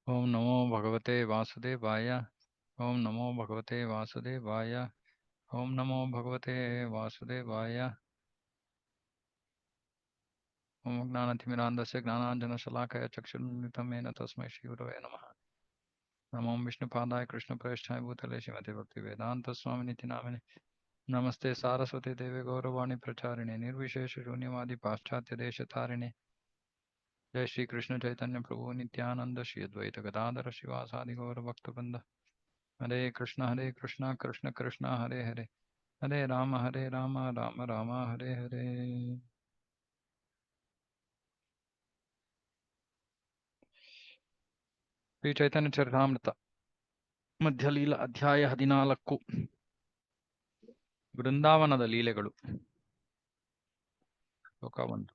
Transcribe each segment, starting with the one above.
ಓಂ ನಮೋ ಭಗವತೆ ವಾಸುದೇವಾಯ. ಓಂ ನಮೋ ಭಗವತೆ ವಾಸುದೇವಾಯ. ಓಂ ನಮೋ ಭಗವತೆ ವಾಸುದೇವಾಯ. ಓಂ ಜ್ಞಾನತಿಮಿರಾಂಧಸ್ಯ ಜ್ಞಾನಾಂಜನಶಲಾಕಯ ಚಕ್ಷುರುನ್ಮಿಲಿತಮೇನ ತಸ್ಮೈ ಶ್ರೀಗುರವೇ ನಮಃ. ನಮೋ ವಿಷ್ಣುಪಾದಾಯ ಕೃಷ್ಣಪ್ರೇಷ್ಠಾಯ ಭೂತಲೆ ಶ್ರೀಮತಿ ಭಕ್ತಿವೇದಾಂತ ಸ್ವಾಮಿನಿತಿ ನಾಮಿನೆ. ನಮಸ್ತೆ ಸಾರಸ್ವತಿ ದೇವಿ ಗೌರವಾಣಿ ಪ್ರಚಾರಿಣೆ ನಿರ್ವಿಶೇಷ ಶೂನ್ಯವಾದಿ ಪಾಶ್ಚಾತ್ಯ ದೇಶತಾರಿಣೆ. ಜೈ ಶ್ರೀ ಕೃಷ್ಣ ಚೈತನ್ಯ ಪ್ರಭು ನಿತ್ಯಾನಂದ ಶ್ರೀ ಅದ್ವೈತ ಗದಾಧರ ಶಿವಾಸಾದಿ ಗೌರ ಭಕ್ತವೃಂದ. ಹರೇ ಕೃಷ್ಣ ಕೃಷ್ಣ ಕೃಷ್ಣ ಹರೇ ಹರೇ, ಹರೇ ರಾಮ ರಾಮ ರಾಮ ಹರೇ ಹರೇ. ಶ್ರೀ ಚೈತನ್ಯ ಚರಿತಾಮೃತ ಮಧ್ಯಲೀಲ ಅಧ್ಯಾಯ 14. ಬೃಂದಾವನದ ಲೀಲೆಗಳು. ಶ್ಲೋಕ 1.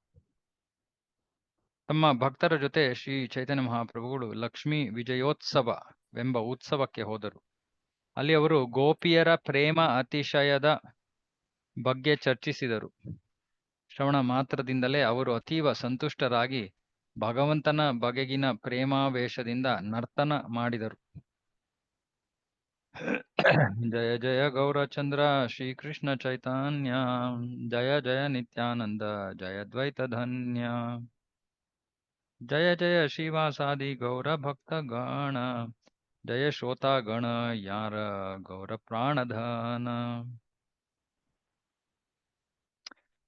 ತಮ್ಮ ಭಕ್ತರ ಜೊತೆ ಶ್ರೀ ಚೈತನ್ಯ ಮಹಾಪ್ರಭುಗಳು ಲಕ್ಷ್ಮೀ ವಿಜಯೋತ್ಸವವೆಂಬ ಉತ್ಸವಕ್ಕೆ ಹೋದರು. ಅಲ್ಲಿ ಅವರು ಗೋಪಿಯರ ಪ್ರೇಮ ಅತಿಶಯದ ಬಗ್ಗೆ ಚರ್ಚಿಸಿದರು. ಶ್ರವಣ ಮಾತ್ರದಿಂದಲೇ ಅವರು ಅತೀವ ಸಂತುಷ್ಟರಾಗಿ ಭಗವಂತನ ಬಗೆಗಿನ ಪ್ರೇಮಾವೇಶದಿಂದ ನರ್ತನ ಮಾಡಿದರು. ಜಯ ಜಯ ಗೌರಚಂದ್ರ ಶ್ರೀಕೃಷ್ಣ ಚೈತನ್ಯ, ಜಯ ಜಯ ನಿತ್ಯಾನಂದ, ಜಯ ದ್ವೈತ ಧನ್ಯ, ಜಯ ಜಯ ಶ್ರೀವಾಸಾದಿ ಗೌರ ಭಕ್ತ ಗಣ, ಜಯ ಶ್ರೋತಾ ಗಣ ಯಾರ ಗೌರ ಪ್ರಾಣಧನ.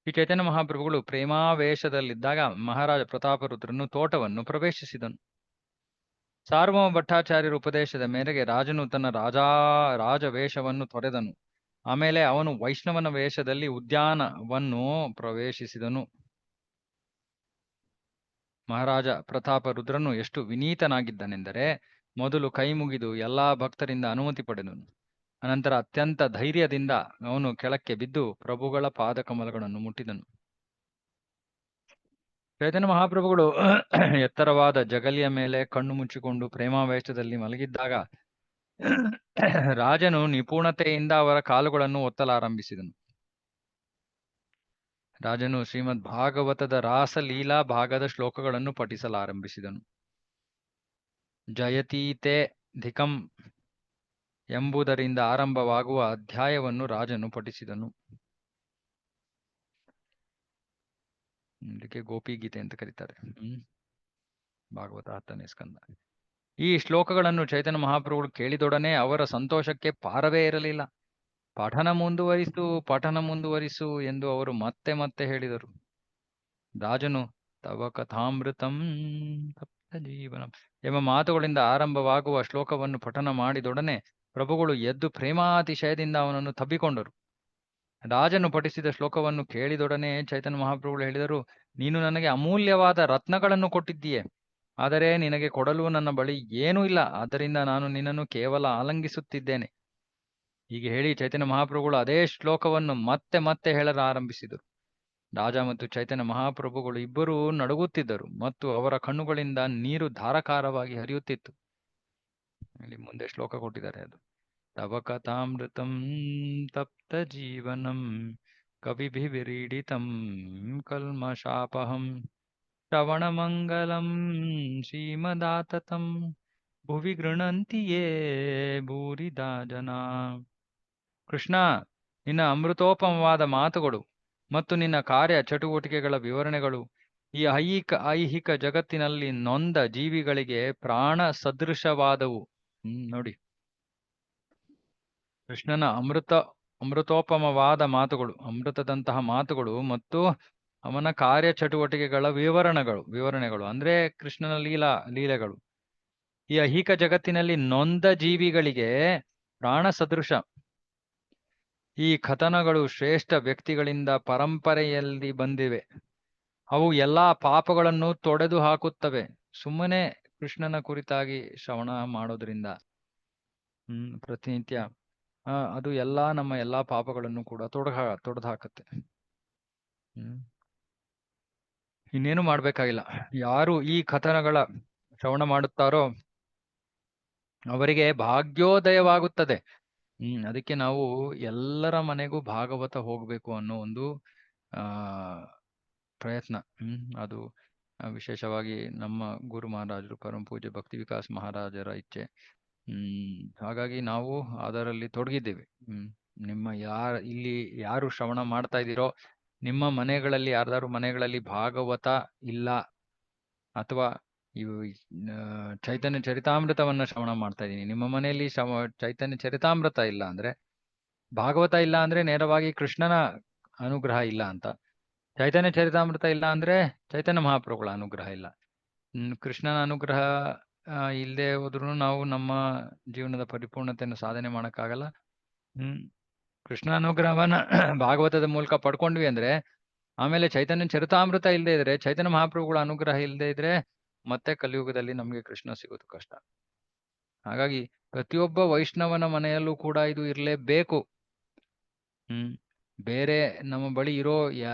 ಈ ಚೈತನ್ಯ ಮಹಾಪ್ರಭುಗಳು ಪ್ರೇಮಾವೇಶದಲ್ಲಿದ್ದಾಗ ಮಹಾರಾಜ ಪ್ರತಾಪರುದ್ರನು ತೋಟವನ್ನು ಪ್ರವೇಶಿಸಿದನು. ಸಾರ್ವಭೌಮ ಭಟ್ಟಾಚಾರ್ಯರ ಉಪದೇಶದ ಮೇರೆಗೆ ರಾಜನು ತನ್ನ ರಾಜವೇಷವನ್ನು ತೊರೆದನು. ಆಮೇಲೆ ಅವನು ವೈಷ್ಣವನ ವೇಷದಲ್ಲಿ ಉದ್ಯಾನವನ್ನು ಪ್ರವೇಶಿಸಿದನು. ಮಹಾರಾಜ ಪ್ರತಾಪರುದ್ರನು ಎಷ್ಟು ವಿನೀತನಾಗಿದ್ದನೆಂದರೆ, ಮೊದಲು ಕೈ ಮುಗಿದು ಎಲ್ಲಾ ಭಕ್ತರಿಂದ ಅನುಮತಿ ಪಡೆದನು. ಅನಂತರ ಅತ್ಯಂತ ಧೈರ್ಯದಿಂದ ಅವನು ಕೆಳಕ್ಕೆ ಬಿದ್ದು ಪ್ರಭುಗಳ ಪಾದಕಮಲಗಳನ್ನು ಮುಟ್ಟಿದನು. ಚೈತನ್ಯ ಮಹಾಪ್ರಭುಗಳು ಎತ್ತರವಾದ ಜಗಲಿಯ ಮೇಲೆ ಕಣ್ಣು ಮುಚ್ಚಿಕೊಂಡು ಪ್ರೇಮಾವೇಶದಲ್ಲಿ ಮಲಗಿದ್ದಾಗ ರಾಜನು ನಿಪುಣತೆಯಿಂದ ಅವರ ಕಾಲುಗಳನ್ನು ಒತ್ತಲಾರಂಭಿಸಿದನು. ರಾಜನು ಶ್ರೀಮದ್ ಭಾಗವತದ ರಾಸಲೀಲಾ ಭಾಗದ ಶ್ಲೋಕಗಳನ್ನು ಪಠಿಸಲಾರಂಭಿಸಿದನು. ಜಯತೀತೆ ಧಿಕಂ ಎಂಬುದರಿಂದ ಆರಂಭವಾಗುವ ಅಧ್ಯಾಯವನ್ನು ರಾಜನು ಪಠಿಸಿದನು. ಇದಕ್ಕೆ ಗೋಪಿಗೀತೆ ಅಂತ ಕರೀತಾರೆ. ಭಾಗವತ 10ನೇ ಸ್ಕಂದ. ಈ ಶ್ಲೋಕಗಳನ್ನು ಚೈತನ್ಯ ಮಹಾಪ್ರಭುಗಳು ಕೇಳಿದೊಡನೆ ಅವರ ಸಂತೋಷಕ್ಕೆ ಪಾರವೇ ಇರಲಿಲ್ಲ. ಪಠನ ಮುಂದುವರಿಸು ಎಂದು ಅವರು ಮತ್ತೆ ಮತ್ತೆ ಹೇಳಿದರು. ರಾಜನು ತವ ಕಥಾಮೃತಂ ತಪ್ತ ಜೀವನಂ ಎಂಬ ಮಾತುಗಳಿಂದ ಆರಂಭವಾಗುವ ಶ್ಲೋಕವನ್ನು ಪಠನ ಮಾಡಿದೊಡನೆ ಪ್ರಭುಗಳು ಎದ್ದು ಪ್ರೇಮಾತಿಶಯದಿಂದ ಅವನನ್ನು ತಬ್ಬಿಕೊಂಡರು. ರಾಜನು ಪಠಿಸಿದ ಶ್ಲೋಕವನ್ನು ಕೇಳಿದೊಡನೆ ಚೈತನ್ಯ ಮಹಾಪ್ರಭುಗಳು ಹೇಳಿದರು, ನೀನು ನನಗೆ ಅಮೂಲ್ಯವಾದ ರತ್ನಗಳನ್ನು ಕೊಟ್ಟಿದ್ದೀಯೆ, ಆದರೆ ನಿನಗೆ ಕೊಡಲು ನನ್ನ ಬಳಿ ಏನೂ ಇಲ್ಲ. ಆದ್ದರಿಂದ ನಾನು ನಿನ್ನನ್ನು ಕೇವಲ ಆಲಂಗಿಸುತ್ತಿದ್ದೇನೆ. ಹೀಗೆ ಹೇಳಿ ಚೈತನ್ಯ ಮಹಾಪ್ರಭುಗಳು ಅದೇ ಶ್ಲೋಕವನ್ನು ಮತ್ತೆ ಮತ್ತೆ ಹೇಳಲಾರಂಭಿಸಿದರು. ರಾಜ ಮತ್ತು ಚೈತನ್ಯ ಮಹಾಪ್ರಭುಗಳು ಇಬ್ಬರೂ ನಡುಗುತ್ತಿದ್ದರು ಮತ್ತು ಅವರ ಕಣ್ಣುಗಳಿಂದ ನೀರು ಧಾರಾಕಾರವಾಗಿ ಹರಿಯುತ್ತಿತ್ತು. ಇಲ್ಲಿ ಮುಂದೆ ಶ್ಲೋಕ ಕೊಟ್ಟಿದ್ದಾರೆ. ಅದು ತವ ಕಥಾಮೃತಂ ತಪ್ತ ಜೀವನಂ ಕವಿಭಿರೀಡಿತಂ ಕಲ್ಮಷಾಪಹಂ ಶ್ರವಣಮಂಗಲಂ ಶ್ರೀಮದಾತತಂ ಭುವಿ ಗೃಣಂತಿಯೇ ಭೂರಿದಾ ಜನ. ಕೃಷ್ಣ, ನಿನ್ನ ಅಮೃತೋಪಮವಾದ ಮಾತುಗಳು ಮತ್ತು ನಿನ್ನ ಕಾರ್ಯ ಚಟುವಟಿಕೆಗಳ ವಿವರಣೆಗಳು ಈ ಐಹಿಕ ಜಗತ್ತಿನಲ್ಲಿ ನೊಂದ ಜೀವಿಗಳಿಗೆ ಪ್ರಾಣ ಸದೃಶವಾದವು. ನೋಡಿ, ಕೃಷ್ಣನ ಅಮೃತೋಪಮವಾದ ಮಾತುಗಳು, ಅಮೃತದಂತಹ ಮಾತುಗಳು ಮತ್ತು ಅವನ ಕಾರ್ಯ ಚಟುವಟಿಕೆಗಳ ವಿವರಣೆಗಳು ಅಂದ್ರೆ ಕೃಷ್ಣನ ಲೀಲೆಗಳು ಈ ಐಹಿಕ ಜಗತ್ತಿನಲ್ಲಿ ನೊಂದ ಜೀವಿಗಳಿಗೆ ಪ್ರಾಣ ಸದೃಶ. ಈ ಕಥನಗಳು ಶ್ರೇಷ್ಠ ವ್ಯಕ್ತಿಗಳಿಂದ ಪರಂಪರೆಯಲ್ಲಿ ಬಂದಿವೆ. ಅವು ಎಲ್ಲಾ ಪಾಪಗಳನ್ನು ತೊಡೆದು ಹಾಕುತ್ತವೆ. ಸುಮ್ಮನೆ ಕೃಷ್ಣನ ಕುರಿತಾಗಿ ಶ್ರವಣ ಮಾಡೋದ್ರಿಂದ ಪ್ರತಿನಿತ್ಯ ಅದು ನಮ್ಮ ಎಲ್ಲಾ ಪಾಪಗಳನ್ನು ಕೂಡ ತೊಡೆದು ಹಾಕುತ್ತೆ. ಇನ್ನೇನು ಮಾಡ್ಬೇಕಾಗಿಲ್ಲ. ಯಾರು ಈ ಕಥನಗಳ ಶ್ರವಣ ಮಾಡುತ್ತಾರೋ ಅವರಿಗೆ ಭಾಗ್ಯೋದಯವಾಗುತ್ತದೆ. ಅದಕ್ಕೆ ನಾವು ಎಲ್ಲರ ಮನೆಗೂ ಭಾಗವತ ಹೋಗ್ಬೇಕು ಅನ್ನೋ ಒಂದು ಪ್ರಯತ್ನ. ಅದು ವಿಶೇಷವಾಗಿ ನಮ್ಮ ಗುರು ಮಹಾರಾಜರು ಪರಮ ಪೂಜ್ಯ ಭಕ್ತಿ ವಿಕಾಸ್ ಮಹಾರಾಜರ ಇಚ್ಛೆ. ಹಾಗಾಗಿ ನಾವು ಅದರಲ್ಲಿ ತೊಡಗಿದ್ದೇವೆ. ನಿಮ್ಮ ಇಲ್ಲಿ ಯಾರು ಶ್ರವಣ ಮಾಡ್ತಾ ಇದ್ದೀರೋ, ನಿಮ್ಮ ಮನೆಗಳಲ್ಲಿ ಯಾರ್ದಾರು ಮನೆಗಳಲ್ಲಿ ಭಾಗವತ ಇಲ್ಲ, ಅಥವಾ ಇವು ಚೈತನ್ಯ ಚರಿತಾಮೃತವನ್ನ ಶ್ರವಣ ಮಾಡ್ತಾ ಇದ್ದೀನಿ, ನಿಮ್ಮ ಮನೆಯಲ್ಲಿ ಚೈತನ್ಯ ಚರಿತಾಮೃತ ಇಲ್ಲ ಅಂದ್ರೆ, ಭಾಗವತ ಇಲ್ಲ ಅಂದ್ರೆ ನೇರವಾಗಿ ಕೃಷ್ಣನ ಅನುಗ್ರಹ ಇಲ್ಲ ಅಂತ. ಚೈತನ್ಯ ಚರಿತಾಮೃತ ಇಲ್ಲ ಅಂದ್ರೆ ಚೈತನ್ಯ ಮಹಾಪ್ರಭುಗಳ ಅನುಗ್ರಹ ಇಲ್ಲ. ಕೃಷ್ಣನ ಅನುಗ್ರಹ ಇಲ್ಲದೆ ಹೋದ್ರೂ ನಾವು ನಮ್ಮ ಜೀವನದ ಪರಿಪೂರ್ಣತೆಯನ್ನು ಸಾಧನೆ ಮಾಡಕ್ಕಾಗಲ್ಲ. ಕೃಷ್ಣ ಅನುಗ್ರಹವನ್ನ ಭಾಗವತದ ಮೂಲಕ ಪಡ್ಕೊಂಡ್ವಿ ಅಂದ್ರೆ, ಆಮೇಲೆ ಚೈತನ್ಯ ಚರಿತಾಮೃತ ಇಲ್ಲದೆ ಇದ್ರೆ, ಚೈತನ್ಯ ಮಹಾಪ್ರಭುಗಳ ಅನುಗ್ರಹ ಇಲ್ಲದೆ ಇದ್ರೆ ಮತ್ತೆ ಕಲಿಯುಗದಲ್ಲಿ ನಮ್ಗೆ ಕೃಷ್ಣ ಸಿಗೋದು ಕಷ್ಟ. ಹಾಗಾಗಿ ಪ್ರತಿಯೊಬ್ಬ ವೈಷ್ಣವನ ಮನೆಯಲ್ಲೂ ಕೂಡ ಇದು ಇರಲೇಬೇಕು. ಬೇರೆ ನಮ್ಮ ಬಳಿ ಇರೋ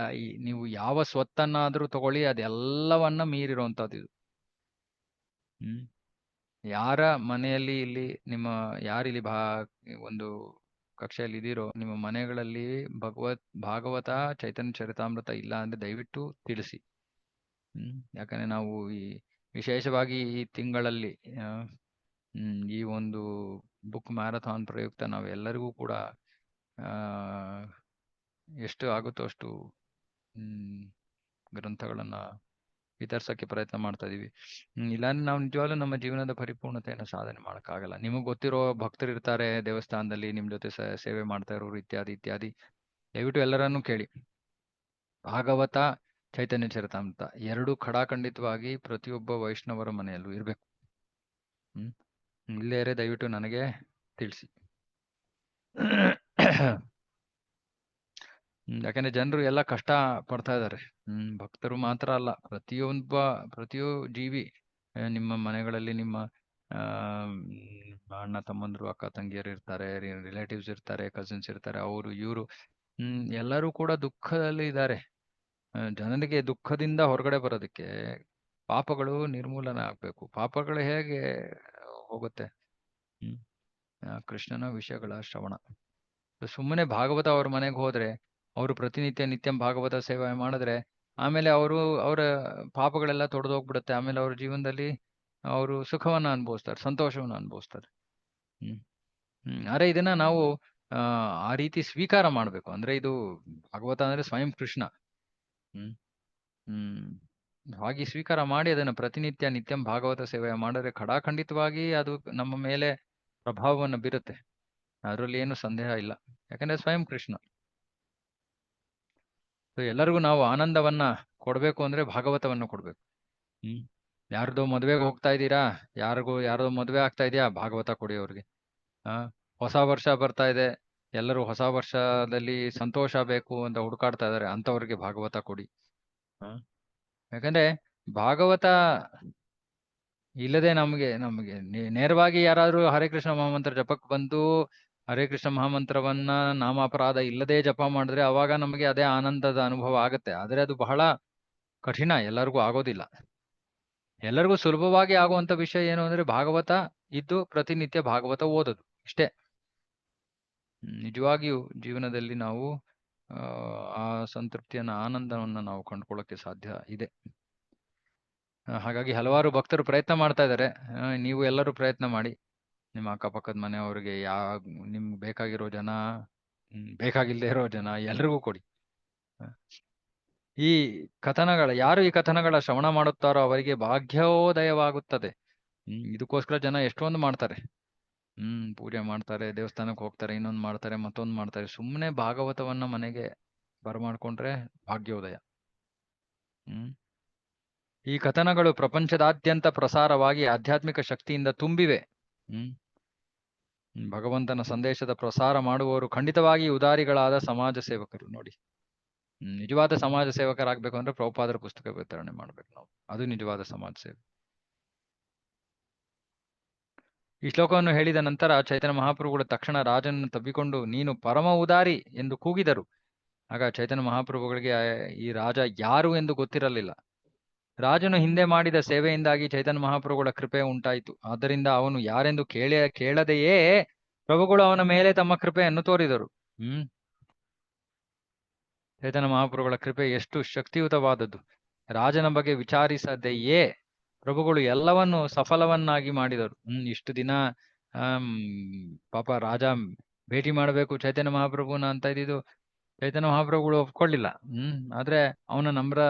ನೀವು ಯಾವ ಸ್ವತ್ತನ್ನಾದ್ರೂ ತಗೊಳ್ಳಿ, ಅದೆಲ್ಲವನ್ನ ಮೀರಿರುವಂತದ್ದು ಇದು. ಯಾರ ಮನೆಯಲ್ಲಿ ಇಲ್ಲಿ ನಿಮ್ಮ ಯಾರಿಲ್ಲಿ ಒಂದು ಕಕ್ಷೆಯಲ್ಲಿ ಇದೀರೋ, ನಿಮ್ಮ ಮನೆಗಳಲ್ಲಿ ಭಾಗವತ ಚೈತನ್ಯ ಚರಿತಾಮೃತ ಇಲ್ಲ ಅಂದ್ರೆ ದಯವಿಟ್ಟು ತಿಳಿಸಿ. ಯಾಕಂದ್ರೆ ನಾವು ಈ ವಿಶೇಷವಾಗಿ ಈ ತಿಂಗಳಲ್ಲಿ ಈ ಒಂದು ಬುಕ್ ಮ್ಯಾರಥಾನ್ ಪ್ರಯುಕ್ತ ನಾವೆಲ್ಲರಿಗೂ ಕೂಡ ಎಷ್ಟು ಆಗುತ್ತೋ ಅಷ್ಟು ಗ್ರಂಥಗಳನ್ನ ವಿತರಿಸಕ್ಕೆ ಪ್ರಯತ್ನ ಮಾಡ್ತಾ ಇದೀವಿ. ಇಲ್ಲಾಂದ್ರೆ ನಾವು ನಿಜವಾಗ್ಲೂ ನಮ್ಮ ಜೀವನದ ಪರಿಪೂರ್ಣತೆಯನ್ನು ಸಾಧನೆ ಮಾಡಕ್ಕಾಗಲ್ಲ. ನಿಮಗ್ ಗೊತ್ತಿರೋ ಭಕ್ತರು ಇರ್ತಾರೆ ದೇವಸ್ಥಾನದಲ್ಲಿ, ನಿಮ್ ಜೊತೆ ಸೇವೆ ಮಾಡ್ತಾ ಇರೋರು ಇತ್ಯಾದಿ ಇತ್ಯಾದಿ. ದಯವಿಟ್ಟು ಎಲ್ಲರನ್ನೂ ಕೇಳಿ, ಭಾಗವತ ಚೈತನ್ಯ ಚರಿತಾಮೃತ ಎರಡು ಖಡಾಖಂಡಿತವಾಗಿ ಪ್ರತಿಯೊಬ್ಬ ವೈಷ್ಣವರ ಮನೆಯಲ್ಲೂ ಇರ್ಬೇಕು. ಇಲ್ಲೇರೆ ದಯವಿಟ್ಟು ನನಗೆ ತಿಳಿಸಿ. ಯಾಕಂದ್ರೆ ಜನರು ಎಲ್ಲ ಕಷ್ಟ ಪಡ್ತಾ ಇದ್ದಾರೆ. ಭಕ್ತರು ಮಾತ್ರ ಅಲ್ಲ, ಪ್ರತಿಯೊ ಜೀವಿ. ನಿಮ್ಮ ಮನೆಗಳಲ್ಲಿ ನಿಮ್ಮ ಅಣ್ಣ ತಮ್ಮಂದ್ರು ಅಕ್ಕ ತಂಗಿಯರು ಇರ್ತಾರೆ, ರಿಲೇಟಿವ್ಸ್ ಇರ್ತಾರೆ, ಕಸಿನ್ಸ್ ಇರ್ತಾರೆ, ಅವರು ಇವರು ಎಲ್ಲರೂ ಕೂಡ ದುಃಖದಲ್ಲಿ ಇದ್ದಾರೆ. ಜನರಿಗೆ ದುಃಖದಿಂದ ಹೊರಗಡೆ ಬರೋದಕ್ಕೆ ಪಾಪಗಳು ನಿರ್ಮೂಲನೆ ಆಗ್ಬೇಕು. ಪಾಪಗಳು ಹೇಗೆ ಹೋಗುತ್ತೆ? ಕೃಷ್ಣನ ವಿಷಯಗಳ ಶ್ರವಣ. ಸುಮ್ಮನೆ ಭಾಗವತ ಅವ್ರ ಮನೆಗೆ ಹೋದ್ರೆ, ಅವರು ಪ್ರತಿನಿತ್ಯ ನಿತ್ಯ ಭಾಗವತ ಸೇವೆ ಮಾಡಿದ್ರೆ, ಆಮೇಲೆ ಅವರ ಪಾಪಗಳೆಲ್ಲ ತೊಡೆದೋಗ್ಬಿಡುತ್ತೆ. ಆಮೇಲೆ ಅವ್ರ ಜೀವನದಲ್ಲಿ ಅವರು ಸುಖವನ್ನ ಅನುಭವಿಸ್ತಾರೆ, ಸಂತೋಷವನ್ನ ಅನುಭವಿಸ್ತಾರೆ. ಆದ್ರೆ ಇದನ್ನ ನಾವು ಆ ರೀತಿ ಸ್ವೀಕಾರ ಮಾಡ್ಬೇಕು. ಅಂದ್ರೆ ಇದು ಭಾಗವತ ಅಂದ್ರೆ ಸ್ವಯಂ ಕೃಷ್ಣ. ಹಾಗೆ ಸ್ವೀಕಾರ ಮಾಡಿ ಅದನ್ನ ಪ್ರತಿನಿತ್ಯ ನಿತ್ಯಂ ಭಾಗವತ ಸೇವೆ ಮಾಡಿದ್ರೆ ಖಡಾಖಂಡಿತವಾಗಿ ಅದು ನಮ್ಮ ಮೇಲೆ ಪ್ರಭಾವವನ್ನು ಬೀರುತ್ತೆ. ಅದರಲ್ಲಿ ಏನು ಸಂದೇಹ ಇಲ್ಲ. ಯಾಕಂದ್ರೆ ಸ್ವಯಂ ಕೃಷ್ಣ. ಎಲ್ಲರಿಗೂ ನಾವು ಆನಂದವನ್ನ ಕೊಡ್ಬೇಕು ಅಂದ್ರೆ ಭಾಗವತವನ್ನು ಕೊಡ್ಬೇಕು. ಯಾರ್ದೋ ಮದ್ವೆಗೆ ಹೋಗ್ತಾ ಇದ್ದೀರಾ, ಯಾರ್ದೋ ಮದ್ವೆ ಆಗ್ತಾ ಇದೆಯಾ, ಭಾಗವತ ಕೊಡಿ ಅವ್ರಿಗೆ. ಹೊಸ ವರ್ಷ ಬರ್ತಾ ಇದೆ, ಎಲ್ಲರೂ ಹೊಸ ವರ್ಷದಲ್ಲಿ ಸಂತೋಷ ಬೇಕು ಅಂತ ಹುಡುಕಾಡ್ತಾ ಇದಾರೆ, ಅಂತವ್ರಿಗೆ ಭಾಗವತ ಕೊಡಿ. ಯಾಕಂದ್ರೆ ಭಾಗವತ ಇಲ್ಲದೆ ನಮ್ಗೆ ನೇರವಾಗಿ ಯಾರಾದ್ರೂ ಹರೇ ಕೃಷ್ಣ ಮಹಾಮಂತ್ರ ಜಪಕ್ ಬಂದು ಹರೇ ಕೃಷ್ಣ ಮಹಾಮಂತ್ರವನ್ನ ನಾಮಾಪರಾಧ ಇಲ್ಲದೆ ಜಪ ಮಾಡಿದ್ರೆ ಅವಾಗ ನಮಗೆ ಅದೇ ಆನಂದದ ಅನುಭವ ಆಗುತ್ತೆ. ಆದ್ರೆ ಅದು ಬಹಳ ಕಠಿಣ, ಎಲ್ಲರಿಗೂ ಆಗೋದಿಲ್ಲ. ಎಲ್ಲರಿಗೂ ಸುಲಭವಾಗಿ ಆಗುವಂತ ವಿಷಯ ಏನು ಅಂದ್ರೆ ಭಾಗವತ ಇದ್ದು ಪ್ರತಿನಿತ್ಯ ಭಾಗವತ ಓದೋದು, ಇಷ್ಟೇ. ನಿಜವಾಗಿಯೂ ಜೀವನದಲ್ಲಿ ನಾವು ಆ ಸಂತೃಪ್ತಿಯನ್ನ, ಆನಂದವನ್ನ ನಾವು ಕಂಡುಕೊಳ್ಳಕ್ಕೆ ಸಾಧ್ಯ ಇದೆ. ಹಾಗಾಗಿ ಹಲವಾರು ಭಕ್ತರು ಪ್ರಯತ್ನ ಮಾಡ್ತಾ ಇದ್ದಾರೆ. ನೀವು ಎಲ್ಲರೂ ಪ್ರಯತ್ನ ಮಾಡಿ. ನಿಮ್ಮ ಅಕ್ಕಪಕ್ಕದ ಮನೆಯವ್ರಿಗೆ, ನಿಮ್ಗೆ ಬೇಕಾಗಿರೋ ಜನ, ಬೇಕಾಗಿಲ್ಲದೆ ಇರೋ ಜನ ಎಲ್ರಿಗೂ ಕೊಡಿ. ಈ ಯಾರು ಈ ಕಥನಗಳ ಶ್ರವಣ ಮಾಡುತ್ತಾರೋ ಅವರಿಗೆ ಭಾಗ್ಯೋದಯವಾಗುತ್ತದೆ. ಇದಕ್ಕೋಸ್ಕರ ಜನ ಎಷ್ಟೊಂದು ಮಾಡ್ತಾರೆ. ಪೂಜೆ ಮಾಡ್ತಾರೆ, ದೇವಸ್ಥಾನಕ್ಕೆ ಹೋಗ್ತಾರೆ, ಇನ್ನೊಂದು ಮಾಡ್ತಾರೆ, ಮತ್ತೊಂದು ಮಾಡ್ತಾರೆ. ಸುಮ್ಮನೆ ಭಾಗವತವನ್ನ ಮನೆಗೆ ಬರಮಾಡ್ಕೊಂಡ್ರೆ ಭಾಗ್ಯೋದಯ. ಈ ಕಥನಗಳು ಪ್ರಪಂಚದಾದ್ಯಂತ ಪ್ರಸಾರವಾಗಿ ಆಧ್ಯಾತ್ಮಿಕ ಶಕ್ತಿಯಿಂದ ತುಂಬಿವೆ. ಭಗವಂತನ ಸಂದೇಶದ ಪ್ರಸಾರ ಮಾಡುವವರು ಖಂಡಿತವಾಗಿ ಉದಾರಿಗಳಾದ ಸಮಾಜ ಸೇವಕರು. ನೋಡಿ, ನಿಜವಾದ ಸಮಾಜ ಸೇವಕರಾಗಬೇಕು ಅಂದ್ರೆ ಪ್ರಭುಪಾದರ ಪುಸ್ತಕ ವಿತರಣೆ ಮಾಡ್ಬೇಕು ನಾವು. ಅದು ನಿಜವಾದ ಸಮಾಜ ಸೇವೆ. ಈ ಶ್ಲೋಕವನ್ನು ಹೇಳಿದ ನಂತರ ಚೈತನ್ಯ ಮಹಾಪ್ರಭುಗಳು ತಕ್ಷಣ ರಾಜನನ್ನು ತಬ್ಬಿಕೊಂಡು ನೀನು ಪರಮ ಉದಾರಿ ಎಂದು ಕೂಗಿದರು. ಆಗ ಚೈತನ್ಯ ಮಹಾಪ್ರಭುಗಳಿಗೆ ಈ ರಾಜ ಯಾರು ಎಂದು ಗೊತ್ತಿರಲಿಲ್ಲ. ರಾಜನು ಹಿಂದೆ ಮಾಡಿದ ಸೇವೆಯಿಂದಾಗಿ ಚೈತನ್ಯ ಮಹಾಪ್ರಭುಗಳ ಕೃಪೆ ಉಂಟಾಯಿತು. ಆದ್ದರಿಂದ ಅವನು ಯಾರೆಂದು ಕೇಳದೆಯೇ ಪ್ರಭುಗಳು ಅವನ ಮೇಲೆ ತಮ್ಮ ಕೃಪೆಯನ್ನು ತೋರಿದರು. ಚೈತನ್ಯ ಮಹಾಪ್ರಭುಗಳ ಕೃಪೆ ಎಷ್ಟು ಶಕ್ತಿಯುತವಾದದ್ದು. ರಾಜನ ಬಗ್ಗೆ ವಿಚಾರಿಸದೆಯೇ ಪ್ರಭುಗಳು ಎಲ್ಲವನ್ನು ಸಫಲವನ್ನಾಗಿ ಮಾಡಿದರು. ಇಷ್ಟು ದಿನ ಆಮ್, ಪಾಪ ರಾಜ ಭೇಟಿ ಮಾಡಬೇಕು ಚೈತನ್ಯ ಮಹಾಪ್ರಭುನ ಅಂತ ಇದ್ದಿದ್ದು ಚೈತನ್ಯ ಮಹಾಪ್ರಭುಗಳು ಒಪ್ಕೊಳ್ಳಿಲ್ಲ. ಆದ್ರೆ ಅವನ ನಮ್ರ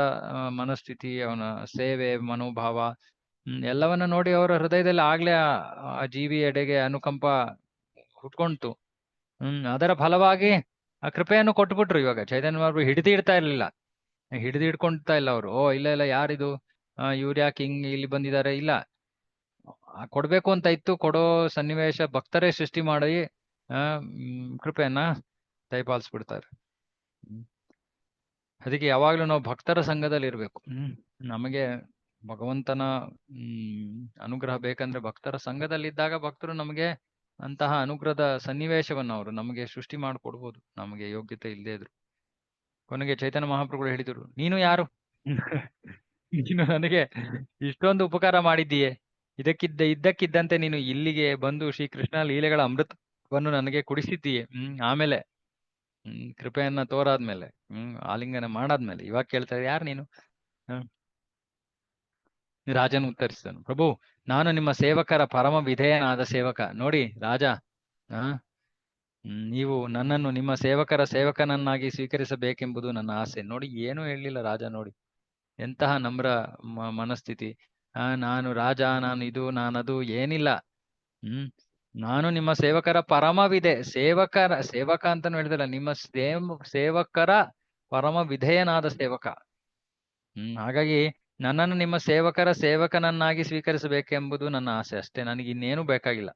ಮನಸ್ಥಿತಿ, ಅವನ ಸೇವೆ ಮನೋಭಾವ ಎಲ್ಲವನ್ನ ನೋಡಿ ಅವರ ಹೃದಯದಲ್ಲಿ ಆಗ್ಲೇ ಆ ಜೀವಿ ಎಡೆಗೆ ಅನುಕಂಪ ಹುಟ್ಕೊಂತು. ಅದರ ಫಲವಾಗಿ ಆ ಕೃಪೆಯನ್ನು ಕೊಟ್ಬಿಟ್ರು. ಇವಾಗ ಚೈತನ್ಯ ಮಹಾಪ್ರಭು ಹಿಡಿದಿಡ್ತಾ ಇರ್ಲಿಲ್ಲ, ಹಿಡಿದಿಡ್ಕೊಂಡ್ತಾ ಇಲ್ಲ ಅವರು. ಇಲ್ಲ ಇಲ್ಲ, ಯಾರಿದು ಇವ್ರು ಯಾಕೆ ಹಿಂಗ್ ಇಲ್ಲಿ ಬಂದಿದ್ದಾರೆ? ಇಲ್ಲ, ಕೊಡ್ಬೇಕು ಅಂತ ಇತ್ತು, ಕೊಡೋ ಸನ್ನಿವೇಶ ಭಕ್ತರೇ ಸೃಷ್ಟಿ ಮಾಡಿ ಕೃಪೆಯನ್ನ ದಯಪಾಲಿಸ್ಬಿಡ್ತಾರೆ. ಅದಕ್ಕೆ ಯಾವಾಗ್ಲೂ ನಾವು ಭಕ್ತರ ಸಂಘದಲ್ಲಿ ಇರ್ಬೇಕು. ನಮಗೆ ಭಗವಂತನ ಅನುಗ್ರಹ ಬೇಕಂದ್ರೆ ಭಕ್ತರ ಸಂಘದಲ್ಲಿದ್ದಾಗ ಭಕ್ತರು ನಮಗೆ ಅಂತಹ ಅನುಗ್ರಹದ ಸನ್ನಿವೇಶವನ್ನು ಅವರು ನಮಗೆ ಸೃಷ್ಟಿ ಮಾಡಿಕೊಡ್ಬೋದು, ನಮಗೆ ಯೋಗ್ಯತೆ ಇಲ್ಲದೆ ಇದ್ರು. ಕೊನೆಗೆ ಚೈತನ್ಯ ಮಹಾಪ್ರಭುಗಳು ಹೇಳಿದರು, ನೀನು ಯಾರು? ನೀನು ನನಗೆ ಇಷ್ಟೊಂದು ಉಪಕಾರ ಮಾಡಿದ್ದೀಯೆ, ಇದ್ದಕ್ಕಿದ್ದಂತೆ ನೀನು ಇಲ್ಲಿಗೆ ಬಂದು ಶ್ರೀಕೃಷ್ಣ ಲೀಲೆಗಳ ಅಮೃತವನ್ನು ನನಗೆ ಕುಡಿಸಿದ್ದೀಯೆ. ಆಮೇಲೆ ಕೃಪೆಯನ್ನ ತೋರಾದ್ಮೇಲೆ ಆಲಿಂಗನ ಮಾಡಾದ್ಮೇಲೆ ಇವಾಗ ಕೇಳ್ತಾ ಯಾರು ನೀನು? ರಾಜನು ಉತ್ತರಿಸಿದನು, ಪ್ರಭು, ನಾನು ನಿಮ್ಮ ಸೇವಕರ ಪರಮ ವಿಧೇಯನಾದ ಸೇವಕ. ನೋಡಿ ರಾಜ, ನೀವು ನನ್ನನ್ನು ನಿಮ್ಮ ಸೇವಕರ ಸೇವಕನನ್ನಾಗಿ ಸ್ವೀಕರಿಸಬೇಕೆಂಬುದು ನನ್ನ ಆಸೆ. ನೋಡಿ, ಏನೂ ಹೇಳಲಿಲ್ಲ ರಾಜ. ನೋಡಿ ಎಂತಹ ನಮ್ರ ಮನಸ್ಥಿತಿ. ನಾನು ರಾಜ, ನಾನು ಇದು, ನಾನದು ಏನಿಲ್ಲ. ನಾನು ನಿಮ್ಮ ಸೇವಕರ ಪರಮವಿದೆ, ಸೇವಕ ಅಂತಾನು ಹೇಳಿದಲ್ಲ, ನಿಮ್ಮ ಸೇವಕರ ಪರಮ ವಿಧೇಯನಾದ ಸೇವಕ. ಹಾಗಾಗಿ ನನ್ನನ್ನು ನಿಮ್ಮ ಸೇವಕರ ಸೇವಕನನ್ನಾಗಿ ಸ್ವೀಕರಿಸಬೇಕೆಂಬುದು ನನ್ನ ಆಸೆ ಅಷ್ಟೇ. ನನಗೆ ಇನ್ನೇನು ಬೇಕಾಗಿಲ್ಲ.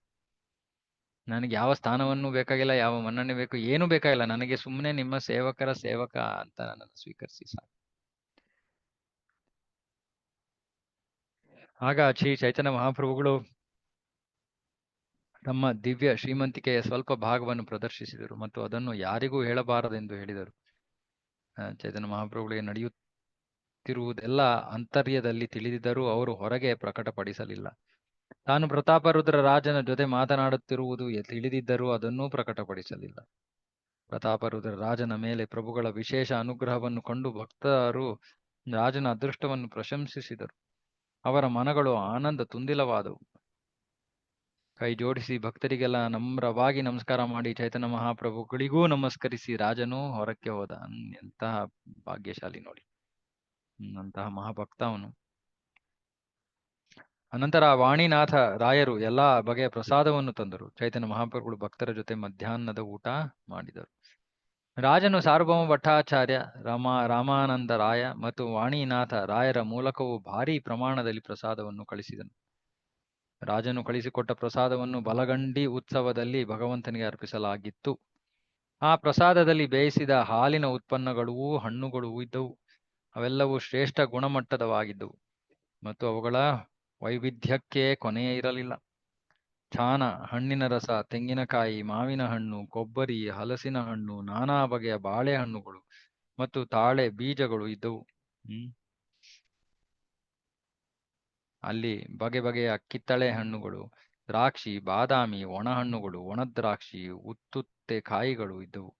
ನನಗೆ ಯಾವ ಸ್ಥಾನವನ್ನು ಬೇಕಾಗಿಲ್ಲ, ಯಾವ ಮನ್ನಣೆ ಬೇಕು, ಏನು ಬೇಕಾಗಿಲ್ಲ. ನನಗೆ ಸುಮ್ಮನೆ ನಿಮ್ಮ ಸೇವಕರ ಸೇವಕ ಅಂತ ನನ್ನನ್ನು ಸ್ವೀಕರಿಸಿ ಸಾಕು. ಆಗ ಶ್ರೀ ಚೈತನ್ಯ ಮಹಾಪ್ರಭುಗಳು ತಮ್ಮ ದಿವ್ಯ ಶ್ರೀಮಂತಿಕೆಯ ಸ್ವಲ್ಪ ಭಾಗವನ್ನು ಪ್ರದರ್ಶಿಸಿದರು ಮತ್ತು ಅದನ್ನು ಯಾರಿಗೂ ಹೇಳಬಾರದೆಂದು ಹೇಳಿದರು. ಚೈತನ್ಯ ಮಹಾಪ್ರಭುಗಳಿಗೆ ನಡೆಯುತ್ತಿರುವುದೆಲ್ಲ ಅಂತರ್ಯದಲ್ಲಿ ತಿಳಿದಿದ್ದರೂ ಅವರು ಹೊರಗೆ ಪ್ರಕಟಪಡಿಸಲಿಲ್ಲ. ತಾನು ಪ್ರತಾಪರುದ್ರ ರಾಜನ ಜೊತೆ ಮಾತನಾಡುತ್ತಿರುವುದು ತಿಳಿದಿದ್ದರೂ ಅದನ್ನೂ ಪ್ರಕಟಪಡಿಸಲಿಲ್ಲ. ಪ್ರತಾಪರುದ್ರ ರಾಜನ ಮೇಲೆ ಪ್ರಭುಗಳ ವಿಶೇಷ ಅನುಗ್ರಹವನ್ನು ಕಂಡು ಭಕ್ತರು ರಾಜನ ಅದೃಷ್ಟವನ್ನು ಪ್ರಶಂಸಿಸಿದರು. ಅವರ ಮನಗಳು ಆನಂದ ತುಂದಿಲವಾದವು. ಕೈ ಜೋಡಿಸಿ ಭಕ್ತರಿಗೆಲ್ಲ ನಮ್ರವಾಗಿ ನಮಸ್ಕಾರ ಮಾಡಿ ಚೈತನ್ಯ ಮಹಾಪ್ರಭುಗಳಿಗೂ ನಮಸ್ಕರಿಸಿ ರಾಜನು ಹೊರಕ್ಕೆ ಹೋದ. ಎಂತಹ ಭಾಗ್ಯಶಾಲಿ ನೋಡಿ, ಅಂತಹ ಮಹಾಭಕ್ತ ಅವನು. ಅನಂತರ ವಾಣಿನಾಥ ರಾಯರು ಎಲ್ಲಾ ಬಗೆಯ ಪ್ರಸಾದವನ್ನು ತಂದರು. ಚೈತನ್ಯ ಮಹಾಪ್ರಭುಗಳು ಭಕ್ತರ ಜೊತೆ ಮಧ್ಯಾಹ್ನದ ಊಟ ಮಾಡಿದರು. ರಾಜನು ಸಾರ್ವಭೌಮ ಭಟ್ಟಾಚಾರ್ಯ, ರಾಮಾನಂದ ರಾಯ ಮತ್ತು ವಾಣಿನಾಥ ರಾಯರ ಮೂಲಕವೂ ಭಾರೀ ಪ್ರಮಾಣದಲ್ಲಿ ಪ್ರಸಾದವನ್ನು ಕಳಿಸಿದನು. ರಾಜನು ಕಳಿಸಿಕೊಟ್ಟ ಪ್ರಸಾದವನ್ನು ಬಲಗಂಡಿ ಉತ್ಸವದಲ್ಲಿ ಭಗವಂತನಿಗೆ ಅರ್ಪಿಸಲಾಗಿತ್ತು. ಆ ಪ್ರಸಾದದಲ್ಲಿ ಬೇಯಿಸಿದ ಹಾಲಿನ ಉತ್ಪನ್ನಗಳೂ ಹಣ್ಣುಗಳೂ ಇದ್ದವು. ಅವೆಲ್ಲವೂ ಶ್ರೇಷ್ಠ ಗುಣಮಟ್ಟದವಾಗಿದ್ದವು ಮತ್ತು ಅವುಗಳ ವೈವಿಧ್ಯಕ್ಕೆ ಕೊನೆಯೇ ಇರಲಿಲ್ಲ. ಛಾನ, ಹಣ್ಣಿನ ರಸ, ತೆಂಗಿನಕಾಯಿ, ಮಾವಿನ ಹಣ್ಣು, ಕೊಬ್ಬರಿ, ಹಲಸಿನ ಹಣ್ಣು, ನಾನಾ ಬಗೆಯ ಬಾಳೆಹಣ್ಣುಗಳು ಮತ್ತು ತಾಳೆ ಬೀಜಗಳು ಇದ್ದವು. ಅಲ್ಲಿ ಬಗೆ ಬಗೆಯ ಕಿತ್ತಳೆ ಹಣ್ಣುಗಳು, ದ್ರಾಕ್ಷಿ, ಬಾದಾಮಿ, ಒಣಹಣ್ಣುಗಳು, ಒಣದ್ರಾಕ್ಷಿ, ಉತ್ತುತ್ತೆ ಕಾಯಿಗಳು ಇದ್ದವು.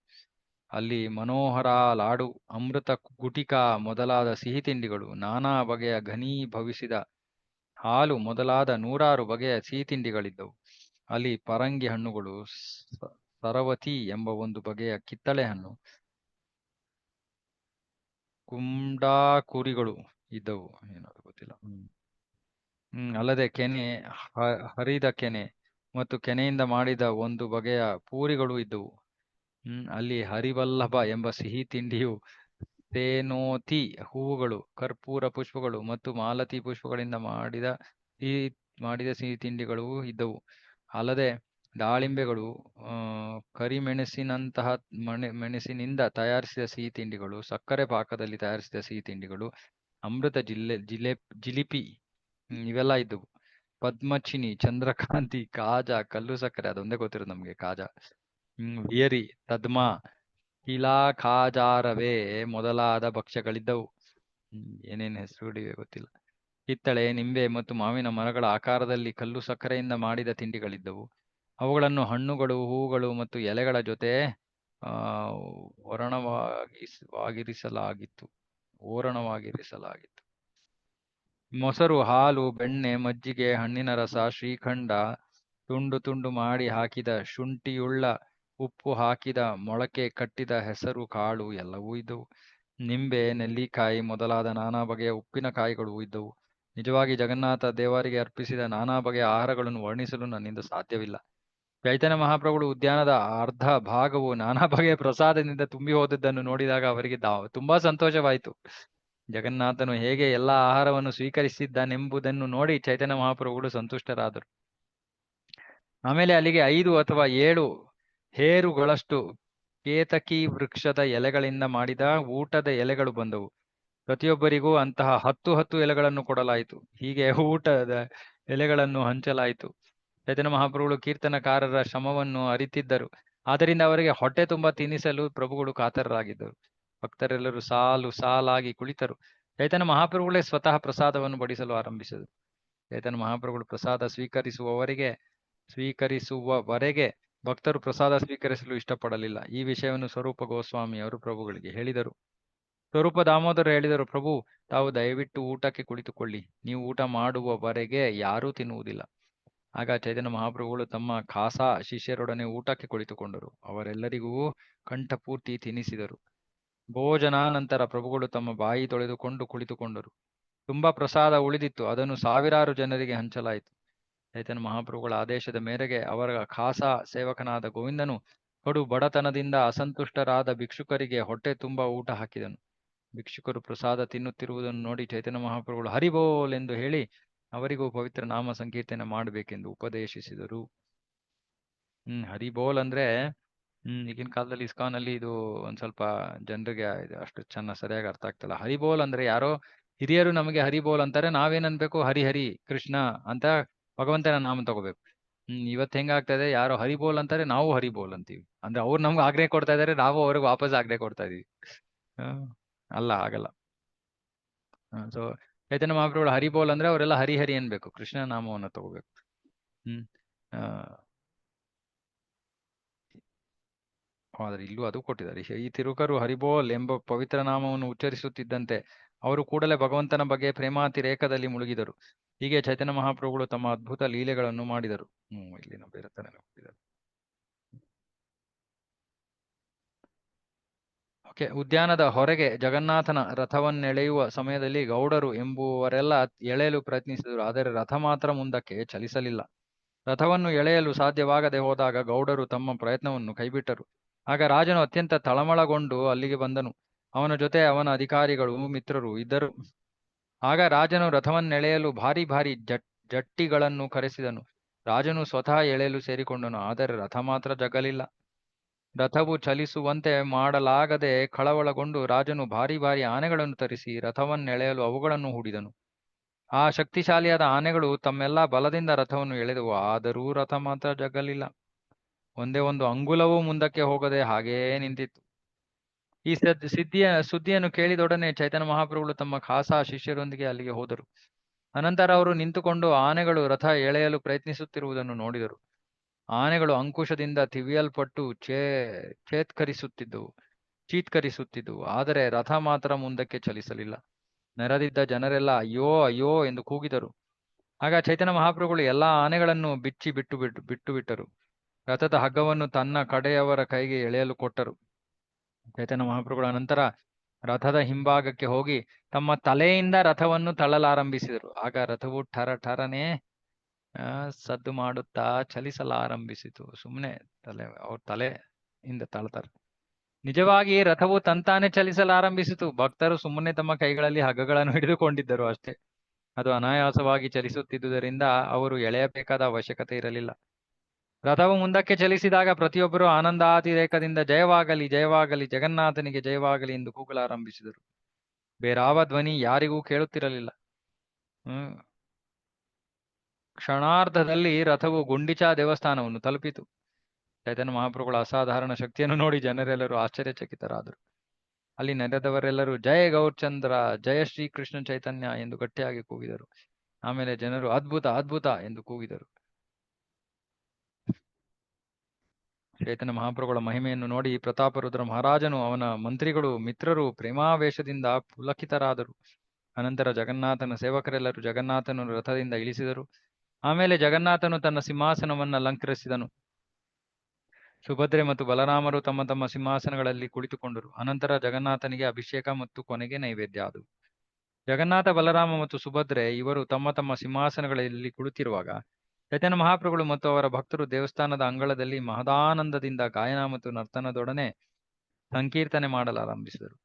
ಅಲ್ಲಿ ಮನೋಹರ ಲಾಡು, ಅಮೃತ ಗುಟಿಕ ಮೊದಲಾದ ಸಿಹಿ ತಿಂಡಿಗಳು, ನಾನಾ ಬಗೆಯ ಘನೀಭವಿಸಿದ ಹಾಲು ಮೊದಲಾದ 100 ಬಗೆಯ ಸಿಹಿ ತಿಂಡಿಗಳಿದ್ದವು. ಅಲ್ಲಿ ಪರಂಗಿ ಹಣ್ಣುಗಳು, ಸರವತಿ ಎಂಬ ಒಂದು ಬಗೆಯ ಕಿತ್ತಳೆ ಹಣ್ಣು, ಕುಂಡಾಕುರಿಗಳು ಇದ್ದವು. ಏನದು ಗೊತ್ತಿಲ್ಲ. ಅಲ್ಲದೆ ಕೆನೆ, ಹರಿದ ಕೆನೆ ಮತ್ತು ಕೆನೆಯಿಂದ ಮಾಡಿದ ಒಂದು ಬಗೆಯ ಪೂರಿಗಳು ಇದ್ದವು. ಅಲ್ಲಿ ಹರಿವಲ್ಲಭ ಎಂಬ ಸಿಹಿ ತಿಂಡಿಯು, ತೇನೋತಿ ಹೂವುಗಳು, ಕರ್ಪೂರ ಪುಷ್ಪಗಳು ಮತ್ತು ಮಾಲತಿ ಪುಷ್ಪಗಳಿಂದ ಮಾಡಿದ ಸಿಹಿ ತಿಂಡಿಗಳು ಇದ್ದವು. ಅಲ್ಲದೆ ದಾಳಿಂಬೆಗಳು, ಕರಿಮೆಣಸಿನಂತಹ ಮೆಣಸಿನಿಂದ ತಯಾರಿಸಿದ ಸಿಹಿ ತಿಂಡಿಗಳು, ಸಕ್ಕರೆ ಪಾಕದಲ್ಲಿ ತಯಾರಿಸಿದ ಸಿಹಿ ತಿಂಡಿಗಳು, ಅಮೃತ ಜಿಲಿಪಿ ಇವೆಲ್ಲ ಇದ್ದವು. ಪದ್ಮಚಿನಿ, ಚಂದ್ರಕಾಂತಿ, ಕಾಜಾ, ಕಲ್ಲು ಸಕ್ಕರೆ ಅದೊಂದೇ ಗೊತ್ತಿರೋದು ನಮ್ಗೆ, ಕಾಜಾ, ವಿಯರಿ, ತದ್ಮಾ, ಖಾಜಾರವೇ ಮೊದಲಾದ ಭಕ್ಷ್ಯಗಳಿದ್ದವು. ಏನೇನು ಹೆಸರುಗಳಿವೆ ಗೊತ್ತಿಲ್ಲ. ಕಿತ್ತಳೆ, ನಿಂಬೆ ಮತ್ತು ಮಾವಿನ ಮರಗಳ ಆಕಾರದಲ್ಲಿ ಕಲ್ಲು ಸಕ್ಕರೆಯಿಂದ ಮಾಡಿದ ತಿಂಡಿಗಳಿದ್ದವು. ಅವುಗಳನ್ನು ಹಣ್ಣುಗಳು, ಹೂವುಗಳು ಮತ್ತು ಎಲೆಗಳ ಜೊತೆ ಓರಣವಾಗಿರಿಸಲಾಗಿತ್ತು. ಮೊಸರು, ಹಾಲು, ಬೆಣ್ಣೆ, ಮಜ್ಜಿಗೆ, ಹಣ್ಣಿನ ರಸ, ಶ್ರೀಖಂಡ, ತುಂಡು ತುಂಡು ಮಾಡಿ ಹಾಕಿದ ಶುಂಠಿಯುಳ್ಳ, ಉಪ್ಪು ಹಾಕಿದ ಮೊಳಕೆ ಕಟ್ಟಿದ ಹೆಸರು ಕಾಳು ಎಲ್ಲವೂ ಇದ್ದವು. ನಿಂಬೆ, ನೆಲ್ಲಿಕಾಯಿ ಮೊದಲಾದ ನಾನಾ ಬಗೆಯ ಉಪ್ಪಿನಕಾಯಿಗಳು ಇದ್ದವು. ನಿಜವಾಗಿ ಜಗನ್ನಾಥ ದೇವರಿಗೆ ಅರ್ಪಿಸಿದ ನಾನಾ ಬಗೆಯ ಆಹಾರಗಳನ್ನು ವರ್ಣಿಸಲು ನನ್ನಿಂದ ಸಾಧ್ಯವಿಲ್ಲ. ಚೈತನ್ಯ ಮಹಾಪ್ರಭುಗಳು ಉದ್ಯಾನದ ಅರ್ಧ ಭಾಗವು ನಾನಾ ಬಗೆಯ ಪ್ರಸಾದದಿಂದ ತುಂಬಿ ಹೋದದ್ದನ್ನು ನೋಡಿದಾಗ ಅವರಿಗೆ ತುಂಬಾ ಸಂತೋಷವಾಯಿತು. ಜಗನ್ನಾಥನು ಹೇಗೆ ಎಲ್ಲಾ ಆಹಾರವನ್ನು ಸ್ವೀಕರಿಸಿದ್ದಾನೆಂಬುದನ್ನು ನೋಡಿ ಚೈತನ್ಯ ಮಹಾಪ್ರಭುಗಳು ಸಂತುಷ್ಟರಾದರು. ಆಮೇಲೆ ಅಲ್ಲಿಗೆ 5 ಅಥವಾ 7 ಹೇರುಗಳಷ್ಟು ಕೇತಕಿ ವೃಕ್ಷದ ಎಲೆಗಳಿಂದ ಮಾಡಿದ ಊಟದ ಎಲೆಗಳು ಬಂದವು. ಪ್ರತಿಯೊಬ್ಬರಿಗೂ ಅಂತಹ 10 ಎಲೆಗಳನ್ನು ಕೊಡಲಾಯಿತು. ಹೀಗೆ ಊಟದ ಎಲೆಗಳನ್ನು ಹಂಚಲಾಯಿತು. ಚೈತನ್ಯ ಮಹಾಪ್ರಭುಗಳು ಕೀರ್ತನಕಾರರ ಶ್ರಮವನ್ನು ಅರಿತಿದ್ದರು. ಆದ್ದರಿಂದ ಅವರಿಗೆ ಹೊಟ್ಟೆ ತುಂಬಾ ತಿನ್ನಿಸಲು ಪ್ರಭುಗಳು ಕಾತರರಾಗಿದ್ದರು. ಭಕ್ತರೆಲ್ಲರೂ ಸಾಲು ಸಾಲಾಗಿ ಕುಳಿತರು. ಚೈತನ್ಯ ಮಹಾಪ್ರಭುಗಳೇ ಸ್ವತಃ ಪ್ರಸಾದವನ್ನು ಬಡಿಸಲು ಆರಂಭಿಸಿದರು. ಚೈತನ್ಯ ಮಹಾಪ್ರಭುಗಳು ಪ್ರಸಾದ ಸ್ವೀಕರಿಸುವವರೆಗೆ ಭಕ್ತರು ಪ್ರಸಾದ ಸ್ವೀಕರಿಸಲು ಇಷ್ಟಪಡಲಿಲ್ಲ. ಈ ವಿಷಯವನ್ನು ಸ್ವರೂಪ ಗೋಸ್ವಾಮಿ ಅವರು ಪ್ರಭುಗಳಿಗೆ ಹೇಳಿದರು. ಸ್ವರೂಪ ದಾಮೋದರ ಹೇಳಿದರು, ಪ್ರಭು, ತಾವು ದಯವಿಟ್ಟು ಊಟಕ್ಕೆ ಕುಳಿತುಕೊಳ್ಳಿ. ನೀವು ಊಟ ಮಾಡುವವರೆಗೆ ಯಾರೂ ತಿನ್ನುವುದಿಲ್ಲ. ಆಗ ಚೈತನ್ಯ ಮಹಾಪ್ರಭುಗಳು ತಮ್ಮ ಖಾಸಾ ಶಿಷ್ಯರೊಡನೆ ಊಟಕ್ಕೆ ಕುಳಿತುಕೊಂಡರು. ಅವರೆಲ್ಲರಿಗೂ ಕಂಠಪೂರ್ತಿ ತಿನ್ನಿಸಿದರು. ಭೋಜನಾನಂತರ ಪ್ರಭುಗಳು ತಮ್ಮ ಬಾಯಿ ತೊಳೆದುಕೊಂಡು ಕುಳಿತುಕೊಂಡರು. ತುಂಬಾ ಪ್ರಸಾದ ಉಳಿದಿತ್ತು. ಅದನ್ನು ಸಾವಿರಾರು ಜನರಿಗೆ ಹಂಚಲಾಯಿತು. ಚೈತನ್ಯ ಮಹಾಪ್ರಭುಗಳ ಆದೇಶದ ಮೇರೆಗೆ ಅವರ ಖಾಸಾ ಸೇವಕನಾದ ಗೋವಿಂದನು ಕಡು ಬಡತನದಿಂದ ಅಸಂತುಷ್ಟರಾದ ಭಿಕ್ಷುಕರಿಗೆ ಹೊಟ್ಟೆ ತುಂಬಾ ಊಟ ಹಾಕಿದನು. ಭಿಕ್ಷುಕರು ಪ್ರಸಾದ ತಿನ್ನುತ್ತಿರುವುದನ್ನು ನೋಡಿ ಚೈತನ್ಯ ಮಹಾಪ್ರಭುಗಳು ಹರಿಬೋಲ್ ಎಂದು ಹೇಳಿ ಅವರಿಗೂ ಪವಿತ್ರ ನಾಮ ಸಂಕೀರ್ತನೆ ಮಾಡಬೇಕೆಂದು ಉಪದೇಶಿಸಿದರು. ಹರಿಬೋಲ್ ಅಂದ್ರೆ ಈಗಿನ ಕಾಲದಲ್ಲಿ ಇಸ್ಕಾನ್ ಅಲ್ಲಿ ಇದು ಒಂದ್ ಸ್ವಲ್ಪ ಜನರಿಗೆ ಅಷ್ಟು ಸರಿಯಾಗಿ ಅರ್ಥ ಆಗ್ತಲ್ಲ. ಹರಿಬೋಲ್ ಅಂದ್ರೆ ಯಾರೋ ಹಿರಿಯರು ನಮಗೆ ಹರಿಬೋಲ್ ಅಂತಾರೆ, ನಾವೇನನ್ಬೇಕು ಹರಿ ಕೃಷ್ಣ ಅಂತ ಭಗವಂತನ ನಾಮ ತಗೋಬೇಕು. ಇವತ್ತು ಹೆಂಗಾಗ್ತದೆ, ಯಾರೋ ಹರಿಬೋಲ್ ಅಂತಾರೆ, ನಾವು ಹರಿಬೋಲ್ ಅಂತೀವಿ. ಅಂದ್ರೆ ಅವ್ರು ನಮ್ಗೆ ಆಜ್ಞೆ ಕೊಡ್ತಾ ಇದಾರೆ, ನಾವು ಅವ್ರಿಗೆ ವಾಪಸ್ ಆಜ್ಞೆ ಕೊಡ್ತಾ ಇದೀವಿ. ಅಲ್ಲ, ಆಗಲ್ಲ. ಸೊ ಚೈತನ್ಯ ಮಹಾಪ್ರಭುಗಳು ಹರಿಬೋಲ್ ಅಂದ್ರೆ ಅವರೆಲ್ಲ ಹರಿ ಅನ್ಬೇಕು, ಕೃಷ್ಣ ನಾಮವನ್ನು ತಗೋಬೇಕು. ಆದ್ರೆ ಇಲ್ಲೂ ಅದು ಕೊಟ್ಟಿದ್ದಾರೆ. ಈ ತಿರುಕರು ಹರಿಬೋಲ್ ಎಂಬ ಪವಿತ್ರ ನಾಮವನ್ನು ಉಚ್ಚರಿಸುತ್ತಿದ್ದಂತೆ ಅವರು ಕೂಡಲೇ ಭಗವಂತನ ಬಗ್ಗೆ ಪ್ರೇಮಾತಿರೇಕದಲ್ಲಿ ಮುಳುಗಿದರು. ಹೀಗೆ ಚೈತನ್ಯ ಮಹಾಪ್ರಭುಗಳು ತಮ್ಮ ಅದ್ಭುತ ಲೀಲೆಗಳನ್ನು ಮಾಡಿದರು. ಇಲ್ಲಿನ ಬೇರೆ ತರ ಕೊಟ್ಟಿದ್ದಾರೆ. ಉದ್ಯಾನದ ಹೊರಗೆ ಜಗನ್ನಾಥನ ರಥವನ್ನೆಳೆಯುವ ಸಮಯದಲ್ಲಿ ಗೌಡರು ಎಂಬುವರೆಲ್ಲ ಎಳೆಯಲು ಪ್ರಯತ್ನಿಸಿದರು. ಆದರೆ ರಥ ಮಾತ್ರ ಮುಂದಕ್ಕೆ ಚಲಿಸಲಿಲ್ಲ. ರಥವನ್ನು ಎಳೆಯಲು ಸಾಧ್ಯವಾಗದೆ ಹೋದಾಗ ಗೌಡರು ತಮ್ಮ ಪ್ರಯತ್ನವನ್ನು ಕೈಬಿಟ್ಟರು. ಆಗ ರಾಜನು ಅತ್ಯಂತ ತಳಮಳಗೊಂಡು ಅಲ್ಲಿಗೆ ಬಂದನು. ಅವನ ಜೊತೆ ಅವನ ಅಧಿಕಾರಿಗಳು, ಮಿತ್ರರು ಇದ್ದರು. ಆಗ ರಾಜನು ರಥವನ್ನೆಳೆಯಲು ಭಾರಿ ಜಟ್ಟಿಗಳನ್ನು ಕರೆಸಿದನು. ರಾಜನು ಸ್ವತಃ ಎಳೆಯಲು ಸೇರಿಕೊಂಡನು. ಆದರೆ ರಥ ಮಾತ್ರ ಜಗ್ಗಲಿಲ್ಲ. ರಥವು ಚಲಿಸುವಂತೆ ಮಾಡಲಾಗದೆ ಕಳವಳಗೊಂಡು ರಾಜನು ಭಾರಿ ಆನೆಗಳನ್ನು ತರಿಸಿ ರಥವನ್ನೆಳೆಯಲು ಅವುಗಳನ್ನು ಹೂಡಿದನು. ಆ ಶಕ್ತಿಶಾಲಿಯಾದ ಆನೆಗಳು ತಮ್ಮೆಲ್ಲಾ ಬಲದಿಂದ ರಥವನ್ನು ಎಳೆದವು. ಆದರೂ ರಥ ಮಾತ್ರ ಜಗ್ಗಲಿಲ್ಲ. ಒಂದೇ ಒಂದು ಅಂಗುಲವೂ ಮುಂದಕ್ಕೆ ಹೋಗದೆ ಹಾಗೇ ನಿಂತಿತ್ತು. ಈ ಸುದ್ದಿಯನ್ನು ಕೇಳಿದೊಡನೆ ಚೈತನ್ಯ ಮಹಾಪ್ರಭುಗಳು ತಮ್ಮ ಖಾಸಾ ಶಿಷ್ಯರೊಂದಿಗೆ ಅಲ್ಲಿಗೆ ಹೋದರು. ಅನಂತರ ಅವರು ನಿಂತುಕೊಂಡು ಆನೆಗಳು ರಥ ಎಳೆಯಲು ಪ್ರಯತ್ನಿಸುತ್ತಿರುವುದನ್ನು ನೋಡಿದರು. ಆನೆಗಳು ಅಂಕುಶದಿಂದ ತಿವಿಯಲ್ಪಟ್ಟು ಚೀತ್ಕರಿಸುತ್ತಿದ್ದವು. ಆದರೆ ರಥ ಮಾತ್ರ ಮುಂದಕ್ಕೆ ಚಲಿಸಲಿಲ್ಲ. ನೆರೆದಿದ್ದ ಜನರೆಲ್ಲ ಅಯ್ಯೋ ಅಯ್ಯೋ ಎಂದು ಕೂಗಿದರು. ಆಗ ಚೈತನ್ಯ ಮಹಾಪ್ರಭುಗಳು ಎಲ್ಲಾ ಆನೆಗಳನ್ನು ಬಿಟ್ಟು ಬಿಟ್ಟರು. ರಥದ ಹಗ್ಗವನ್ನು ತನ್ನ ಕಡೆಯವರ ಕೈಗೆ ಎಳೆಯಲು ಕೊಟ್ಟರು. ಚೈತನ್ಯ ಮಹಾಪ್ರಭುಗಳ ನಂತರ ರಥದ ಹಿಂಭಾಗಕ್ಕೆ ಹೋಗಿ ತಮ್ಮ ತಲೆಯಿಂದ ರಥವನ್ನು ತಳ್ಳಲಾರಂಭಿಸಿದರು. ಆಗ ರಥವು ಠರನೇ ಸದ್ದು ಮಾಡುತ್ತಾ ಚಲಿಸಲಾರಂಭಿಸಿತು. ಸುಮ್ಮನೆ ಅವ್ರ ತಲೆಯಿಂದ ತಳ್ತಾರೆ. ನಿಜವಾಗಿ ರಥವು ತಂತಾನೆ ಚಲಿಸಲಾರಂಭಿಸಿತು. ಭಕ್ತರು ಸುಮ್ಮನೆ ತಮ್ಮ ಕೈಗಳಲ್ಲಿ ಹಗ್ಗಗಳನ್ನು ಹಿಡಿದುಕೊಂಡಿದ್ದರು ಅಷ್ಟೇ. ಅದು ಅನಾಯಾಸವಾಗಿ ಚಲಿಸುತ್ತಿದ್ದುದರಿಂದ ಅವರು ಎಳೆಯಬೇಕಾದ ಅವಶ್ಯಕತೆ ಇರಲಿಲ್ಲ. ರಥವು ಮುಂದಕ್ಕೆ ಚಲಿಸಿದಾಗ ಪ್ರತಿಯೊಬ್ಬರು ಆನಂದಾತಿರೇಕದಿಂದ ಜಯವಾಗಲಿ ಜಯವಾಗಲಿ, ಜಗನ್ನಾಥನಿಗೆ ಜಯವಾಗಲಿ ಎಂದು ಕೂಗಲಾರಂಭಿಸಿದರು. ಬೇರಾವ ಧ್ವನಿ ಯಾರಿಗೂ ಕೇಳುತ್ತಿರಲಿಲ್ಲ. ಕ್ಷಣಾರ್ಧದಲ್ಲಿ ರಥವು ಗುಂಡಿಚಾ ದೇವಸ್ಥಾನವನ್ನು ತಲುಪಿತು. ಚೈತನ್ಯ ಮಹಾಪ್ರಭುಗಳ ಅಸಾಧಾರಣ ಶಕ್ತಿಯನ್ನು ನೋಡಿ ಜನರೆಲ್ಲರೂ ಆಶ್ಚರ್ಯಚಕಿತರಾದರು. ಅಲ್ಲಿ ನೆರೆದವರೆಲ್ಲರೂ ಜಯ ಗೌರ್ಚಂದ್ರ, ಜಯ ಶ್ರೀಕೃಷ್ಣ ಚೈತನ್ಯ ಎಂದು ಗಟ್ಟಿಯಾಗಿ ಕೂಗಿದರು. ಆಮೇಲೆ ಜನರು ಅದ್ಭುತ ಅದ್ಭುತ ಎಂದು ಕೂಗಿದರು. ಚೈತನ್ಯ ಮಹಾಪ್ರಭುಗಳ ಮಹಿಮೆಯನ್ನು ನೋಡಿ ಪ್ರತಾಪರುದ್ರ ಮಹಾರಾಜನು, ಅವನ ಮಂತ್ರಿಗಳು, ಮಿತ್ರರು ಪ್ರೇಮಾವೇಶದಿಂದ ಪುಲಕಿತರಾದರು. ಅನಂತರ ಜಗನ್ನಾಥನ ಸೇವಕರೆಲ್ಲರೂ ಜಗನ್ನಾಥನನ್ನು ರಥದಿಂದ ಇಳಿಸಿದರು. ಆಮೇಲೆ ಜಗನ್ನಾಥನು ತನ್ನ ಸಿಂಹಾಸನವನ್ನು ಅಲಂಕರಿಸಿದನು. ಸುಭದ್ರೆ ಮತ್ತು ಬಲರಾಮರು ತಮ್ಮ ತಮ್ಮ ಸಿಂಹಾಸನಗಳಲ್ಲಿ ಕುಳಿತುಕೊಂಡರು. ಅನಂತರ ಜಗನ್ನಾಥನಿಗೆ ಅಭಿಷೇಕ ಮತ್ತು ಕೊನೆಗೆ ನೈವೇದ್ಯ ಆದವು. ಜಗನ್ನಾಥ, ಬಲರಾಮ ಮತ್ತು ಸುಭದ್ರೆ ಇವರು ತಮ್ಮ ತಮ್ಮ ಸಿಂಹಾಸನಗಳಲ್ಲಿ ಕುಳಿತಿರುವಾಗ ಚೈತನ್ಯ ಮಹಾಪ್ರಭುಗಳು ಮತ್ತು ಅವರ ಭಕ್ತರು ದೇವಸ್ಥಾನದ ಅಂಗಳದಲ್ಲಿ ಮಹದಾನಂದದಿಂದ ಗಾಯನ ಮತ್ತು ನರ್ತನದೊಡನೆ ಸಂಕೀರ್ತನೆ ಮಾಡಲಾರಂಭಿಸಿದರು.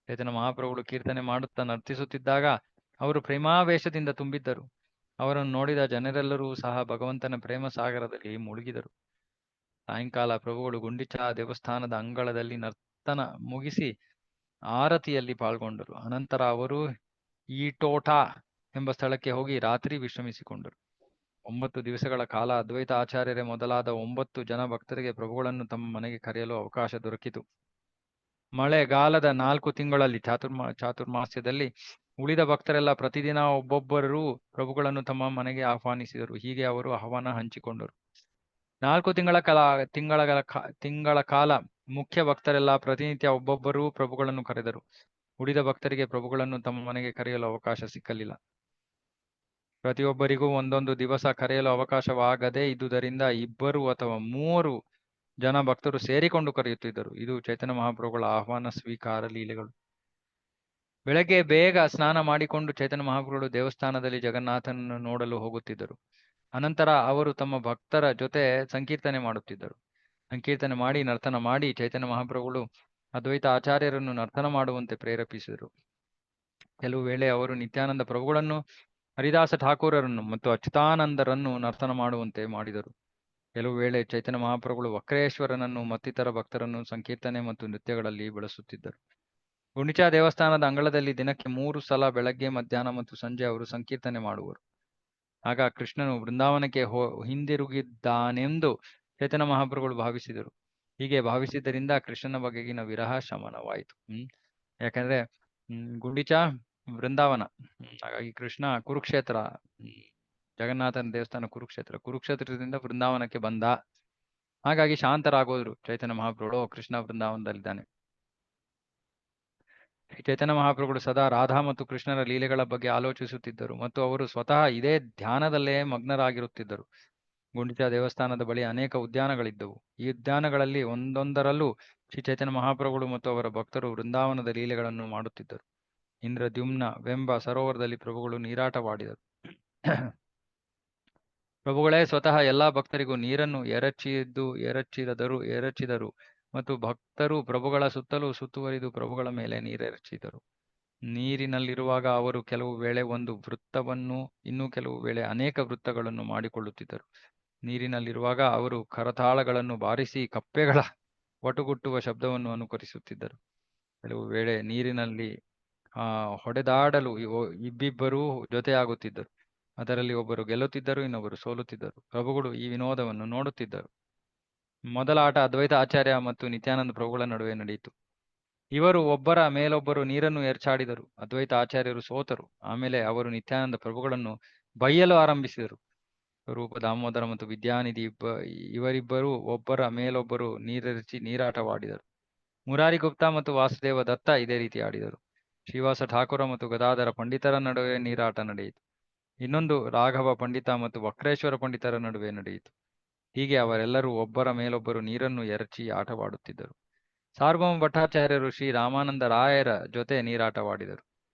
ಚೈತನ್ಯ ಮಹಾಪ್ರಭುಗಳು ಕೀರ್ತನೆ ಮಾಡುತ್ತಾ ನರ್ತಿಸುತ್ತಿದ್ದಾಗ ಅವರು ಪ್ರೇಮಾವೇಶದಿಂದ ತುಂಬಿದ್ದರು. ಅವರನ್ನು ನೋಡಿದ ಜನರೆಲ್ಲರೂ ಸಹ ಭಗವಂತನ ಪ್ರೇಮ ಸಾಗರದಲ್ಲಿ ಮುಳುಗಿದರು. ಸಾಯಂಕಾಲ ಪ್ರಭುಗಳು ಗುಂಡಿಚಾ ದೇವಸ್ಥಾನದ ಅಂಗಳದಲ್ಲಿ ನರ್ತನ ಮುಗಿಸಿ ಆರತಿಯಲ್ಲಿ ಪಾಲ್ಗೊಂಡರು. ಅನಂತರ ಅವರು ಈಟೋಟ ಎಂಬ ಸ್ಥಳಕ್ಕೆ ಹೋಗಿ ರಾತ್ರಿ ವಿಶ್ರಮಿಸಿಕೊಂಡರು. 9 ದಿವಸಗಳ ಕಾಲ ಅದ್ವೈತ ಆಚಾರ್ಯರೇ ಮೊದಲಾದ 9 ಜನ ಭಕ್ತರಿಗೆ ಪ್ರಭುಗಳನ್ನು ತಮ್ಮ ಮನೆಗೆ ಕರೆಯಲು ಅವಕಾಶ ದೊರಕಿತು. ಮಳೆಗಾಲದ 4 ತಿಂಗಳಲ್ಲಿ ಚಾತುರ್ಮಾಸ್ಯದಲ್ಲಿ ಉಳಿದ ಭಕ್ತರೆಲ್ಲ ಪ್ರತಿದಿನ ಒಬ್ಬೊಬ್ಬರೂ ಪ್ರಭುಗಳನ್ನು ತಮ್ಮ ಮನೆಗೆ ಆಹ್ವಾನಿಸಿದರು. ಹೀಗೆ ಅವರು ಆಹ್ವಾನ ಹಂಚಿಕೊಂಡರು. 4 ತಿಂಗಳ ಕಾಲ ಮುಖ್ಯ ಭಕ್ತರೆಲ್ಲ ಪ್ರತಿನಿತ್ಯ ಒಬ್ಬೊಬ್ಬರೂ ಪ್ರಭುಗಳನ್ನು ಕರೆದರು. ಉಳಿದ ಭಕ್ತರಿಗೆ ಪ್ರಭುಗಳನ್ನು ತಮ್ಮ ಮನೆಗೆ ಕರೆಯಲು ಅವಕಾಶ ಸಿಕ್ಕಲಿಲ್ಲ. ಪ್ರತಿಯೊಬ್ಬರಿಗೂ ಒಂದೊಂದು ದಿವಸ ಕರೆಯಲು ಅವಕಾಶವಾಗದೇ ಇದ್ದುದರಿಂದ 2 ಅಥವಾ 3 ಜನ ಭಕ್ತರು ಸೇರಿಕೊಂಡು ಕರೆಯುತ್ತಿದ್ದರು. ಇದು ಚೈತನ್ಯ ಮಹಾಪ್ರಭುಗಳ ಆಹ್ವಾನ ಸ್ವೀಕಾರ ಲೀಲೆಗಳು. ಬೆಳಗ್ಗೆ ಬೇಗ ಸ್ನಾನ ಮಾಡಿಕೊಂಡು ಚೈತನ್ಯ ಮಹಾಪ್ರಭುಗಳು ದೇವಸ್ಥಾನದಲ್ಲಿ ಜಗನ್ನಾಥನನ್ನು ನೋಡಲು ಹೋಗುತ್ತಿದ್ದರು. ಅನಂತರ ಅವರು ತಮ್ಮ ಭಕ್ತರ ಜೊತೆ ಸಂಕೀರ್ತನೆ ಮಾಡುತ್ತಿದ್ದರು. ಸಂಕೀರ್ತನೆ ಮಾಡಿ ನರ್ತನ ಮಾಡಿ ಚೈತನ್ಯ ಮಹಾಪ್ರಭುಗಳು ಅದ್ವೈತ ಆಚಾರ್ಯರನ್ನು ನರ್ತನ ಮಾಡುವಂತೆ ಪ್ರೇರೇಪಿಸಿದರು. ಕೆಲವು ವೇಳೆ ಅವರು ನಿತ್ಯಾನಂದ ಪ್ರಭುಗಳನ್ನು, ಹರಿದಾಸ ಠಾಕೂರರನ್ನು ಮತ್ತು ಅಚ್ಯುತಾನಂದರನ್ನು ನರ್ತನ ಮಾಡುವಂತೆ ಮಾಡಿದರು. ಕೆಲವು ವೇಳೆ ಚೈತನ್ಯ ಮಹಾಪ್ರಭುಗಳು ವಕ್ರೇಶ್ವರನನ್ನು ಮತ್ತಿತರ ಭಕ್ತರನ್ನು ಸಂಕೀರ್ತನೆ ಮತ್ತು ನೃತ್ಯಗಳಲ್ಲಿ ಬಳಸುತ್ತಿದ್ದರು. ಗುಂಡಿಚಾ ದೇವಸ್ಥಾನದ ಅಂಗಳದಲ್ಲಿ ದಿನಕ್ಕೆ 3 ಸಲ ಬೆಳಗ್ಗೆ, ಮಧ್ಯಾಹ್ನ ಮತ್ತು ಸಂಜೆ ಅವರು ಸಂಕೀರ್ತನೆ ಮಾಡುವರು. ಆಗ ಕೃಷ್ಣನು ಬೃಂದಾವನಕ್ಕೆ ಹಿಂದಿರುಗಿದ್ದಾನೆಂದು ಚೈತನ್ಯ ಮಹಾಪ್ರಭುಗಳು ಭಾವಿಸಿದರು. ಹೀಗೆ ಭಾವಿಸಿದ್ದರಿಂದ ಕೃಷ್ಣನ ಬಗೆಗಿನ ವಿರಹ ಶಮನವಾಯಿತು. ಯಾಕಂದ್ರೆ ಗುಂಡಿಚಾ ಬೃಂದಾವನ, ಹಾಗಾಗಿ ಕೃಷ್ಣ ಕುರುಕ್ಷೇತ್ರ, ಜಗನ್ನಾಥನ ದೇವಸ್ಥಾನ ಕುರುಕ್ಷೇತ್ರದಿಂದ ಬೃಂದಾವನಕ್ಕೆ ಬಂದ. ಹಾಗಾಗಿ ಶಾಂತರಾಗೋದ್ರು ಚೈತನ್ಯ ಮಹಾಪ್ರಭುಗಳು. ಕೃಷ್ಣ ಬೃಂದಾವನದಲ್ಲಿದ್ದಾನೆ. ಚೈತನ್ಯ ಮಹಾಪ್ರಭುಗಳು ಸದಾ ರಾಧಾ ಮತ್ತು ಕೃಷ್ಣರ ಲೀಲೆಗಳ ಬಗ್ಗೆ ಆಲೋಚಿಸುತ್ತಿದ್ದರು ಮತ್ತು ಅವರು ಸ್ವತಃ ಇದೇ ಧ್ಯಾನದಲ್ಲೇ ಮಗ್ನರಾಗಿರುತ್ತಿದ್ದರು. ಗುಂಡಿಚಾ ದೇವಸ್ಥಾನದ ಬಳಿ ಅನೇಕ ಉದ್ಯಾನಗಳಿದ್ದವು. ಈ ಉದ್ಯಾನಗಳಲ್ಲಿ ಒಂದೊಂದರಲ್ಲೂ ಶ್ರೀ ಚೈತನ್ಯ ಮಹಾಪ್ರಭುಗಳು ಮತ್ತು ಅವರ ಭಕ್ತರು ವೃಂದಾವನದ ಲೀಲೆಗಳನ್ನು ಮಾಡುತ್ತಿದ್ದರು. ಇಂದ್ರದ್ಯುಮ್ನವೆಂಬ ಸರೋವರದಲ್ಲಿ ಪ್ರಭುಗಳು ನೀರಾಟವಾಡಿದರು. ಪ್ರಭುಗಳೇ ಸ್ವತಃ ಎಲ್ಲಾ ಭಕ್ತರಿಗೂ ನೀರನ್ನು ಎರಚಿದರು ಮತ್ತು ಭಕ್ತರು ಪ್ರಭುಗಳ ಸುತ್ತಲೂ ಸುತ್ತುವರಿದು ಪ್ರಭುಗಳ ಮೇಲೆ ನೀರೆರಚಿದರು. ನೀರಿನಲ್ಲಿರುವಾಗ ಅವರು ಕೆಲವು ವೇಳೆ ಒಂದು ವೃತ್ತವನ್ನು, ಇನ್ನೂ ಕೆಲವು ವೇಳೆ ಅನೇಕ ವೃತ್ತಗಳನ್ನು ಮಾಡಿಕೊಳ್ಳುತ್ತಿದ್ದರು. ನೀರಿನಲ್ಲಿರುವಾಗ ಅವರು ಕರತಾಳಗಳನ್ನು ಬಾರಿಸಿ ಕಪ್ಪೆಗಳ ಒಟುಗುಟ್ಟುವ ಶಬ್ದವನ್ನು ಅನುಕರಿಸುತ್ತಿದ್ದರು. ಕೆಲವು ವೇಳೆ ನೀರಿನಲ್ಲಿ ಹೊಡೆದಾಡಲು ಇಬ್ಬಿಬ್ಬರೂ ಜೊತೆಯಾಗುತ್ತಿದ್ದರು. ಅದರಲ್ಲಿ ಒಬ್ಬರು ಗೆಲ್ಲುತ್ತಿದ್ದರು, ಇನ್ನೊಬ್ಬರು ಸೋಲುತ್ತಿದ್ದರು. ಪ್ರಭುಗಳು ಈ ವಿನೋದವನ್ನು ನೋಡುತ್ತಿದ್ದರು. ಮೊದಲ ಆಟ ಅದ್ವೈತ ಆಚಾರ್ಯ ಮತ್ತು ನಿತ್ಯಾನಂದ ಪ್ರಭುಗಳ ನಡುವೆ ನಡೆಯಿತು. ಇವರು ಒಬ್ಬರ ಮೇಲೊಬ್ಬರು ನೀರನ್ನು ಎರಚಾಡಿದರು. ಅದ್ವೈತ ಆಚಾರ್ಯರು ಸೋತರು. ಆಮೇಲೆ ಅವರು ನಿತ್ಯಾನಂದ ಪ್ರಭುಗಳನ್ನು ಬೈಯಲು ಆರಂಭಿಸಿದರು. ರೂಪ ದಾಮೋದರ ಮತ್ತು ವಿದ್ಯಾನಿಧಿ ಇವರಿಬ್ಬರು ಒಬ್ಬರ ಮೇಲೊಬ್ಬರು ನೀರೆರಚಿ ನೀರಾಟವಾಡಿದರು. ಮುರಾರಿ ಗುಪ್ತಾ ಮತ್ತು ವಾಸುದೇವ ದತ್ತ ಇದೇ ರೀತಿ ಆಡಿದರು. ಶ್ರೀವಾಸ ಠಾಕೂರ ಮತ್ತು ಗದಾಧರ ಪಂಡಿತರ ನಡುವೆ ನೀರಾಟ ನಡೆಯಿತು. ಇನ್ನೊಂದು ರಾಘವ ಪಂಡಿತ ಮತ್ತು ವಕ್ರೇಶ್ವರ ಪಂಡಿತರ ನಡುವೆ ನಡೆಯಿತು. ಹೀಗೆ ಅವರೆಲ್ಲರೂ ಒಬ್ಬರ ಮೇಲೊಬ್ಬರು ನೀರನ್ನು ಎರಚಿ ಆಟವಾಡುತ್ತಿದ್ದರು. ಸಾರ್ವಭೌಮ ಭಟ್ಟಾಚಾರ್ಯರು ಶ್ರೀ ರಾಮಾನಂದ ರಾಯರ ಜೊತೆ ನೀರಾಟವಾಡಿದರು.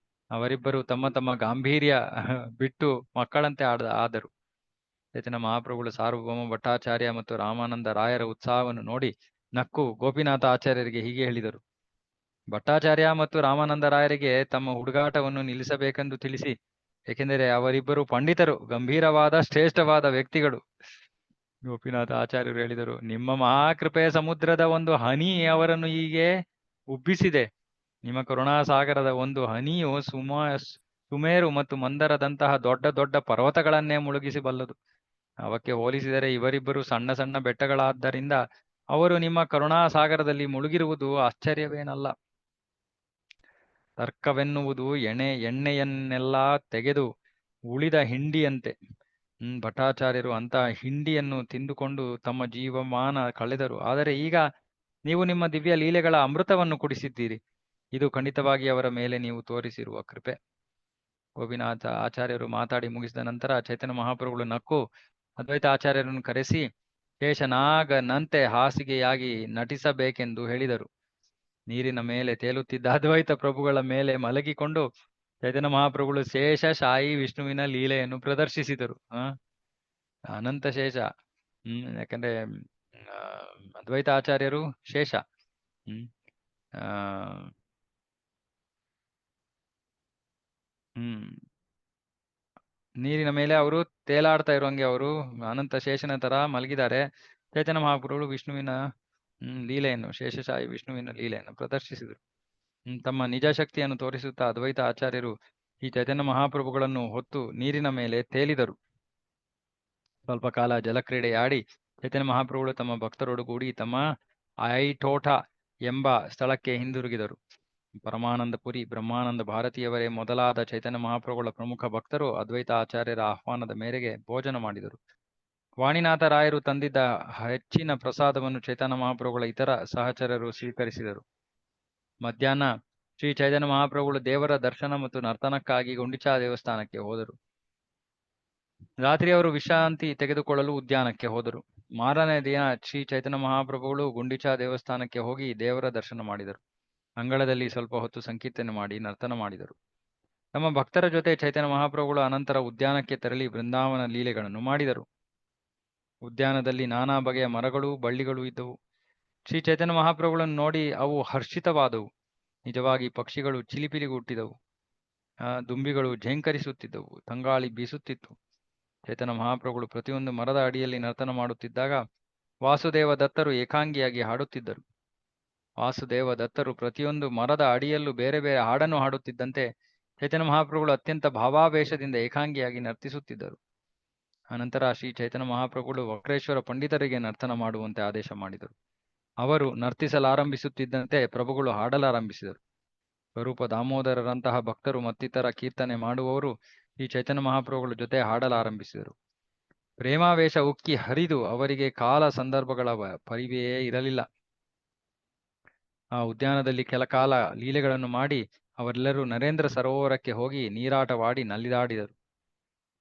ಅವರಿಬ್ಬರು ತಮ್ಮ ತಮ್ಮ ಗಾಂಭೀರ್ಯ ಬಿಟ್ಟು ಮಕ್ಕಳಂತೆ ಆದರು. ಚೈತನ್ಯ ಮಹಾಪ್ರಭುಗಳು ಸಾರ್ವಭೌಮ ಭಟ್ಟಾಚಾರ್ಯ ಮತ್ತು ರಾಮಾನಂದ ರಾಯರ ಉತ್ಸಾಹವನ್ನು ನೋಡಿ ನಕ್ಕು ಗೋಪಿನಾಥ ಆಚಾರ್ಯರಿಗೆ ಹೀಗೆ ಹೇಳಿದರು: ಭಟ್ಟಾಚಾರ್ಯ ಮತ್ತು ರಾಮಾನಂದ ರಾಯರಿಗೆ ತಮ್ಮ ಹುಡುಗಾಟವನ್ನು ನಿಲ್ಲಿಸಬೇಕೆಂದು ತಿಳಿಸಿ, ಏಕೆಂದರೆ ಅವರಿಬ್ಬರು ಪಂಡಿತರು, ಗಂಭೀರವಾದ ಶ್ರೇಷ್ಠವಾದ ವ್ಯಕ್ತಿಗಳು. ಗೋಪಿನಾಥ ಆಚಾರ್ಯರು ಹೇಳಿದರು: ನಿಮ್ಮ ಮಹಾಕೃಪೆಯ ಸಮುದ್ರದ ಒಂದು ಹನಿ ಅವರನ್ನು ಹೀಗೆ ಉಬ್ಬಿಸಿದೆ. ನಿಮ್ಮ ಕರುಣಾಸಾಗರದ ಒಂದು ಹನಿಯು ಸುಮೇರು ಮತ್ತು ಮಂದರದಂತಹ ದೊಡ್ಡ ದೊಡ್ಡ ಪರ್ವತಗಳನ್ನೇ ಮುಳುಗಿಸಬಲ್ಲದು. ಅವಕ್ಕೆ ಹೋಲಿಸಿದರೆ ಇವರಿಬ್ಬರು ಸಣ್ಣ ಸಣ್ಣ ಬೆಟ್ಟಗಳಾದ್ದರಿಂದ ಅವರು ನಿಮ್ಮ ಕರುಣಾಸಾಗರದಲ್ಲಿ ಮುಳುಗಿರುವುದು ಆಶ್ಚರ್ಯವೇನಲ್ಲ. ತರ್ಕವೆನ್ನುವುದು ಎಣ್ಣೆಯನ್ನೆಲ್ಲ ತೆಗೆದು ಉಳಿದ ಹಿಂಡಿಯಂತೆ. ಭಟ್ಟಾಚಾರ್ಯರು ಅಂತಹ ಹಿಂಡಿಯನ್ನು ತಿಂದುಕೊಂಡು ತಮ್ಮ ಜೀವಮಾನ ಕಳೆದರು. ಆದರೆ ಈಗ ನೀವು ನಿಮ್ಮ ದಿವ್ಯ ಲೀಲೆಗಳ ಅಮೃತವನ್ನು ಕುಡಿಸಿದ್ದೀರಿ. ಇದು ಖಂಡಿತವಾಗಿ ಅವರ ಮೇಲೆ ನೀವು ತೋರಿಸಿರುವ ಕೃಪೆ. ಗೋಪಿನಾಥ ಆಚಾರ್ಯರು ಮಾತಾಡಿ ಮುಗಿಸಿದ ನಂತರ ಚೈತನ್ಯ ಮಹಾಪ್ರಭುಗಳು ನಕ್ಕು ಅದ್ವೈತ ಆಚಾರ್ಯರನ್ನು ಕರೆಸಿ ಶೇಷನಾಗನಂತೆ ಹಾಸಿಗೆಯಾಗಿ ನಟಿಸಬೇಕೆಂದು ಹೇಳಿದರು. ನೀರಿನ ಮೇಲೆ ತೇಲುತ್ತಿದ್ದ ಅದ್ವೈತ ಪ್ರಭುಗಳ ಮೇಲೆ ಮಲಗಿಕೊಂಡು ಚೈತನ್ಯ ಮಹಾಪ್ರಭುಗಳು ಶೇಷ ಶಾಯಿ ವಿಷ್ಣುವಿನ ಲೀಲೆಯನ್ನು ಪ್ರದರ್ಶಿಸಿದರು. ಅನಂತ ಶೇಷ. ಯಾಕಂದ್ರೆ ಆ, ಅದ್ವೈತ ಆಚಾರ್ಯರು ಶೇಷ. ಹ್ಮ್ ಆ, ಹ್ಮ್ ನೀರಿನ ಮೇಲೆ ಅವರು ತೇಲಾಡ್ತಾ ಇರುವಂಗೆ ಅವರು ಅನಂತ ಶೇಷನ ತರ ಮಲಗಿದ್ದಾರೆ. ಚೈತನ್ಯ ಮಹಾಪ್ರಭುಗಳು ವಿಷ್ಣುವಿನ ಲೀಲೆಯನ್ನು ಶೇಷಶಾಹಿ ವಿಷ್ಣುವಿನ ಲೀಲೆಯನ್ನು ಪ್ರದರ್ಶಿಸಿದರು. ತಮ್ಮ ನಿಜ ಶಕ್ತಿಯನ್ನು ತೋರಿಸುತ್ತಾ ಅದ್ವೈತ ಆಚಾರ್ಯರು ಈ ಚೈತನ್ಯ ಮಹಾಪ್ರಭುಗಳನ್ನು ಹೊತ್ತು ನೀರಿನ ಮೇಲೆ ತೇಲಿದರು. ಸ್ವಲ್ಪ ಕಾಲ ಜಲಕ್ರೀಡೆಯಾಡಿ ಚೈತನ್ಯ ಮಹಾಪ್ರಭುಗಳು ತಮ್ಮ ಭಕ್ತರೊಡಗೂಡಿ ತಮ್ಮ ಐಠೋಟ ಎಂಬ ಸ್ಥಳಕ್ಕೆ ಹಿಂದಿರುಗಿದರು. ಪರಮಾನಂದಪುರಿ, ಬ್ರಹ್ಮಾನಂದ ಭಾರತೀಯವರೇ ಮೊದಲಾದ ಚೈತನ್ಯ ಮಹಾಪ್ರಭುಗಳ ಪ್ರಮುಖ ಭಕ್ತರು ಅದ್ವೈತ ಆಚಾರ್ಯರ ಆಹ್ವಾನದ ಮೇರೆಗೆ ಭೋಜನ ಮಾಡಿದರು. ವಾಣಿನಾಥ ರಾಯರು ತಂದಿದ್ದ ಹೆಚ್ಚಿನ ಪ್ರಸಾದವನ್ನು ಚೈತನ್ಯ ಮಹಾಪ್ರಭುಗಳ ಇತರ ಸಹಚರರು ಸ್ವೀಕರಿಸಿದರು. ಮಧ್ಯಾಹ್ನ ಶ್ರೀ ಚೈತನ್ಯ ಮಹಾಪ್ರಭುಗಳು ದೇವರ ದರ್ಶನ ಮತ್ತು ನರ್ತನಕ್ಕಾಗಿ ಗುಂಡಿಚಾ ದೇವಸ್ಥಾನಕ್ಕೆ ಹೋದರು. ರಾತ್ರಿ ಅವರು ವಿಶ್ರಾಂತಿ ತೆಗೆದುಕೊಳ್ಳಲು ಉದ್ಯಾನಕ್ಕೆ ಹೋದರು. ಮಾರನೇ ದಿನ ಶ್ರೀ ಚೈತನ್ಯ ಮಹಾಪ್ರಭುಗಳು ಗುಂಡಿಚಾ ದೇವಸ್ಥಾನಕ್ಕೆ ಹೋಗಿ ದೇವರ ದರ್ಶನ ಮಾಡಿದರು. ಅಂಗಳದಲ್ಲಿ ಸ್ವಲ್ಪ ಹೊತ್ತು ಸಂಕೀರ್ತನೆ ಮಾಡಿ ನರ್ತನ ಮಾಡಿದರು. ತಮ್ಮ ಭಕ್ತರ ಜೊತೆ ಚೈತನ್ಯ ಮಹಾಪ್ರಭುಗಳು ಅನಂತರ ಉದ್ಯಾನಕ್ಕೆ ತೆರಳಿ ಬೃಂದಾವನ ಲೀಲೆಗಳನ್ನು ಮಾಡಿದರು. ಉದ್ಯಾನದಲ್ಲಿ ನಾನಾ ಬಗೆಯ ಮರಗಳು, ಬಳ್ಳಿಗಳು ಇದ್ದವು. ಶ್ರೀ ಚೈತನ್ಯ ಮಹಾಪ್ರಭುಗಳನ್ನು ನೋಡಿ ಅವು ಹರ್ಷಿತವಾದವು. ನಿಜವಾಗಿ ಪಕ್ಷಿಗಳು ಚಿಲಿಪಿಲಿಗುಟ್ಟಿದವು. ದುಂಬಿಗಳು ಝೇಂಕರಿಸುತ್ತಿದ್ದವು. ತಂಗಾಳಿ ಬೀಸುತ್ತಿತ್ತು. ಚೈತನ್ಯ ಮಹಾಪ್ರಭುಗಳು ಪ್ರತಿಯೊಂದು ಮರದ ಅಡಿಯಲ್ಲಿ ನರ್ತನ ಮಾಡುತ್ತಿದ್ದಾಗ ವಾಸುದೇವ ದತ್ತರು ಏಕಾಂಗಿಯಾಗಿ ಹಾಡುತ್ತಿದ್ದರು. ವಾಸುದೇವ ದತ್ತರು ಪ್ರತಿಯೊಂದು ಮರದ ಅಡಿಯಲ್ಲೂ ಬೇರೆ ಬೇರೆ ಹಾಡನ್ನು ಹಾಡುತ್ತಿದ್ದಂತೆ ಚೈತನ್ಯ ಮಹಾಪ್ರಭುಗಳು ಅತ್ಯಂತ ಭಾವಾವೇಶದಿಂದ ಏಕಾಂಗಿಯಾಗಿ ನರ್ತಿಸುತ್ತಿದ್ದರು. ಅನಂತರ ಶ್ರೀ ಚೈತನ್ಯ ಮಹಾಪ್ರಭುಗಳು ವಕ್ರೇಶ್ವರ ಪಂಡಿತರಿಗೆ ನರ್ತನ ಮಾಡುವಂತೆ ಆದೇಶ ಮಾಡಿದರು. ಅವರು ನರ್ತಿಸಲಾರಂಭಿಸುತ್ತಿದ್ದಂತೆ ಪ್ರಭುಗಳು ಹಾಡಲಾರಂಭಿಸಿದರು. ಸ್ವರೂಪ ದಾಮೋದರರಂತಹ ಭಕ್ತರು ಮತ್ತಿತರ ಕೀರ್ತನೆ ಮಾಡುವವರು ಈ ಚೈತನ್ಯ ಮಹಾಪ್ರಭುಗಳ ಜೊತೆ ಹಾಡಲಾರಂಭಿಸಿದರು. ಪ್ರೇಮಾವೇಶ ಉಕ್ಕಿ ಹರಿದು ಅವರಿಗೆ ಕಾಲ ಸಂದರ್ಭಗಳ ಪರಿವೆಯೇ ಇರಲಿಲ್ಲ. ಆ ಉದ್ಯಾನದಲ್ಲಿ ಕೆಲ ಕಾಲ ಲೀಲೆಗಳನ್ನು ಮಾಡಿ ಅವರೆಲ್ಲರೂ ನರೇಂದ್ರ ಸರೋವರಕ್ಕೆ ಹೋಗಿ ನೀರಾಟವಾಡಿ ನಲಿದಾಡಿದರು.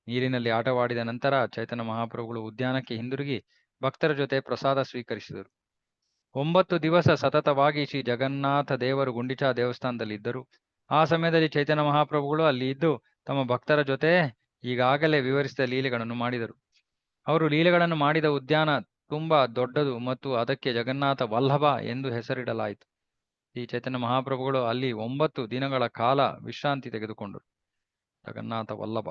ನೀರಿನಲ್ಲಿ ಆಟವಾಡಿದ ನಂತರ ಚೈತನ್ಯ ಮಹಾಪ್ರಭುಗಳು ಉದ್ಯಾನಕ್ಕೆ ಹಿಂದಿರುಗಿ ಭಕ್ತರ ಜೊತೆ ಪ್ರಸಾದ ಸ್ವೀಕರಿಸಿದರು. 9 ದಿವಸ ಸತತವಾಗಿ ಶ್ರೀ ಜಗನ್ನಾಥ ದೇವರು ಗುಂಡಿಚಾ ದೇವಸ್ಥಾನದಲ್ಲಿ ಇದ್ದರು. ಆ ಸಮಯದಲ್ಲಿ ಚೈತನ್ಯ ಮಹಾಪ್ರಭುಗಳು ಅಲ್ಲಿ ಇದ್ದು ತಮ್ಮ ಭಕ್ತರ ಜೊತೆ ಈಗಾಗಲೇ ವಿವರಿಸಿದ ಲೀಲೆಗಳನ್ನು ಮಾಡಿದರು. ಅವರು ಲೀಲೆಗಳನ್ನು ಮಾಡಿದ ಉದ್ಯಾನ ತುಂಬಾ ದೊಡ್ಡದು ಮತ್ತು ಅದಕ್ಕೆ ಜಗನ್ನಾಥ ವಲ್ಲಭ ಎಂದು ಹೆಸರಿಡಲಾಯಿತು. ಶ್ರೀ ಚೈತನ್ಯ ಮಹಾಪ್ರಭುಗಳು ಅಲ್ಲಿ 9 ದಿನಗಳ ಕಾಲ ವಿಶ್ರಾಂತಿ ತೆಗೆದುಕೊಂಡರು. ಜಗನ್ನಾಥ ವಲ್ಲಭ.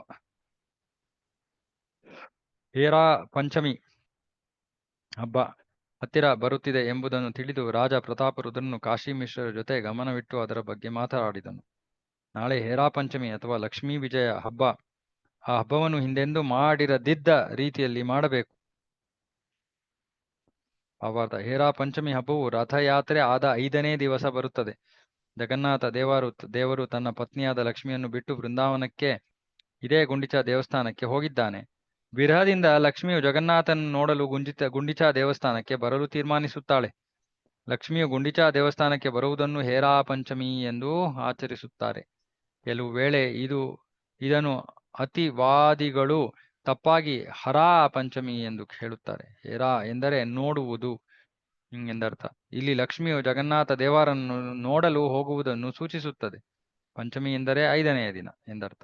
ಹೇರಾ ಪಂಚಮಿ ಹಬ್ಬ ಹತ್ತಿರ ಬರುತ್ತಿದೆ ಎಂಬುದನ್ನು ತಿಳಿದು ರಾಜ ಪ್ರತಾಪರುದ್ರನು ಕಾಶಿ ಮಿಶ್ರರ ಜೊತೆ ಗಮನವಿಟ್ಟು ಅದರ ಬಗ್ಗೆ ಮಾತನಾಡಿದನು. ನಾಳೆ ಹೇರಾ ಪಂಚಮಿ ಅಥವಾ ಲಕ್ಷ್ಮೀ ವಿಜಯ ಹಬ್ಬ. ಆ ಹಬ್ಬವನ್ನು ಹಿಂದೆಂದೂ ಮಾಡಿರದಿದ್ದ ರೀತಿಯಲ್ಲಿ ಮಾಡಬೇಕು. ಭಾವಾರ್ಥ: ಹೇರಾ ಪಂಚಮಿ ಹಬ್ಬವು ರಥಯಾತ್ರೆ ಆದ 5ನೇ ದಿವಸ ಬರುತ್ತದೆ. ಜಗನ್ನಾಥ ದೇವರು ತನ್ನ ಪತ್ನಿಯಾದ ಲಕ್ಷ್ಮಿಯನ್ನು ಬಿಟ್ಟು ಬೃಂದಾವನಕ್ಕೆ ಇದೇ ಗುಂಡಿಚಾ ದೇವಸ್ಥಾನಕ್ಕೆ ಹೋಗಿದ್ದಾನೆ. ವಿರಹದಿಂದ ಲಕ್ಷ್ಮಿಯು ಜಗನ್ನಾಥನನ್ನು ನೋಡಲು ಗುಂಡಿಚಾ ದೇವಸ್ಥಾನಕ್ಕೆ ಬರಲು ತೀರ್ಮಾನಿಸುತ್ತಾಳೆ. ಲಕ್ಷ್ಮಿಯು ಗುಂಡಿಚಾ ದೇವಸ್ಥಾನಕ್ಕೆ ಬರುವುದನ್ನು ಹೇರಾ ಪಂಚಮಿ ಎಂದು ಆಚರಿಸುತ್ತಾರೆ. ಕೆಲವು ವೇಳೆ ಇದನ್ನು ಅತಿವಾದಿಗಳು ತಪ್ಪಾಗಿ ಹರಾ ಪಂಚಮಿ ಎಂದು ಹೇಳುತ್ತಾರೆ. ಹೇರಾ ಎಂದರೆ ನೋಡುವುದು ಎಂದರ್ಥ. ಇಲ್ಲಿ ಲಕ್ಷ್ಮಿಯು ಜಗನ್ನಾಥ ದೇವರನ್ನು ನೋಡಲು ಹೋಗುವುದನ್ನು ಸೂಚಿಸುತ್ತದೆ. ಪಂಚಮಿ ಎಂದರೆ 5ನೆಯ ದಿನ ಎಂದರ್ಥ.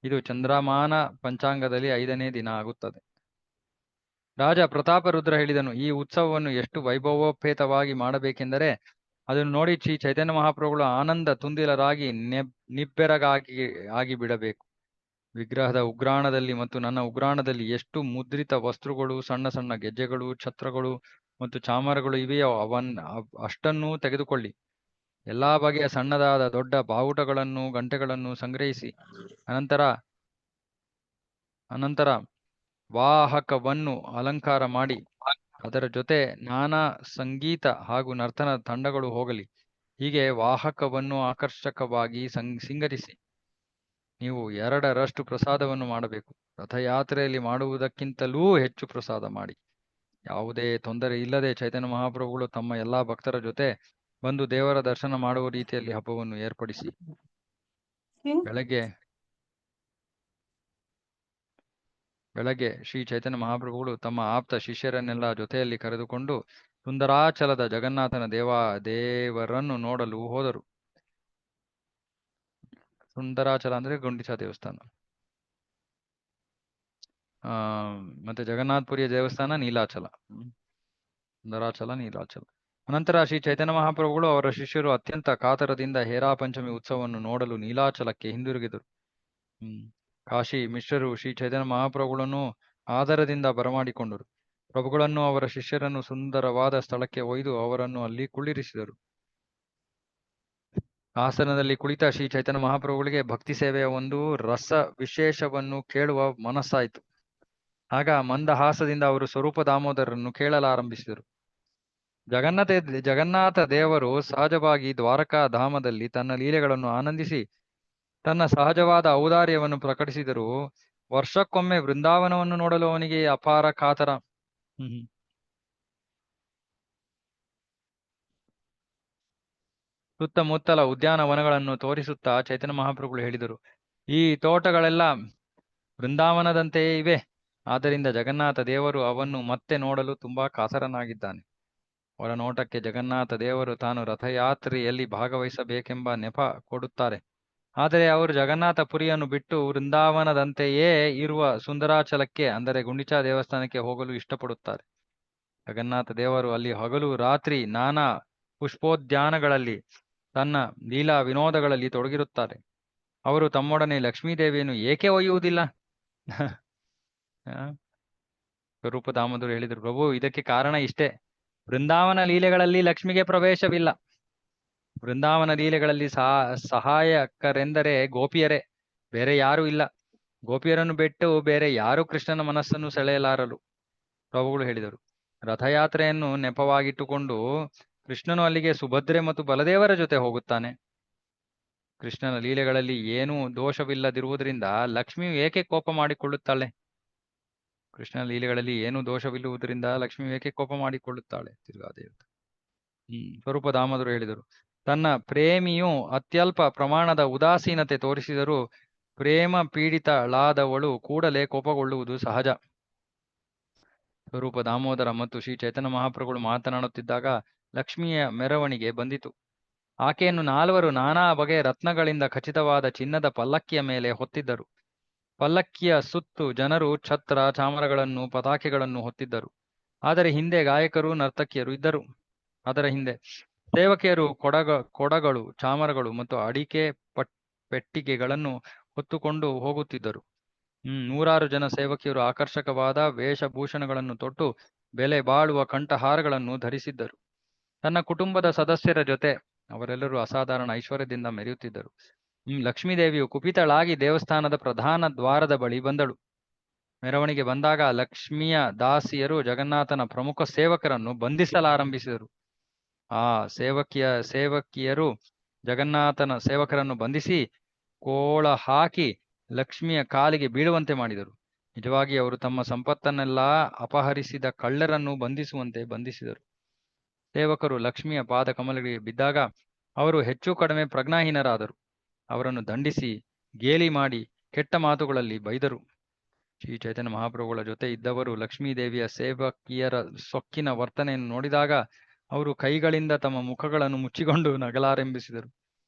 ಇದು ಚಂದ್ರಮಾನ ಪಂಚಾಂಗದಲ್ಲಿ 5ನೇ ದಿನ ಆಗುತ್ತದೆ. ರಾಜ ಪ್ರತಾಪರುದ್ರ ಹೇಳಿದನು, ಈ ಉತ್ಸವವನ್ನು ಎಷ್ಟು ವೈಭವೋಪೇತವಾಗಿ ಮಾಡಬೇಕೆಂದರೆ ಅದನ್ನು ನೋಡಿ ಶ್ರೀ ಚೈತನ್ಯ ಮಹಾಪ್ರಭುಗಳು ಆನಂದ ತುಂದಿಲರಾಗಿ ನಿಬ್ಬೆರಗಾಗಿ ಬಿಡಬೇಕು. ವಿಗ್ರಹದ ಉಗ್ರಾಣದಲ್ಲಿ ಮತ್ತು ನನ್ನ ಉಗ್ರಾಣದಲ್ಲಿ ಎಷ್ಟು ಮುದ್ರಿತ ವಸ್ತ್ರಗಳು, ಸಣ್ಣ ಸಣ್ಣ ಗೆಜ್ಜೆಗಳು, ಛತ್ರಗಳು ಮತ್ತು ಚಾಮರಗಳು ಇವೆಯೋ ಅಷ್ಟನ್ನೂ ತೆಗೆದುಕೊಳ್ಳಿ. ಎಲ್ಲಾ ಬಗೆಯ ಸಣ್ಣದಾದ ದೊಡ್ಡ ಬಾವುಟಗಳನ್ನು, ಗಂಟೆಗಳನ್ನು ಸಂಗ್ರಹಿಸಿ ಅನಂತರ ವಾಹಕವನ್ನು ಅಲಂಕಾರ ಮಾಡಿ ಅದರ ಜೊತೆ ನಾನಾ ಸಂಗೀತ ಹಾಗೂ ನರ್ತನ ತಂಡಗಳು ಹೋಗಲಿ. ಹೀಗೆ ವಾಹಕವನ್ನು ಆಕರ್ಷಕವಾಗಿ ಸಿಂಗರಿಸಿ ನೀವು 2ರಷ್ಟು ಪ್ರಸಾದವನ್ನು ಮಾಡಬೇಕು. ರಥಯಾತ್ರೆಯಲ್ಲಿ ಮಾಡುವುದಕ್ಕಿಂತಲೂ ಹೆಚ್ಚು ಪ್ರಸಾದ ಮಾಡಿ. ಯಾವುದೇ ತೊಂದರೆ ಇಲ್ಲದೆ ಚೈತನ್ಯ ಮಹಾಪ್ರಭುಗಳು ತಮ್ಮ ಎಲ್ಲಾ ಭಕ್ತರ ಜೊತೆ ಬಂದು ದೇವರ ದರ್ಶನ ಮಾಡುವ ರೀತಿಯಲ್ಲಿ ಹಬ್ಬವನ್ನು ಏರ್ಪಡಿಸಿ. ಬೆಳಗ್ಗೆ ಬೆಳಗ್ಗೆ ಶ್ರೀ ಚೈತನ್ಯ ಮಹಾಪ್ರಭುಗಳು ತಮ್ಮ ಆಪ್ತ ಶಿಷ್ಯರನ್ನೆಲ್ಲ ಜೊತೆಯಲ್ಲಿ ಕರೆದುಕೊಂಡು ಸುಂದರಾಚಲದ ಜಗನ್ನಾಥನ ದೇವರನ್ನು ನೋಡಲು ಹೋದರು. ಸುಂದರಾಚಲ ಅಂದ್ರೆ ಗುಂಡಿಚಾ ದೇವಸ್ಥಾನ. ಮತ್ತೆ ಜಗನ್ನಾಥಪುರಿಯ ದೇವಸ್ಥಾನ ನೀಲಾಚಲ. ಸುಂದರಾಚಲ, ನೀಲಾಚಲ. ಅನಂತರ ಶ್ರೀ ಚೈತನ್ಯ ಮಹಾಪ್ರಭುಗಳು ಅವರ ಶಿಷ್ಯರು ಅತ್ಯಂತ ಕಾತರದಿಂದ ಹೇರಾ ಪಂಚಮಿ ಉತ್ಸವವನ್ನು ನೋಡಲು ನೀಲಾಚಲಕ್ಕೆ ಹಿಂದಿರುಗಿದರು. ಕಾಶಿ ಮಿಶ್ರರು ಶ್ರೀ ಚೈತನ್ಯ ಮಹಾಪ್ರಭುಗಳನ್ನು ಆದರದಿಂದ ಬರಮಾಡಿಕೊಂಡರು. ಪ್ರಭುಗಳನ್ನು ಅವರ ಶಿಷ್ಯರನ್ನು ಸುಂದರವಾದ ಸ್ಥಳಕ್ಕೆ ಒಯ್ದು ಅವರನ್ನು ಅಲ್ಲಿ ಕುಳ್ಳಿರಿಸಿದರು. ಆಸನದಲ್ಲಿ ಕುಳಿತ ಶ್ರೀ ಚೈತನ್ಯ ಮಹಾಪ್ರಭುಗಳಿಗೆ ಭಕ್ತಿ ಸೇವೆಯ ಒಂದು ರಸ ವಿಶೇಷವನ್ನು ಕೇಳುವ ಮನಸ್ಸಾಯಿತು. ಆಗ ಮಂದಹಾಸದಿಂದ ಅವರು ಸ್ವರೂಪ ದಾಮೋದರನ್ನು ಕೇಳಲಾರಂಭಿಸಿದರು. ಜಗನ್ನಾಥ ದೇವರು ಸಹಜವಾಗಿ ದ್ವಾರಕಾ ಧಾಮದಲ್ಲಿ ತನ್ನ ಲೀಲೆಗಳನ್ನು ಆನಂದಿಸಿ ತನ್ನ ಸಹಜವಾದ ಔದಾರ್ಯವನ್ನು ಪ್ರಕಟಿಸಿದರು. ವರ್ಷಕ್ಕೊಮ್ಮೆ ವೃಂದಾವನವನ್ನು ನೋಡಲು ಅವನಿಗೆ ಅಪಾರ ಕಾತರ. ಸುತ್ತಮುತ್ತಲ ಉದ್ಯಾನವನಗಳನ್ನು ತೋರಿಸುತ್ತಾ ಚೈತನ್ಯ ಮಹಾಪ್ರಭುಗಳು ಹೇಳಿದರು, ಈ ತೋಟಗಳೆಲ್ಲ ವೃಂದಾವನದಂತೆಯೇ ಇವೆ. ಆದ್ದರಿಂದ ಜಗನ್ನಾಥ ದೇವರು ಅವನ್ನು ಮತ್ತೆ ನೋಡಲು ತುಂಬಾ ಕಾತರನಾಗಿದ್ದಾನೆ. ಒಳನೋಟಕ್ಕೆ ಜಗನ್ನಾಥ ದೇವರು ತಾನು ರಥಯಾತ್ರೆಯಲ್ಲಿ ಭಾಗವಹಿಸಬೇಕೆಂಬ ನೆಪ ಕೊಡುತ್ತಾರೆ. ಆದರೆ ಅವರು ಜಗನ್ನಾಥ ಪುರಿಯನ್ನು ಬಿಟ್ಟು ವೃಂದಾವನದಂತೆಯೇ ಇರುವ ಸುಂದರಾಚಲಕ್ಕೆ ಅಂದರೆ ಗುಂಡಿಚಾ ದೇವಸ್ಥಾನಕ್ಕೆ ಹೋಗಲು ಇಷ್ಟಪಡುತ್ತಾರೆ. ಜಗನ್ನಾಥ ದೇವರು ಅಲ್ಲಿ ಹಗಲು ರಾತ್ರಿ ನಾನಾ ಪುಷ್ಪೋದ್ಯಾನಗಳಲ್ಲಿ ತನ್ನ ಲೀಲಾ ವಿನೋದಗಳಲ್ಲಿ ತೊಡಗಿರುತ್ತಾರೆ. ಅವರು ತಮ್ಮೊಡನೆ ಲಕ್ಷ್ಮೀದೇವಿಯನ್ನು ಏಕೆ ಒಯ್ಯುವುದಿಲ್ಲ? ಸ್ವರೂಪ ದಾಮೋದರು ಹೇಳಿದರು, ಪ್ರಭು ಇದಕ್ಕೆ ಕಾರಣ ಇಷ್ಟೇ, ವೃಂದಾವನ ಲೀಲೆಗಳಲ್ಲಿ ಲಕ್ಷ್ಮಿಗೆ ಪ್ರವೇಶವಿಲ್ಲ. ವೃಂದಾವನ ಲೀಲೆಗಳಲ್ಲಿ ಸಹಾಯಕರೆಂದರೆ ಗೋಪಿಯರೇ, ಬೇರೆ ಯಾರೂ ಇಲ್ಲ. ಗೋಪಿಯರನ್ನು ಬಿಟ್ಟು ಬೇರೆ ಯಾರೂ ಕೃಷ್ಣನ ಮನಸ್ಸನ್ನು ಸೆಳೆಯಲಾರರು. ಪ್ರಭುಗಳು ಹೇಳಿದರು, ರಥಯಾತ್ರೆಯನ್ನು ನೆಪವಾಗಿಟ್ಟುಕೊಂಡು ಕೃಷ್ಣನು ಅಲ್ಲಿಗೆ ಸುಭದ್ರೆ ಮತ್ತು ಬಲದೇವರ ಜೊತೆ ಹೋಗುತ್ತಾನೆ. ಕೃಷ್ಣನ ಲೀಲೆಗಳಲ್ಲಿ ಏನೂ ದೋಷವಿಲ್ಲದಿರುವುದರಿಂದ ಲಕ್ಷ್ಮಿಯು ಏಕೆ ಕೋಪ ಮಾಡಿಕೊಳ್ಳುತ್ತಾಳೆ? ಕೃಷ್ಣನ ಲೀಲೆಗಳಲ್ಲಿ ಏನೂ ದೋಷವಿಲ್ಲುವುದರಿಂದ ಲಕ್ಷ್ಮಿಯು ಏಕೆ ಕೋಪ ಮಾಡಿಕೊಳ್ಳುತ್ತಾಳೆ? ತಿರುಗಾದೇವತೆ. ಸ್ವರೂಪ ದಾಮೋದರು ಹೇಳಿದರು, ತನ್ನ ಪ್ರೇಮಿಯು ಅತ್ಯಲ್ಪ ಪ್ರಮಾಣದ ಉದಾಸೀನತೆ ತೋರಿಸಿದರೂ ಪ್ರೇಮ ಪೀಡಿತಳಾದವಳು ಕೂಡಲೇ ಕೋಪಗೊಳ್ಳುವುದು ಸಹಜ. ಸ್ವರೂಪ ದಾಮೋದರ ಮತ್ತು ಶ್ರೀ ಚೈತನ್ಯ ಮಹಾಪ್ರಭುಗಳು ಮಾತನಾಡುತ್ತಿದ್ದಾಗ ಲಕ್ಷ್ಮಿಯ ಮೆರವಣಿಗೆ ಬಂದಿತು. ಆಕೆಯನ್ನು 4 ನಾನಾ ಬಗೆಯ ರತ್ನಗಳಿಂದ ಖಚಿತವಾದ ಚಿನ್ನದ ಪಲ್ಲಕ್ಕಿಯ ಮೇಲೆ ಹೊತ್ತಿದ್ದರು. ಪಲ್ಲಕ್ಕಿಯ ಸುತ್ತು ಜನರು ಛತ್ರ ಚಾಮರಗಳನ್ನು ಪತಾಕೆಗಳನ್ನು ಹೊತ್ತಿದ್ದರು. ಆದರೆ ಹಿಂದೆ ಗಾಯಕರು ನರ್ತಕಿಯರು ಇದ್ದರು. ಅದರ ಹಿಂದೆ ಸೇವಕಿಯರು ಕೊಡಗಳು ಚಾಮರಗಳು ಮತ್ತು ಅಡಿಕೆ ಪೆಟ್ಟಿಗೆಗಳನ್ನು ಹೊತ್ತುಕೊಂಡು ಹೋಗುತ್ತಿದ್ದರು. 100 ಜನ ಸೇವಕಿಯರು ಆಕರ್ಷಕವಾದ ವೇಷಭೂಷಣಗಳನ್ನು ತೊಟ್ಟು ಬೆಲೆ ಬಾಳುವ ಕಂಠಹಾರಗಳನ್ನು ಧರಿಸಿದ್ದರು. ತನ್ನ ಕುಟುಂಬದ ಸದಸ್ಯರ ಜೊತೆ ಅವರೆಲ್ಲರೂ ಅಸಾಧಾರಣ ಐಶ್ವರ್ಯದಿಂದ ಮೆರೆಯುತ್ತಿದ್ದರು. ಲಕ್ಷ್ಮೀದೇವಿಯು ಕುಪಿತಳಾಗಿ ದೇವಸ್ಥಾನದ ಪ್ರಧಾನ ದ್ವಾರದ ಬಳಿ ಬಂದಳು. ಮೆರವಣಿಗೆ ಬಂದಾಗ ಲಕ್ಷ್ಮಿಯ ದಾಸಿಯರು ಜಗನ್ನಾಥನ ಪ್ರಮುಖ ಸೇವಕರನ್ನು ಬಂಧಿಸಲಾರಂಭಿಸಿದರು. ಆ ಸೇವಕಿಯರು ಜಗನ್ನಾಥನ ಸೇವಕರನ್ನು ಬಂಧಿಸಿ ಕೋಳ ಹಾಕಿ ಲಕ್ಷ್ಮಿಯ ಕಾಲಿಗೆ ಬೀಳುವಂತೆ ಮಾಡಿದರು. ನಿಜವಾಗಿ ಅವರು ತಮ್ಮ ಸಂಪತ್ತನ್ನೆಲ್ಲ ಅಪಹರಿಸಿದ ಕಳ್ಳರನ್ನು ಬಂಧಿಸಿದರು. ಸೇವಕರು ಲಕ್ಷ್ಮಿಯ ಪಾದ ಕಮಲಗಳಿಗೆ ಬಿದ್ದಾಗ ಅವರು ಹೆಚ್ಚು ಕಡಿಮೆ ಪ್ರಜ್ಞಾಹೀನರಾದರು. ಅವರನ್ನು ದಂಡಿಸಿ ಗೇಲಿ ಮಾಡಿ ಕೆಟ್ಟ ಮಾತುಗಳಲ್ಲಿ ಬೈದರು. ಶ್ರೀ ಚೈತನ್ಯ ಮಹಾಪ್ರಭುಗಳ ಜೊತೆ ಇದ್ದವರು ಲಕ್ಷ್ಮೀದೇವಿಯ ಸೇವಕಿಯರ ಸೊಕ್ಕಿನ ವರ್ತನೆಯನ್ನು ನೋಡಿದಾಗ ಅವರು ಕೈಗಳಿಂದ ತಮ್ಮ ಮುಖಗಳನ್ನು ಮುಚ್ಚಿಕೊಂಡು ನಗಲಾರಂಭಿಸಿದರು.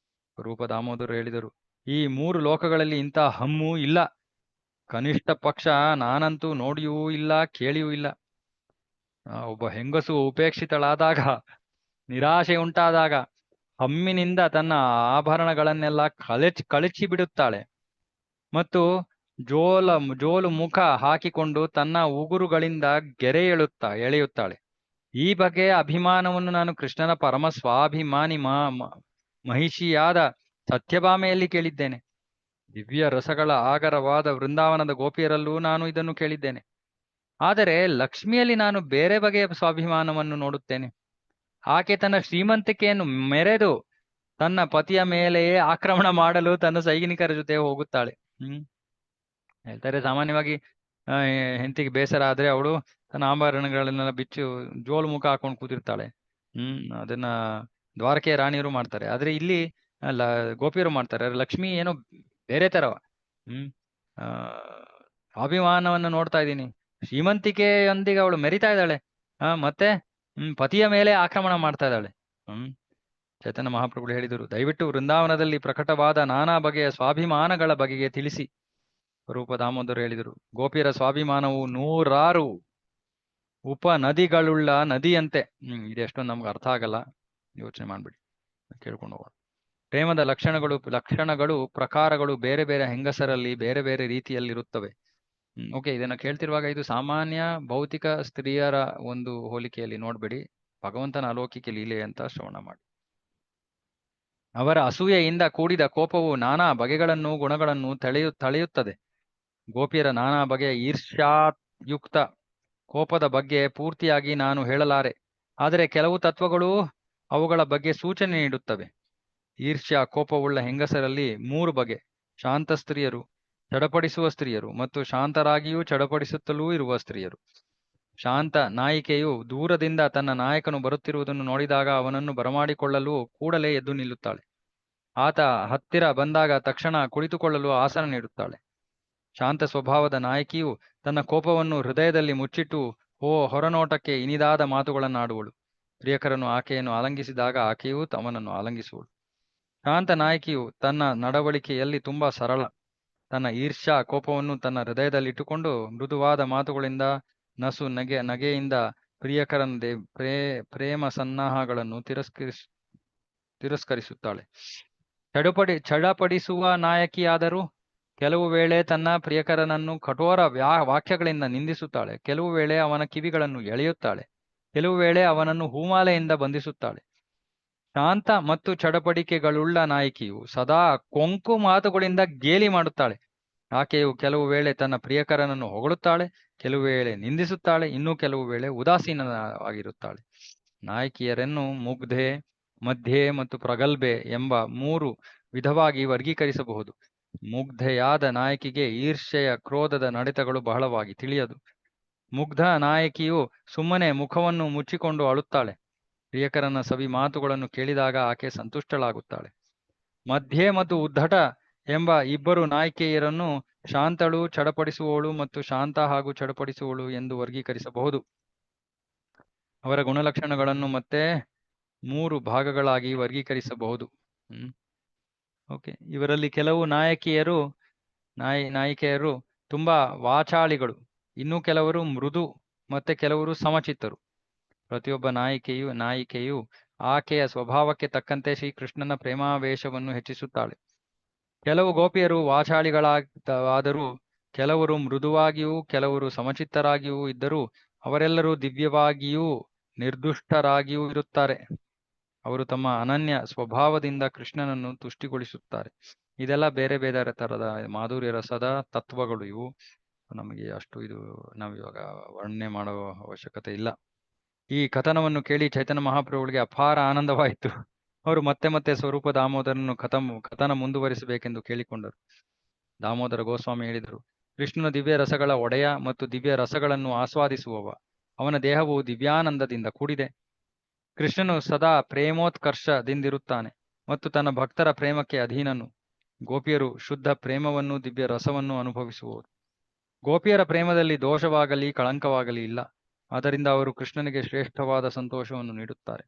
ರೂಪ ದಾಮೋದರು ಹೇಳಿದರು, ಈ 3 ಲೋಕಗಳಲ್ಲಿ ಇಂಥ ಹಮ್ಮು ಇಲ್ಲ. ಕನಿಷ್ಠ ಪಕ್ಷ ನಾನಂತೂ ನೋಡಿಯೂ ಇಲ್ಲ, ಕೇಳಿಯೂ ಇಲ್ಲ. ಒಬ್ಬ ಹೆಂಗಸು ಉಪೇಕ್ಷಿತಳಾದಾಗ, ನಿರಾಶೆ ಉಂಟಾದಾಗ ಹಮ್ಮಿನಿಂದ ತನ್ನ ಆಭರಣಗಳನ್ನೆಲ್ಲ ಕಳಚಿ ಬಿಡುತ್ತಾಳೆ ಮತ್ತು ಜೋಲು ಮುಖ ಹಾಕಿಕೊಂಡು ತನ್ನ ಉಗುರುಗಳಿಂದ ಗೆರೆ ಎಳೆಯುತ್ತಾಳೆ. ಈ ಬಗೆಯ ಅಭಿಮಾನವನ್ನು ನಾನು ಕೃಷ್ಣನ ಪರಮ ಸ್ವಾಭಿಮಾನಿ ಮಹಿಷಿಯಾದ ಸತ್ಯಭಾಮೆಯಲ್ಲಿ ಕೇಳಿದ್ದೇನೆ. ದಿವ್ಯ ರಸಗಳ ಆಗರವಾದ ವೃಂದಾವನದ ಗೋಪಿಯರಲ್ಲೂ ನಾನು ಇದನ್ನು ಕೇಳಿದ್ದೇನೆ. ಆದರೆ ಲಕ್ಷ್ಮಿಯಲ್ಲಿ ನಾನು ಬೇರೆ ಬಗೆಯ ಸ್ವಾಭಿಮಾನವನ್ನು ನೋಡುತ್ತೇನೆ. ಆಕೆ ತನ್ನ ಶ್ರೀಮಂತಿಕೆಯನ್ನು ಮೆರೆದು ತನ್ನ ಪತಿಯ ಮೇಲೆಯೇ ಆಕ್ರಮಣ ಮಾಡಲು ತನ್ನ ಸೈನಿಕರ ಜೊತೆ ಹೋಗುತ್ತಾಳೆ. ಹೇಳ್ತಾರೆ, ಸಾಮಾನ್ಯವಾಗಿ ಹೆಂಡತಿಗೆ ಬೇಸರ ಆದ್ರೆ ಅವಳು ತನ್ನ ಆಭರಣಗಳನ್ನೆಲ್ಲ ಬಿಚ್ಚು ಜೋಲು ಮುಖ ಹಾಕೊಂಡು ಕೂತಿರ್ತಾಳೆ. ಅದನ್ನ ದ್ವಾರಕೆಯ ರಾಣಿಯರು ಮಾಡ್ತಾರೆ. ಆದ್ರೆ ಇಲ್ಲಿ ಗೋಪಿಯರು ಮಾಡ್ತಾರೆ. ಲಕ್ಷ್ಮಿ ಏನೋ ಬೇರೆ ತರವ. ಅಭಿಮಾನವನ್ನು ನೋಡ್ತಾ ಇದ್ದೀನಿ. ಶ್ರೀಮಂತಿಕೆಯೊಂದಿಗೆ ಅವಳು ಮೆರಿತಾ ಇದ್ದಾಳೆ. ಮತ್ತೆ ಪತಿಯ ಮೇಲೆ ಆಕ್ರಮಣ ಮಾಡ್ತಾ ಇದ್ದಾಳೆ. ಚೈತನ್ಯ ಮಹಾಪ್ರಭುಗಳು ಹೇಳಿದರು, ದಯವಿಟ್ಟು ವೃಂದಾವನದಲ್ಲಿ ಪ್ರಕಟವಾದ ನಾನಾ ಬಗೆಯ ಸ್ವಾಭಿಮಾನಗಳ ಬಗೆಗೆ ತಿಳಿಸಿ. ರೂಪ ದಾಮೋದರು ಹೇಳಿದರು, ಗೋಪಿಯರ ಸ್ವಾಭಿಮಾನವು 100 ಉಪನದಿಗಳುಳ್ಳ ನದಿಯಂತೆ. ಇದೆಷ್ಟೊಂದು ನಮ್ಗೆ ಅರ್ಥ ಆಗಲ್ಲ, ಯೋಚನೆ ಮಾಡ್ಬಿಡಿ, ಕೇಳ್ಕೊಂಡು ಹೋಗೋಣ. ಪ್ರೇಮದ ಲಕ್ಷಣಗಳು ಪ್ರಕಾರಗಳು ಬೇರೆ ಬೇರೆ ಹೆಂಗಸರಲ್ಲಿ ಬೇರೆ ಬೇರೆ ರೀತಿಯಲ್ಲಿರುತ್ತವೆ. ಓಕೆ, ಇದನ್ನ ಕೇಳ್ತಿರುವಾಗ ಇದು ಸಾಮಾನ್ಯ ಭೌತಿಕ ಸ್ತ್ರೀಯರ ಒಂದು ಹೋಲಿಕೆಯಲ್ಲಿ ನೋಡ್ಬೇಡಿ, ಭಗವಂತನ ಅಲೌಕಿಕ ಲೀಲೆ ಅಂತ ಶ್ರವಣ ಮಾಡಿ. ಅವರ ಅಸೂಯೆಯಿಂದ ಕೂಡಿದ ಕೋಪವು ನಾನಾ ಬಗೆಗಳನ್ನು ಗುಣಗಳನ್ನು ತಳೆಯುತ್ತದೆ. ಗೋಪಿಯರ ನಾನಾ ಬಗೆಯ ಈರ್ಷ್ಯಾಯುಕ್ತ ಕೋಪದ ಬಗ್ಗೆ ಪೂರ್ತಿಯಾಗಿ ನಾನು ಹೇಳಲಾರೆ, ಆದರೆ ಕೆಲವು ತತ್ವಗಳು ಅವುಗಳ ಬಗ್ಗೆ ಸೂಚನೆ ನೀಡುತ್ತವೆ. ಈರ್ಷ್ಯಾ ಕೋಪವುಳ್ಳ ಹೆಂಗಸರಲ್ಲಿ 3 ಬಗೆ: ಶಾಂತ ಸ್ತ್ರೀಯರು, ಚಡಪಡಿಸುವ ಸ್ತ್ರೀಯರು ಮತ್ತು ಶಾಂತರಾಗಿಯೂ ಚಡಪಡಿಸುತ್ತಲೂ ಇರುವ ಸ್ತ್ರೀಯರು. ಶಾಂತ ನಾಯಿಕೆಯು ದೂರದಿಂದ ತನ್ನ ನಾಯಕನು ಬರುತ್ತಿರುವುದನ್ನು ನೋಡಿದಾಗ ಅವನನ್ನು ಬರಮಾಡಿಕೊಳ್ಳಲು ಕೂಡಲೇ ಎದ್ದು ನಿಲ್ಲುತ್ತಾಳೆ. ಆತ ಹತ್ತಿರ ಬಂದಾಗ ತಕ್ಷಣ ಕುಳಿತುಕೊಳ್ಳಲು ಆಸನ ನೀಡುತ್ತಾಳೆ. ಶಾಂತ ಸ್ವಭಾವದ ನಾಯಕಿಯು ತನ್ನ ಕೋಪವನ್ನು ಹೃದಯದಲ್ಲಿ ಮುಚ್ಚಿಟ್ಟು ಹೊರನೋಟಕ್ಕೆ ಇನಿದಾದ ಮಾತುಗಳನ್ನಾಡುವಳು. ಪ್ರಿಯಕರನು ಆಕೆಯನ್ನು ಆಲಂಗಿಸಿದಾಗ ಆಕೆಯೂ ಅವನನ್ನು ಆಲಂಗಿಸುವಳು. ಶಾಂತ ನಾಯಕಿಯು ತನ್ನ ನಡವಳಿಕೆಯಲ್ಲಿ ತುಂಬಾ ಸರಳ. ತನ್ನ ಈರ್ಷ್ಯಾ ಕೋಪವನ್ನು ತನ್ನ ಹೃದಯದಲ್ಲಿಟ್ಟುಕೊಂಡು ಮೃದುವಾದ ಮಾತುಗಳಿಂದ ನಗೆಯಿಂದ ಪ್ರಿಯಕರನದೇ ಪ್ರೇಮ ಸನ್ನಾಹಗಳನ್ನು ತಿರಸ್ಕರಿಸುತ್ತಾಳೆ. ಚಡಪಡಿಸುವ ನಾಯಕಿಯಾದರೂ ಕೆಲವು ವೇಳೆ ತನ್ನ ಪ್ರಿಯಕರನನ್ನು ಕಠೋರ ವಾಕ್ಯಗಳಿಂದ ನಿಂದಿಸುತ್ತಾಳೆ. ಕೆಲವು ವೇಳೆ ಅವನ ಕಿವಿಗಳನ್ನು ಎಳೆಯುತ್ತಾಳೆ. ಕೆಲವು ವೇಳೆ ಅವನನ್ನು ಹೂಮಾಲೆಯಿಂದ ಬಂಧಿಸುತ್ತಾಳೆ. ಶಾಂತ ಮತ್ತು ಚಡಪಡಿಕೆಗಳುಳ್ಳ ನಾಯಕಿಯು ಸದಾ ಕೊಂಕು ಮಾತುಗಳಿಂದ ಗೇಲಿ ಮಾಡುತ್ತಾಳೆ. ಆಕೆಯು ಕೆಲವು ವೇಳೆ ತನ್ನ ಪ್ರಿಯಕರನನ್ನು ಹೊಗಳುತ್ತಾಳೆ, ಕೆಲವು ವೇಳೆ ನಿಂದಿಸುತ್ತಾಳೆ, ಇನ್ನೂ ಕೆಲವು ವೇಳೆ ಉದಾಸೀನವಾಗಿರುತ್ತಾಳೆ. ನಾಯಕಿಯರನ್ನು ಮುಗ್ಧೆ, ಮಧ್ಯೆ ಮತ್ತು ಪ್ರಗಲ್ಭೆ ಎಂಬ 3 ವಿಧವಾಗಿ ವರ್ಗೀಕರಿಸಬಹುದು. ಮುಗ್ಧೆಯಾದ ನಾಯಕಿಗೆ ಈರ್ಷ್ಯೆಯ ಕ್ರೋಧದ ನಡೆತಗಳು ಬಹಳವಾಗಿ ತಿಳಿಯದು. ಮುಗ್ಧ ನಾಯಕಿಯು ಸುಮ್ಮನೆ ಮುಖವನ್ನು ಮುಚ್ಚಿಕೊಂಡು ಅಳುತ್ತಾಳೆ. ಪ್ರಿಯಕರನ ಸವಿ ಮಾತುಗಳನ್ನು ಕೇಳಿದಾಗ ಆಕೆ ಸಂತುಷ್ಟಳಾಗುತ್ತಾಳೆ. ಮಧ್ಯೆ ಮತ್ತು ಉದ್ಧಟ ಎಂಬ 2 ನಾಯಕಿಯರನ್ನು ಶಾಂತಳು, ಚಡಪಡಿಸುವವಳು ಮತ್ತು ಶಾಂತ ಹಾಗೂ ಚಡಪಡಿಸುವವಳು ಎಂದು ವರ್ಗೀಕರಿಸಬಹುದು. ಅವರ ಗುಣಲಕ್ಷಣಗಳನ್ನು ಮತ್ತೆ 3 ಭಾಗಗಳಾಗಿ ವರ್ಗೀಕರಿಸಬಹುದು. ಓಕೆ, ಇವರಲ್ಲಿ ಕೆಲವು ನಾಯಕಿಯರು ತುಂಬಾ ವಾಚಾಳಿಗಳು, ಇನ್ನು ಕೆಲವರು ಮೃದು ಮತ್ತೆ ಕೆಲವರು ಸಮಚಿತ್ತರು. ಪ್ರತಿಯೊಬ್ಬ ನಾಯಿಕೆಯು ಆಕೆಯ ಸ್ವಭಾವಕ್ಕೆ ತಕ್ಕಂತೆ ಶ್ರೀಕೃಷ್ಣನ ಪ್ರೇಮಾವೇಶವನ್ನು ಹೆಚ್ಚಿಸುತ್ತಾಳೆ. ಕೆಲವು ಗೋಪಿಯರು ವಾಚಾಳಿಗಳಾದರೂ ಕೆಲವರು ಮೃದುವಾಗಿಯೂ ಕೆಲವರು ಸಮಚಿತ್ತರಾಗಿಯೂ ಇದ್ದರೂ ಅವರೆಲ್ಲರೂ ದಿವ್ಯವಾಗಿಯೂ ನಿರ್ದುಷ್ಟರಾಗಿಯೂ ಇರುತ್ತಾರೆ. ಅವರು ತಮ್ಮ ಅನನ್ಯ ಸ್ವಭಾವದಿಂದ ಕೃಷ್ಣನನ್ನು ತುಷ್ಟಿಗೊಳಿಸುತ್ತಾರೆ. ಇದೆಲ್ಲ ಬೇರೆ ಬೇರೆ ತರದ ಮಾಧುರ್ಯ ರಸದ ತತ್ವಗಳು. ಇವು ನಮಗೆ ಅಷ್ಟು ನಾವಿವಾಗ ವರ್ಣನೆ ಮಾಡೋ ಅವಶ್ಯಕತೆ ಇಲ್ಲ. ಈ ಕಥನವನ್ನು ಕೇಳಿ ಚೈತನ್ಯ ಮಹಾಪ್ರಭುಗಳಿಗೆ ಅಪಾರ ಆನಂದವಾಯಿತು. ಅವರು ಮತ್ತೆ ಮತ್ತೆ ಸ್ವರೂಪ ದಾಮೋದರನ್ನು ಕಥನ ಮುಂದುವರಿಸಬೇಕೆಂದು ಕೇಳಿಕೊಂಡರು. ದಾಮೋದರ ಗೋಸ್ವಾಮಿ ಹೇಳಿದರು, ಕೃಷ್ಣನ ದಿವ್ಯ ರಸಗಳ ಒಡೆಯ ಮತ್ತು ದಿವ್ಯ ರಸಗಳನ್ನು ಆಸ್ವಾದಿಸುವವ. ಅವನ ದೇಹವು ದಿವ್ಯಾನಂದದಿಂದ ಕೂಡಿದೆ. ಕೃಷ್ಣನು ಸದಾ ಪ್ರೇಮೋತ್ಕರ್ಷದಿಂದಿರುತ್ತಾನೆ ಮತ್ತು ತನ್ನ ಭಕ್ತರ ಪ್ರೇಮಕ್ಕೆ ಅಧೀನನು. ಗೋಪಿಯರು ಶುದ್ಧ ಪ್ರೇಮವನ್ನು ದಿವ್ಯ ರಸವನ್ನು ಅನುಭವಿಸುವರು. ಗೋಪಿಯರ ಪ್ರೇಮದಲ್ಲಿ ದೋಷವಾಗಲಿ ಕಳಂಕವಾಗಲಿ ಇಲ್ಲ. ಆದ್ದರಿಂದ ಅವರು ಕೃಷ್ಣನಿಗೆ ಶ್ರೇಷ್ಠವಾದ ಸಂತೋಷವನ್ನು ನೀಡುತ್ತಾರೆ.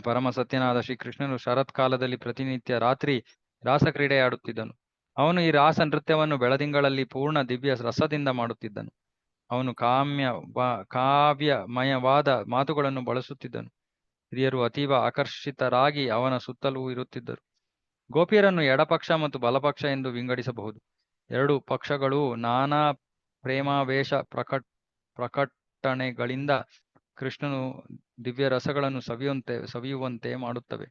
ಪರಮ ಸತ್ಯನಾದ ಶ್ರೀಕೃಷ್ಣನು ಶರತ್ಕಾಲದಲ್ಲಿ ಪ್ರತಿನಿತ್ಯ ರಾತ್ರಿ ರಾಸಕ್ರೀಡೆಯಾಡುತ್ತಿದ್ದನು. ಅವನು ಈ ರಾಸ ನೃತ್ಯವನ್ನು ಬೆಳದಿಂಗಳಲ್ಲಿ ಪೂರ್ಣ ದಿವ್ಯ ರಸದಿಂದ ಮಾಡುತ್ತಿದ್ದನು. ಅವನು ಕಾವ್ಯಮಯವಾದ ಮಾತುಗಳನ್ನು ಬಳಸುತ್ತಿದ್ದನು. ಸ್ತ್ರೀಯರು ಅತೀವ ಆಕರ್ಷಿತರಾಗಿ ಅವನ ಸುತ್ತಲೂ ಇರುತ್ತಿದ್ದರು. ಗೋಪಿಯರನ್ನು ಎಡಪಕ್ಷ ಮತ್ತು ಬಲಪಕ್ಷ ಎಂದು ವಿಂಗಡಿಸಬಹುದು. 2 ಪಕ್ಷಗಳು ನಾನಾ ಪ್ರೇಮಾವೇಶ ಪ್ರಕಟಣೆಗಳಿಂದ ಕೃಷ್ಣನು ದಿವ್ಯ ರಸಗಳನ್ನು ಸವಿಯುವಂತೆ ಮಾಡುತ್ತವೆ.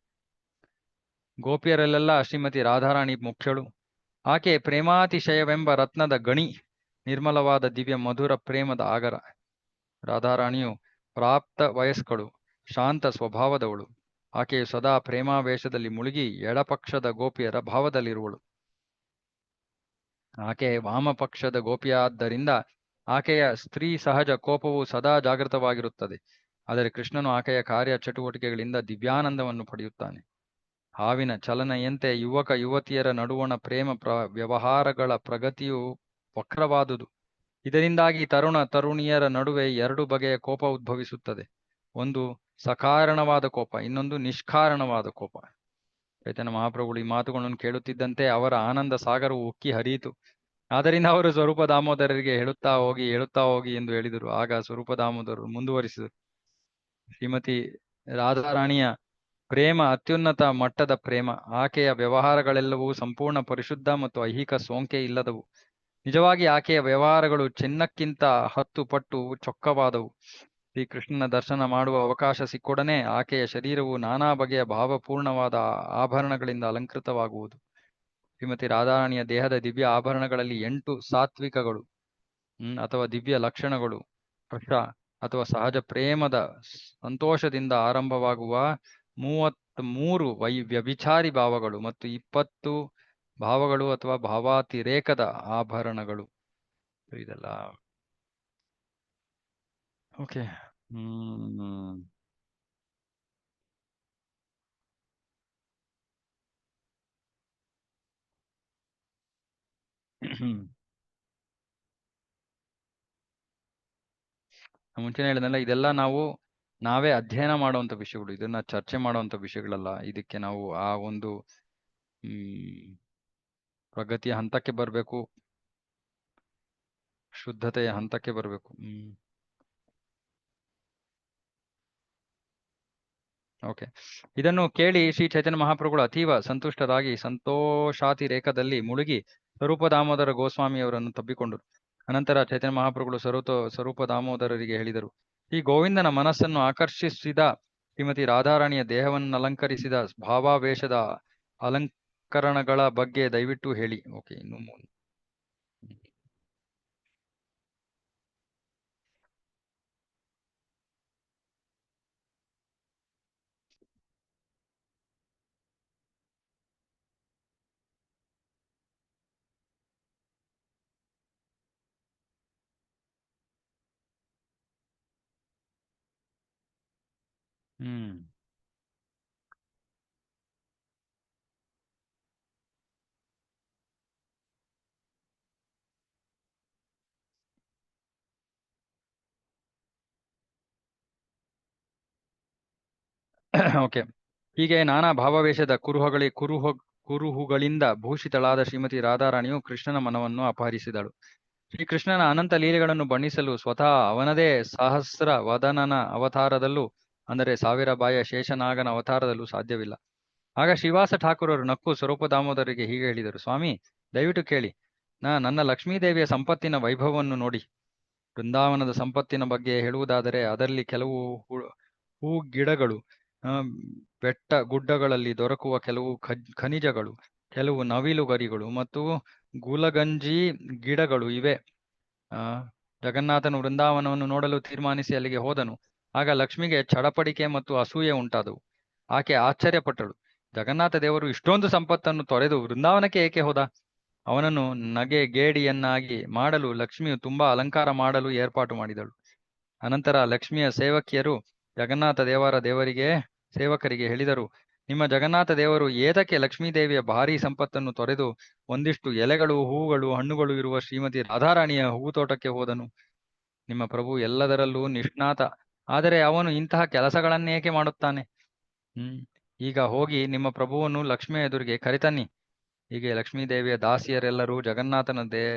ಗೋಪಿಯರಲ್ಲೆಲ್ಲ ಶ್ರೀಮತಿ ರಾಧಾರಾಣಿ ಮುಖ್ಯಳು. ಆಕೆ ಪ್ರೇಮಾತಿಶಯವೆಂಬ ರತ್ನದ ಗಣಿ, ನಿರ್ಮಲವಾದ ದಿವ್ಯ ಮಧುರ ಪ್ರೇಮದ ಆಗರ. ರಾಧಾರಾಣಿಯು ಪ್ರಾಪ್ತ ವಯಸ್ಕಳು, ಶಾಂತ ಸ್ವಭಾವದವಳು. ಆಕೆಯು ಸದಾ ಪ್ರೇಮಾವೇಶದಲ್ಲಿ ಮುಳುಗಿ ಎಡಪಕ್ಷದ ಗೋಪಿಯರ ಭಾವದಲ್ಲಿರುವಳು. ಆಕೆ ವಾಮಪಕ್ಷದ ಗೋಪಿಯಾದ್ದರಿಂದ ಆಕೆಯ ಸ್ತ್ರೀ ಸಹಜ ಕೋಪವು ಸದಾ ಜಾಗೃತವಾಗಿರುತ್ತದೆ. ಆದರೆ ಕೃಷ್ಣನು ಆಕೆಯ ಕಾರ್ಯ ಚಟುವಟಿಕೆಗಳಿಂದ ದಿವ್ಯಾನಂದವನ್ನು ಪಡೆಯುತ್ತಾನೆ. ಹಾವಿನ ಚಲನೆಯಂತೆ ಯುವಕ ಯುವತಿಯರ ನಡುವಣ ಪ್ರೇಮ ವ್ಯವಹಾರಗಳ ಪ್ರಗತಿಯು ವಕ್ರವಾದುದು. ಇದರಿಂದಾಗಿ ತರುಣ ತರುಣಿಯರ ನಡುವೆ ಎರಡು ಬಗೆಯ ಕೋಪ ಉದ್ಭವಿಸುತ್ತದೆ. ಒಂದು ಸಕಾರಣವಾದ ಕೋಪ, ಇನ್ನೊಂದು ನಿಷ್ಕಾರಣವಾದ ಕೋಪ. ಚೈತನ್ಯ ಮಹಾಪ್ರಭುಗಳು ಈ ಮಾತುಗಳನ್ನು ಕೇಳುತ್ತಿದ್ದಂತೆ ಅವರ ಆನಂದ ಸಾಗರವು ಉಕ್ಕಿ ಹರಿಯಿತು. ಆದ್ದರಿಂದ ಅವರು ಸ್ವರೂಪ ದಾಮೋದರರಿಗೆ ಹೇಳುತ್ತಾ ಹೋಗಿ ಎಂದು ಹೇಳಿದರು. ಆಗ ಸ್ವರೂಪ ದಾಮೋದರರು ಮುಂದುವರಿಸಿದರು. ಶ್ರೀಮತಿ ರಾಧಾರಾಣಿಯ ಪ್ರೇಮ ಅತ್ಯುನ್ನತ ಮಟ್ಟದ ಪ್ರೇಮ. ಆಕೆಯ ವ್ಯವಹಾರಗಳೆಲ್ಲವೂ ಸಂಪೂರ್ಣ ಪರಿಶುದ್ಧ ಮತ್ತು ಐಹಿಕ ಸೋಂಕೆ ಇಲ್ಲದವು. ನಿಜವಾಗಿ ಆಕೆಯ ವ್ಯವಹಾರಗಳು ಚಿನ್ನಕ್ಕಿಂತ 10 ಪಟ್ಟು ಚೊಕ್ಕವಾದವು. ಶ್ರೀಕೃಷ್ಣನ ದರ್ಶನ ಮಾಡುವ ಅವಕಾಶ ಸಿಕ್ಕೊಡನೆ ಆಕೆಯ ಶರೀರವು ನಾನಾ ಬಗೆಯ ಭಾವಪೂರ್ಣವಾದ ಆಭರಣಗಳಿಂದ ಅಲಂಕೃತವಾಗುವುದು. ಶ್ರೀಮತಿ ರಾಧಾರಾಣಿಯ ದೇಹದ ದಿವ್ಯ ಆಭರಣಗಳಲ್ಲಿ 8 ಸಾತ್ವಿಕಗಳು ಅಥವಾ ದಿವ್ಯ ಲಕ್ಷಣಗಳು, ಹರ್ಷ ಅಥವಾ ಸಹಜ ಪ್ರೇಮದ ಸಂತೋಷದಿಂದ ಆರಂಭವಾಗುವ 33 ವ್ಯಭಿಚಾರಿ ಭಾವಗಳು ಮತ್ತು 20 ಭಾವಗಳು ಅಥವಾ ಭಾವಾತಿರೇಕದ ಆಭರಣಗಳು. ಇದೆಲ್ಲ ಓಕೆ. ಮುಂಚೆನೆ ಹೇಳಿದ್ನಲ್ಲ, ಇದೆಲ್ಲ ನಾವೇ ಅಧ್ಯಯನ ಮಾಡುವಂತ ವಿಷಯಗಳು, ಇದನ್ನ ಚರ್ಚೆ ಮಾಡುವಂತ ವಿಷಯಗಳಲ್ಲ. ಇದಕ್ಕೆ ನಾವು ಆ ಒಂದು ಪ್ರಗತಿಯ ಹಂತಕ್ಕೆ ಬರಬೇಕು, ಶುದ್ಧತೆಯ ಹಂತಕ್ಕೆ ಬರಬೇಕು. ಓಕೆ. ಇದನ್ನು ಕೇಳಿ ಶ್ರೀ ಚೈತನ್ಯ ಮಹಾಪ್ರಭುಗಳು ಅತೀವ ಸಂತುಷ್ಟರಾಗಿ ಸಂತೋಷಾತಿರೇಕದಲ್ಲಿ ಮುಳುಗಿ ಸ್ವರೂಪ ದಾಮೋದರ ಗೋಸ್ವಾಮಿಯವರನ್ನು ತಬ್ಬಿಕೊಂಡರು. ಅನಂತರ ಚೈತನ್ಯ ಮಹಾಪ್ರಭುಗಳು ಸ್ವರೂಪ ದಾಮೋದರರಿಗೆ ಹೇಳಿದರು, ಈ ಗೋವಿಂದನ ಮನಸ್ಸನ್ನು ಆಕರ್ಷಿಸಿದ ಶ್ರೀಮತಿ ರಾಧಾರಾಣಿಯ ದೇಹವನ್ನು ಅಲಂಕರಿಸಿದ ಭಾವಾವೇಶದ ಅಲಂಕರಣಗಳ ಬಗ್ಗೆ ದಯವಿಟ್ಟು ಹೇಳಿ. ಓಕೆ, ಇನ್ನು ಓಕೆ. ಹೀಗೆ ನಾನಾ ಭಾವಾವೇಶದ ಕುರುಹುಗಳಿಂದ ಭೂಷಿತಳಾದ ಶ್ರೀಮತಿ ರಾಧಾರಾಣಿಯು ಕೃಷ್ಣನ ಮನವನ್ನು ಅಪಹರಿಸಿದಳು. ಶ್ರೀಕೃಷ್ಣನ ಅನಂತ ಲೀಲೆಗಳನ್ನು ಬಣ್ಣಿಸಲು ಸ್ವತಃ ಅವನದೇ ಸಹಸ್ರ ವದನನ ಅವತಾರದಲ್ಲೂ, ಅಂದರೆ 1000 ಬಾಯ ಶೇಷನಾಗನ ಅವತಾರದಲ್ಲೂ ಸಾಧ್ಯವಿಲ್ಲ. ಆಗ ಶ್ರೀವಾಸ ಠಾಕೂರರು ನಕ್ಕು ಸ್ವರೂಪ ದಾಮೋದರಿಗೆ ಹೀಗೆ ಹೇಳಿದರು, ಸ್ವಾಮಿ, ದಯವಿಟ್ಟು ಕೇಳಿ. ನನ್ನ ಲಕ್ಷ್ಮೀದೇವಿಯ ಸಂಪತ್ತಿನ ವೈಭವವನ್ನು ನೋಡಿ. ಬೃಂದಾವನದ ಸಂಪತ್ತಿನ ಬಗ್ಗೆ ಹೇಳುವುದಾದರೆ ಅದರಲ್ಲಿ ಕೆಲವು ಹೂ ಗಿಡಗಳು, ಬೆಟ್ಟ ಗುಡ್ಡಗಳಲ್ಲಿ ದೊರಕುವ ಕೆಲವು ಖನಿಜಗಳು, ಕೆಲವು ನವಿಲುಗರಿಗಳು ಮತ್ತು ಗುಲಗಂಜಿ ಗಿಡಗಳು ಇವೆ. ಜಗನ್ನಾಥನು ವೃಂದಾವನವನ್ನು ನೋಡಲು ತೀರ್ಮಾನಿಸಿ ಅಲ್ಲಿಗೆ ಹೋದನು. ಆಗ ಲಕ್ಷ್ಮಿಗೆ ಚಡಪಡಿಕೆ ಮತ್ತು ಅಸೂಯೆ ಉಂಟಾದವು. ಆಕೆ ಆಶ್ಚರ್ಯಪಟ್ಟಳು. ಜಗನ್ನಾಥ ದೇವರು ಇಷ್ಟೊಂದು ಸಂಪತ್ತನ್ನು ತೊರೆದು ವೃಂದಾವನಕ್ಕೆ ಏಕೆ ಹೋದ? ಅವನನ್ನು ನಗೆ ಗೇಡಿಯನ್ನಾಗಿ ಮಾಡಲು ಲಕ್ಷ್ಮಿಯು ತುಂಬಾ ಅಲಂಕಾರ ಮಾಡಲು ಏರ್ಪಾಟು ಮಾಡಿದಳು. ಅನಂತರ ಲಕ್ಷ್ಮಿಯ ಸೇವಕಿಯರು ಜಗನ್ನಾಥ ಸೇವಕರಿಗೆ ಹೇಳಿದರು, ನಿಮ್ಮ ಜಗನ್ನಾಥ ದೇವರು ಏತಕ್ಕೆ ಲಕ್ಷ್ಮೀದೇವಿಯ ಭಾರೀ ಸಂಪತ್ತನ್ನು ತೊರೆದು ಒಂದಿಷ್ಟು ಎಲೆಗಳು, ಹೂಗಳು, ಹಣ್ಣುಗಳು ಇರುವ ಶ್ರೀಮತಿ ರಾಧಾರಾಣಿಯ ಹೂತೋಟಕ್ಕೆ ಹೋದನು? ನಿಮ್ಮ ಪ್ರಭು ಎಲ್ಲದರಲ್ಲೂ ನಿಷ್ಣಾತ, ಆದರೆ ಅವನು ಇಂತಹ ಕೆಲಸಗಳನ್ನೇಕೆ ಮಾಡುತ್ತಾನೆ? ಈಗ ಹೋಗಿ ನಿಮ್ಮ ಪ್ರಭುವನ್ನು ಲಕ್ಷ್ಮಿಯ ಎದುರಿಗೆ ಕರೆತನ್ನಿ. ಹೀಗೆ ಲಕ್ಷ್ಮೀದೇವಿಯ ದಾಸಿಯರೆಲ್ಲರೂ ಜಗನ್ನಾಥನ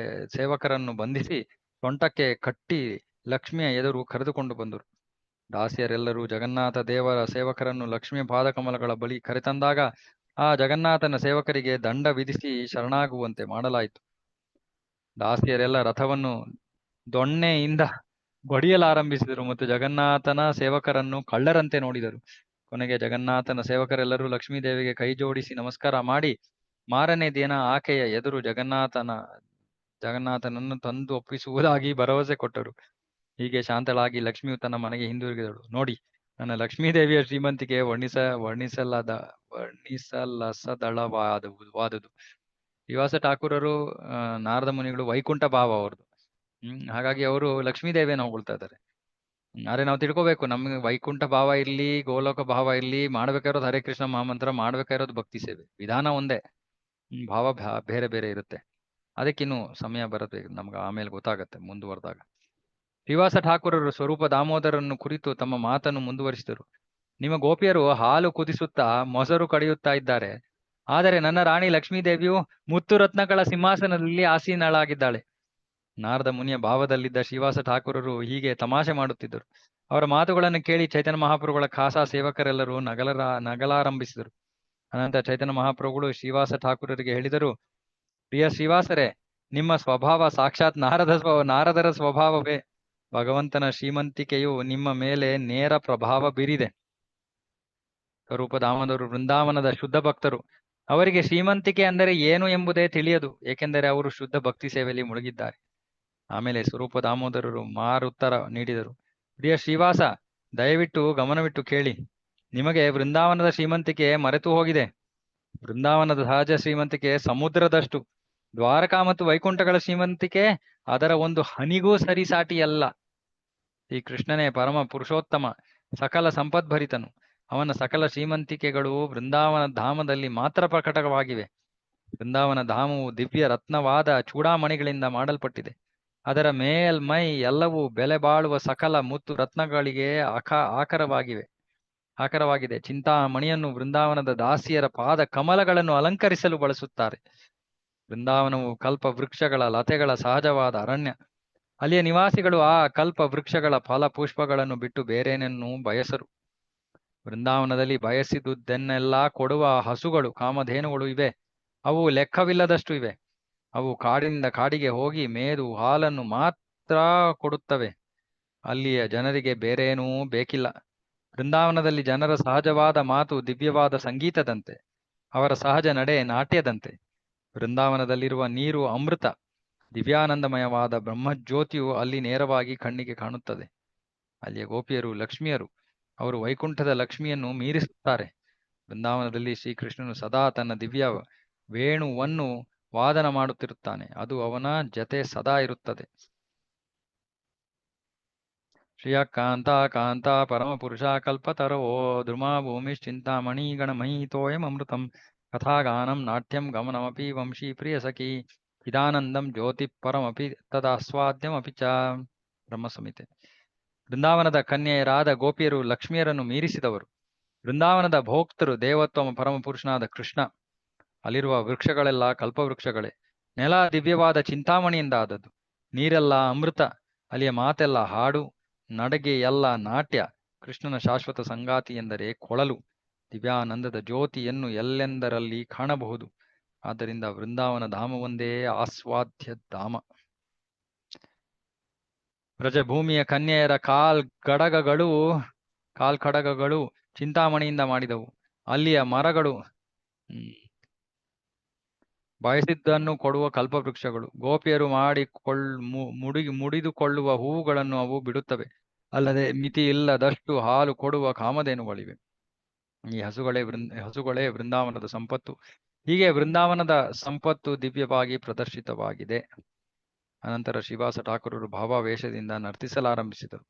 ಸೇವಕರನ್ನು ಬಂಧಿಸಿ ಸೊಂಟಕ್ಕೆ ಕಟ್ಟಿ ಲಕ್ಷ್ಮಿಯ ಎದುರು ಕರೆದುಕೊಂಡು ಬಂದರು. ದಾಸಿಯರೆಲ್ಲರೂ ಜಗನ್ನಾಥ ದೇವರ ಸೇವಕರನ್ನು ಲಕ್ಷ್ಮಿಯ ಪಾದಕಮಲಗಳ ಬಳಿ ಕರೆತಂದಾಗ ಆ ಜಗನ್ನಾಥನ ಸೇವಕರಿಗೆ ದಂಡ ವಿಧಿಸಿ ಶರಣಾಗುವಂತೆ ಮಾಡಲಾಯಿತು. ದಾಸಿಯರೆಲ್ಲ ರಥವನ್ನು ದೊಣ್ಣೆಯಿಂದ ಬಡಿಯಲಾರಂಭಿಸಿದರು ಮತ್ತು ಜಗನ್ನಾಥನ ಸೇವಕರನ್ನು ಕಳ್ಳರಂತೆ ನೋಡಿದರು. ಕೊನೆಗೆ ಜಗನ್ನಾಥನ ಸೇವಕರೆಲ್ಲರೂ ಲಕ್ಷ್ಮೀದೇವಿಗೆ ಕೈ ಜೋಡಿಸಿ ನಮಸ್ಕಾರ ಮಾಡಿ ಮಾರನೇ ದಿನ ಆಕೆಯ ಎದುರು ಜಗನ್ನಾಥನನ್ನು ತಂದು ಒಪ್ಪಿಸುವುದಾಗಿ ಭರವಸೆ ಕೊಟ್ಟರು. ಹೀಗೆ ಶಾಂತಳಾಗಿ ಲಕ್ಷ್ಮಿಯು ತನ್ನ ಮನೆಗೆ ಹಿಂದಿರುಗಿದಳು. ನೋಡಿ, ನನ್ನ ಲಕ್ಷ್ಮೀದೇವಿಯ ಶ್ರೀಮಂತಿಕೆ ವರ್ಣಿಸಲಸದಳವಾದುದು. ಶ್ರೀವಾಸ ಠಾಕೂರರು, ನಾರದ ಮುನಿಗಳು ವೈಕುಂಠ ಭಾವ ಅವ್ರದ್ದು. ಹಾಗಾಗಿ ಅವರು ಲಕ್ಷ್ಮೀದೇವಿಯನ್ನು ಹೊಗಳ್ತಾ ಇದ್ದಾರೆ. ಆದ್ರೆ ನಾವು ತಿಳ್ಕೊಬೇಕು, ನಮ್ಗೆ ವೈಕುಂಠ ಭಾವ ಇರ್ಲಿ, ಗೋಲೋಕ ಭಾವ ಇರ್ಲಿ, ಮಾಡ್ಬೇಕಾಗಿರೋದು ಹರೇ ಕೃಷ್ಣ ಮಹಾಮಂತ್ರ, ಮಾಡ್ಬೇಕಾಗಿರೋದು ಭಕ್ತಿ ಸೇವೆ, ವಿಧಾನ ಒಂದೇ. ಭಾವ ಬೇರೆ ಬೇರೆ ಇರುತ್ತೆ. ಅದಕ್ಕಿನ್ನು ಸಮಯ ಬರುತ್ತೆ, ನಮ್ಗೆ ಆಮೇಲೆ ಗೊತ್ತಾಗತ್ತೆ ಮುಂದುವರೆದಾಗ. ಶ್ರೀವಾಸ ಠಾಕೂರರು ಸ್ವರೂಪ ದಾಮೋದರನ್ನು ಕುರಿತು ತಮ್ಮ ಮಾತನ್ನು ಮುಂದುವರಿಸಿದರು. ನಿಮ್ಮ ಗೋಪಿಯರು ಹಾಲು ಕುದಿಸುತ್ತಾ ಮೊಸರು ಕಡಿಯುತ್ತಾ ಇದ್ದಾರೆ, ಆದರೆ ನನ್ನ ರಾಣಿ ಲಕ್ಷ್ಮೀದೇವಿಯು ಮುತ್ತು ರತ್ನಗಳ ಸಿಂಹಾಸನದಲ್ಲಿ ಆಸೀನಳಾಗಿದ್ದಾಳೆ. ನಾರದ ಮುನಿಯ ಭಾವದಲ್ಲಿದ್ದ ಶ್ರೀವಾಸ ಠಾಕೂರರು ಹೀಗೆ ತಮಾಷೆ ಮಾಡುತ್ತಿದ್ದರು. ಅವರ ಮಾತುಗಳನ್ನು ಕೇಳಿ ಚೈತನ್ಯ ಮಹಾಪ್ರಭುಗಳ ಖಾಸಾ ಸೇವಕರೆಲ್ಲರೂ ನಗಲಾರಂಭಿಸಿದರು. ಅನಂತರ ಚೈತನ್ಯ ಮಹಾಪ್ರಭುಗಳು ಶ್ರೀವಾಸ ಠಾಕೂರರಿಗೆ ಹೇಳಿದರು, ಪ್ರಿಯ ಶ್ರೀವಾಸರೇ, ನಿಮ್ಮ ಸ್ವಭಾವ ಸಾಕ್ಷಾತ್ ನಾರದರ ಸ್ವಭಾವವೇ. ಭಗವಂತನ ಶ್ರೀಮಂತಿಕೆಯು ನಿಮ್ಮ ಮೇಲೆ ನೇರ ಪ್ರಭಾವ ಬೀರಿದೆ. ಸ್ವರೂಪ ದಾಮೋದರರು ವೃಂದಾವನದ ಶುದ್ಧ ಭಕ್ತರು. ಅವರಿಗೆ ಶ್ರೀಮಂತಿಕೆ ಅಂದರೆ ಏನು ಎಂಬುದೇ ತಿಳಿಯದು, ಏಕೆಂದರೆ ಅವರು ಶುದ್ಧ ಭಕ್ತಿ ಸೇವೆಯಲ್ಲಿ ಮುಳುಗಿದ್ದಾರೆ. ಆಮೇಲೆ ಸ್ವರೂಪ ದಾಮೋದರರು ಮಾರುತ್ತರ ನೀಡಿದರು. ಪ್ರಿಯ ಶ್ರೀವಾಸ, ದಯವಿಟ್ಟು ಗಮನವಿಟ್ಟು ಕೇಳಿ. ನಿಮಗೆ ವೃಂದಾವನದ ಶ್ರೀಮಂತಿಕೆ ಮರೆತು ಹೋಗಿದೆ. ವೃಂದಾವನದ ಸಹಜ ಶ್ರೀಮಂತಿಕೆ ಸಮುದ್ರದಷ್ಟು. ದ್ವಾರಕಾ ಮತ್ತು ವೈಕುಂಠಗಳ ಶ್ರೀಮಂತಿಕೆ ಅದರ ಒಂದು ಹನಿಗೂ ಸರಿಸಾಟಿಯಲ್ಲ. ಈ ಕೃಷ್ಣನೇ ಪರಮ ಪುರುಷೋತ್ತಮ, ಸಕಲ ಸಂಪದ್ಭರಿತನು. ಅವನ ಸಕಲ ಶ್ರೀಮಂತಿಕೆಗಳು ವೃಂದಾವನ ಧಾಮದಲ್ಲಿ ಮಾತ್ರ ಪ್ರಕಟವಾಗಿವೆ. ವೃಂದಾವನ ಧಾಮವು ದಿವ್ಯ ರತ್ನವಾದ ಚೂಡಾಮಣಿಗಳಿಂದ ಮಾಡಲ್ಪಟ್ಟಿದೆ. ಅದರ ಮೇಲ್ಮೈ ಎಲ್ಲವೂ ಬೆಲೆ ಬಾಳುವ ಸಕಲ ಮುತ್ತು ರತ್ನಗಳಿಗೆ ಆಕರವಾಗಿದೆ. ಚಿಂತಾಮಣಿಯನ್ನು ವೃಂದಾವನದ ದಾಸಿಯರ ಪಾದ ಕಮಲಗಳನ್ನು ಅಲಂಕರಿಸಲು ಬಳಸುತ್ತಾರೆ. ವೃಂದಾವನವು ಕಲ್ಪ ವೃಕ್ಷಗಳ ಲತೆಗಳ ಸಹಜವಾದ ಅರಣ್ಯ. ಅಲ್ಲಿಯ ನಿವಾಸಿಗಳು ಆ ಕಲ್ಪ ವೃಕ್ಷಗಳ ಫಲ ಪುಷ್ಪಗಳನ್ನು ಬಿಟ್ಟು ಬೇರೇನನ್ನೂ ಬಯಸರು. ವೃಂದಾವನದಲ್ಲಿ ಬಯಸಿದುದನ್ನೆಲ್ಲ ಕೊಡುವ ಹಸುಗಳು, ಕಾಮಧೇನುಗಳು ಇವೆ. ಅವು ಲೆಕ್ಕವಿಲ್ಲದಷ್ಟು ಇವೆ. ಅವು ಕಾಡಿನಿಂದ ಕಾಡಿಗೆ ಹೋಗಿ ಮೇದು ಹಾಲನ್ನು ಮಾತ್ರ ಕೊಡುತ್ತವೆ. ಅಲ್ಲಿಯ ಜನರಿಗೆ ಬೇರೇನೂ ಬೇಕಿಲ್ಲ. ವೃಂದಾವನದಲ್ಲಿ ಜನರ ಸಹಜವಾದ ಮಾತು ದಿವ್ಯವಾದ ಸಂಗೀತದಂತೆ, ಅವರ ಸಹಜ ನಡೆ ನಾಟ್ಯದಂತೆ. ವೃಂದಾವನದಲ್ಲಿರುವ ನೀರು ಅಮೃತ. ದಿವ್ಯಾನಂದಮಯವಾದ ಬ್ರಹ್ಮಜ್ಯೋತಿಯು ಅಲ್ಲಿ ನೇರವಾಗಿ ಕಣ್ಣಿಗೆ ಕಾಣುತ್ತದೆ. ಅಲ್ಲಿಯ ಗೋಪಿಯರು ಲಕ್ಷ್ಮಿಯರು. ಅವರು ವೈಕುಂಠದ ಲಕ್ಷ್ಮಿಯನ್ನು ಮೀರಿಸುತ್ತಾರೆ. ವೃಂದಾವನದಲ್ಲಿ ಶ್ರೀಕೃಷ್ಣನು ಸದಾ ತನ್ನ ದಿವ್ಯ ವೇಣುವನ್ನು ವಾದನ ಮಾಡುತ್ತಿರುತ್ತಾನೆ. ಅದು ಅವನ ಜತೆ ಸದಾ ಇರುತ್ತದೆ. ಶ್ರಿಯ ಕಾಂತ ಕಾಂತ ಪರಮಪುರುಷ ಕಲ್ಪತರವೋ ಧ್ರುಮಾ ಭೂಮಿಶ್ಚಿಂತಾಮಣಿ ಗಣಮಹಿತೋಯಂ ಅಮೃತಂ ಕಥಾಗಾನಂ ನಾಟ್ಯಂ ಗಮನಮಪಿ ವಂಶೀ ಪ್ರಿಯ ಸಖಿ ಇದಾನಂದಂ ಜ್ಯೋತಿ ಪರಮಪಿ ತದಾಸ್ವಾದ್ಯಮಪಿ ಚ. ಬ್ರಹ್ಮಸಂಹಿತೆ. ವೃಂದಾವನದ ಕನ್ಯೆಯರಾದ ಗೋಪಿಯರು ಲಕ್ಷ್ಮಿಯರನ್ನು ಮೀರಿಸಿದವರು. ವೃಂದಾವನದ ಭೋಕ್ತರು ದೇವೋತ್ತಮ ಪರಮಪುರುಷನಾದ ಕೃಷ್ಣ. ಅಲ್ಲಿರುವ ವೃಕ್ಷಗಳೆಲ್ಲ ಕಲ್ಪವೃಕ್ಷಗಳೇ. ನೆಲ ದಿವ್ಯವಾದ ಚಿಂತಾಮಣಿಯಿಂದ ಆದದ್ದು. ನೀರೆಲ್ಲ ಅಮೃತ. ಅಲ್ಲಿಯ ಮಾತೆಲ್ಲ ಹಾಡು, ನಡಗೆ ಎಲ್ಲ ನಾಟ್ಯ. ಕೃಷ್ಣನ ಶಾಶ್ವತ ಸಂಗಾತಿ ಎಂದರೆ ಕೊಳಲು. ದಿವ್ಯಾನಂದದ ಜ್ಯೋತಿಯನ್ನು ಎಲ್ಲೆಂದರಲ್ಲಿ ಕಾಣಬಹುದು. ಆದ್ದರಿಂದ ವೃಂದಾವನ ಧಾಮವೊಂದೇ ಆಸ್ವಾದ್ಯ ಧಾಮ. ಬ್ರಜಭೂಮಿಯ ಕನ್ಯೆಯರ ಕಾಲ್ಖಡಗಗಳು ಚಿಂತಾಮಣಿಯಿಂದ ಮಾಡಿದವು. ಅಲ್ಲಿಯ ಮರಗಳು ಬಯಸಿದ್ದನ್ನು ಕೊಡುವ ಕಲ್ಪವೃಕ್ಷಗಳು. ಗೋಪಿಯರು ಮುಡಿದುಕೊಳ್ಳುವ ಹೂವುಗಳನ್ನು ಅವು ಬಿಡುತ್ತವೆ. ಮಿತಿ ಇಲ್ಲದಷ್ಟು ಹಾಲು ಕೊಡುವ ಕಾಮಧೇನುಗಳಿವೆ. ಈ ಹಸುಗಳೇ ವೃಂದಾವನದ ಸಂಪತ್ತು. ಹೀಗೆ ವೃಂದಾವನದ ಸಂಪತ್ತು ದಿವ್ಯವಾಗಿ ಪ್ರದರ್ಶಿತವಾಗಿದೆ. ಅನಂತರ ಶ್ರೀವಾಸ ಠಾಕೂರರು ಭಾವಾವೇಶದಿಂದ ನರ್ತಿಸಲಾರಂಭಿಸಿದರು.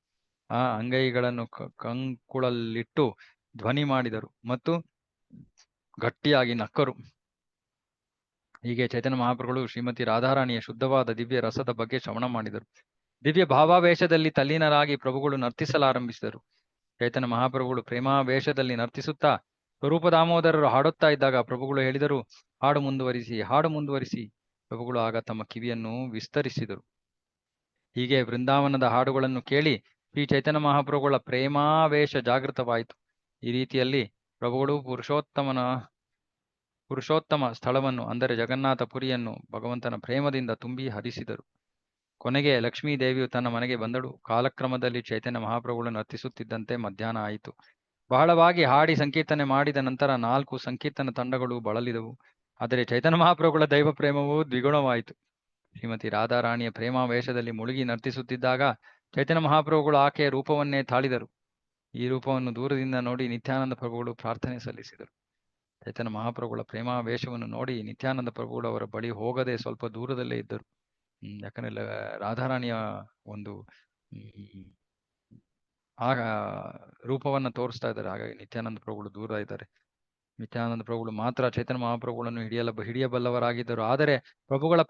ಆ ಅಂಗೈಗಳನ್ನು ಕಂಕುಳಲ್ಲಿಟ್ಟು ಧ್ವನಿ ಮಾಡಿದರು ಮತ್ತು ಗಟ್ಟಿಯಾಗಿ ನಕ್ಕರು. ಹೀಗೆ ಚೈತನ್ಯ ಮಹಾಪ್ರಭುಗಳು ಶ್ರೀಮತಿ ರಾಧಾರಾಣಿಯ ಶುದ್ಧವಾದ ದಿವ್ಯ ರಸದ ಬಗ್ಗೆ ಶ್ರವಣ ಮಾಡಿದರು. ದಿವ್ಯ ಭಾವಾವೇಶದಲ್ಲಿ ತಲ್ಲೀನರಾಗಿ ಪ್ರಭುಗಳು ನರ್ತಿಸಲಾರಂಭಿಸಿದರು. ಚೈತನ್ಯ ಮಹಾಪ್ರಭುಗಳು ಪ್ರೇಮಾವೇಶದಲ್ಲಿ ನರ್ತಿಸುತ್ತಾ ಸ್ವರೂಪ ದಾಮೋದರರು ಹಾಡುತ್ತಾ ಇದ್ದಾಗ ಪ್ರಭುಗಳು ಹೇಳಿದರು, ಹಾಡು ಮುಂದುವರಿಸಿ, ಹಾಡು ಮುಂದುವರಿಸಿ. ಪ್ರಭುಗಳು ಆಗ ತಮ್ಮ ಕಿವಿಯನ್ನು ವಿಸ್ತರಿಸಿದರು. ಹೀಗೆ ವೃಂದಾವನದ ಹಾಡುಗಳನ್ನು ಕೇಳಿ ಶ್ರೀ ಚೈತನ್ಯ ಮಹಾಪ್ರಭುಗಳ ಪ್ರೇಮಾವೇಶ ಜಾಗೃತವಾಯಿತು. ಈ ರೀತಿಯಲ್ಲಿ ಪ್ರಭುಗಳು ಪುರುಷೋತ್ತಮ ಸ್ಥಳವನ್ನು, ಅಂದರೆ ಜಗನ್ನಾಥ ಪುರಿಯನ್ನು ಭಗವಂತನ ಪ್ರೇಮದಿಂದ ತುಂಬಿ ಹರಿಸಿದರು. ಕೊನೆಗೆ ಲಕ್ಷ್ಮೀ ದೇವಿಯು ತನ್ನ ಮನೆಗೆ ಬಂದಳು. ಕಾಲಕ್ರಮದಲ್ಲಿ ಚೈತನ್ಯ ಮಹಾಪ್ರಭುಗಳು ನರ್ತಿಸುತ್ತಿದ್ದಂತೆ ಮಧ್ಯಾಹ್ನ ಆಯಿತು. ಬಹಳವಾಗಿ ಹಾಡಿ ಸಂಕೀರ್ತನೆ ಮಾಡಿದ ನಂತರ 4 ಸಂಕೀರ್ತನ ತಂಡಗಳು ಬಳಲಿದವು. ಆದರೆ ಚೈತನ್ಯ ಮಹಾಪ್ರಭುಗಳ ದೈವ ಪ್ರೇಮವು ದ್ವಿಗುಣವಾಯಿತು. ಶ್ರೀಮತಿ ರಾಧಾರಾಣಿಯ ಪ್ರೇಮಾವೇಶದಲ್ಲಿ ಮುಳುಗಿ ನರ್ತಿಸುತ್ತಿದ್ದಾಗ ಚೈತನ್ಯ ಮಹಾಪ್ರಭುಗಳು ಆಕೆಯ ರೂಪವನ್ನೇ ತಾಳಿದರು. ಈ ರೂಪವನ್ನು ದೂರದಿಂದ ನೋಡಿ ನಿತ್ಯಾನಂದ ಪ್ರಭುಗಳು ಪ್ರಾರ್ಥನೆ ಸಲ್ಲಿಸಿದರು. ಚೈತನ್ಯ ಮಹಾಪ್ರಭುಗಳ ಪ್ರೇಮಾವೇಶವನ್ನು ನೋಡಿ ನಿತ್ಯಾನಂದ ಪ್ರಭುಗಳು ಅವರ ಬಳಿ ಹೋಗದೆ ಸ್ವಲ್ಪ ದೂರದಲ್ಲೇ ಇದ್ದರು. ಯಾಕಂದ್ರೆ ರಾಧಾರಾಣಿಯ ಒಂದು ಆ ರೂಪವನ್ನ ತೋರಿಸ್ತಾ ಇದ್ದಾರೆ. ಹಾಗಾಗಿ ನಿತ್ಯಾನಂದ ಪ್ರಭುಗಳು ದೂರ ಇದ್ದಾರೆ. ನಿತ್ಯಾನಂದ ಪ್ರಭುಗಳು ಮಾತ್ರ ಚೈತನ್ಯ ಮಹಾಪ್ರಭುಗಳನ್ನು ಹಿಡಿಯಬಲ್ಲವರಾಗಿದ್ದರು. ಆದರೆ ಪ್ರಭುಗಳ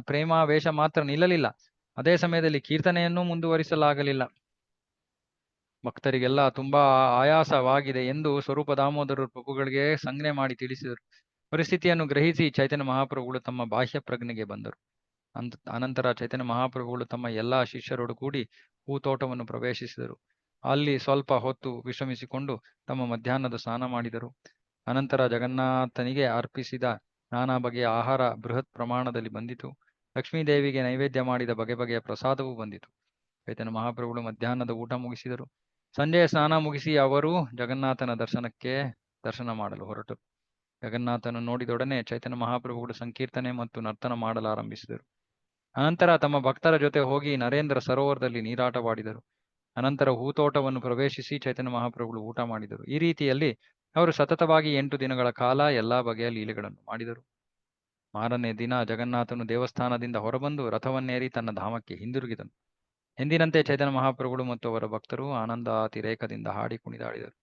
ಪ್ರೇಮಾವೇಶ ಮಾತ್ರ ನಿಲ್ಲಲಿಲ್ಲ. ಅದೇ ಸಮಯದಲ್ಲಿ ಕೀರ್ತನೆಯನ್ನೂ ಮುಂದುವರಿಸಲಾಗಲಿಲ್ಲ. ಭಕ್ತರಿಗೆಲ್ಲ ತುಂಬಾ ಆಯಾಸವಾಗಿದೆ ಎಂದು ಸ್ವರೂಪ ದಾಮೋದರರು ಪ್ರಭುಗಳಿಗೆ ಸಂಜ್ಞೆ ಮಾಡಿ ತಿಳಿಸಿದರು. ಪರಿಸ್ಥಿತಿಯನ್ನು ಗ್ರಹಿಸಿ ಚೈತನ್ಯ ಮಹಾಪ್ರಭುಗಳು ತಮ್ಮ ಬಾಹ್ಯ ಪ್ರಜ್ಞೆಗೆ ಬಂದರು. ಅನಂತರ ಚೈತನ್ಯ ಮಹಾಪ್ರಭುಗಳು ತಮ್ಮ ಎಲ್ಲಾ ಶಿಷ್ಯರೊಡಗೂಡಿ ಹೂತೋಟವನ್ನು ಪ್ರವೇಶಿಸಿದರು. ಅಲ್ಲಿ ಸ್ವಲ್ಪ ಹೊತ್ತು ವಿಶ್ರಮಿಸಿಕೊಂಡು ತಮ್ಮ ಮಧ್ಯಾಹ್ನದ ಸ್ನಾನ ಮಾಡಿದರು. ಅನಂತರ ಜಗನ್ನಾಥನಿಗೆ ಅರ್ಪಿಸಿದ ನಾನಾ ಬಗೆಯ ಆಹಾರ ಬೃಹತ್ ಪ್ರಮಾಣದಲ್ಲಿ ಬಂದಿತು. ಲಕ್ಷ್ಮೀದೇವಿಗೆ ನೈವೇದ್ಯ ಮಾಡಿದ ಬಗೆ ಬಗೆಯ ಪ್ರಸಾದವೂ ಬಂದಿತು. ಚೈತನ್ಯ ಮಹಾಪ್ರಭುಗಳು ಮಧ್ಯಾಹ್ನದ ಊಟ ಮುಗಿಸಿದರು. ಸಂಜೆಯ ಸ್ನಾನ ಮುಗಿಸಿ ಅವರು ಜಗನ್ನಾಥನ ದರ್ಶನ ಮಾಡಲು ಹೊರಟರು. ಜಗನ್ನಾಥನನ್ನು ನೋಡಿದೊಡನೆ ಚೈತನ್ಯ ಮಹಾಪ್ರಭುಗಳು ಸಂಕೀರ್ತನೆ ಮತ್ತು ನರ್ತನ ಮಾಡಲಾರಂಭಿಸಿದರು. ಅನಂತರ ತಮ್ಮ ಭಕ್ತರ ಜೊತೆ ಹೋಗಿ ನರೇಂದ್ರ ಸರೋವರದಲ್ಲಿ ನೀರಾಟವಾಡಿದರು. ಅನಂತರ ಹೂತೋಟವನ್ನು ಪ್ರವೇಶಿಸಿ ಚೈತನ್ಯ ಮಹಾಪ್ರಭುಗಳು ಊಟ ಮಾಡಿದರು. ಈ ರೀತಿಯಲ್ಲಿ ಅವರು ಸತತವಾಗಿ 8 ದಿನಗಳ ಕಾಲ ಎಲ್ಲಾ ಬಗೆಯ ಲೀಲೆಗಳನ್ನು ಮಾಡಿದರು. ಮಾರನೇ ದಿನ ಜಗನ್ನಾಥನು ದೇವಸ್ಥಾನದಿಂದ ಹೊರಬಂದು ರಥವನ್ನೇರಿ ತನ್ನ ಧಾಮಕ್ಕೆ ಹಿಂದಿರುಗಿದನು. ಎಂದಿನಂತೆ ಚೈತನ್ಯ ಮಹಾಪ್ರಭುಗಳು ಮತ್ತು ಅವರ ಭಕ್ತರು ಆನಂದಾತಿರೇಕದಿಂದ ಹಾಡಿ ಕುಣಿದಾಡಿದರು.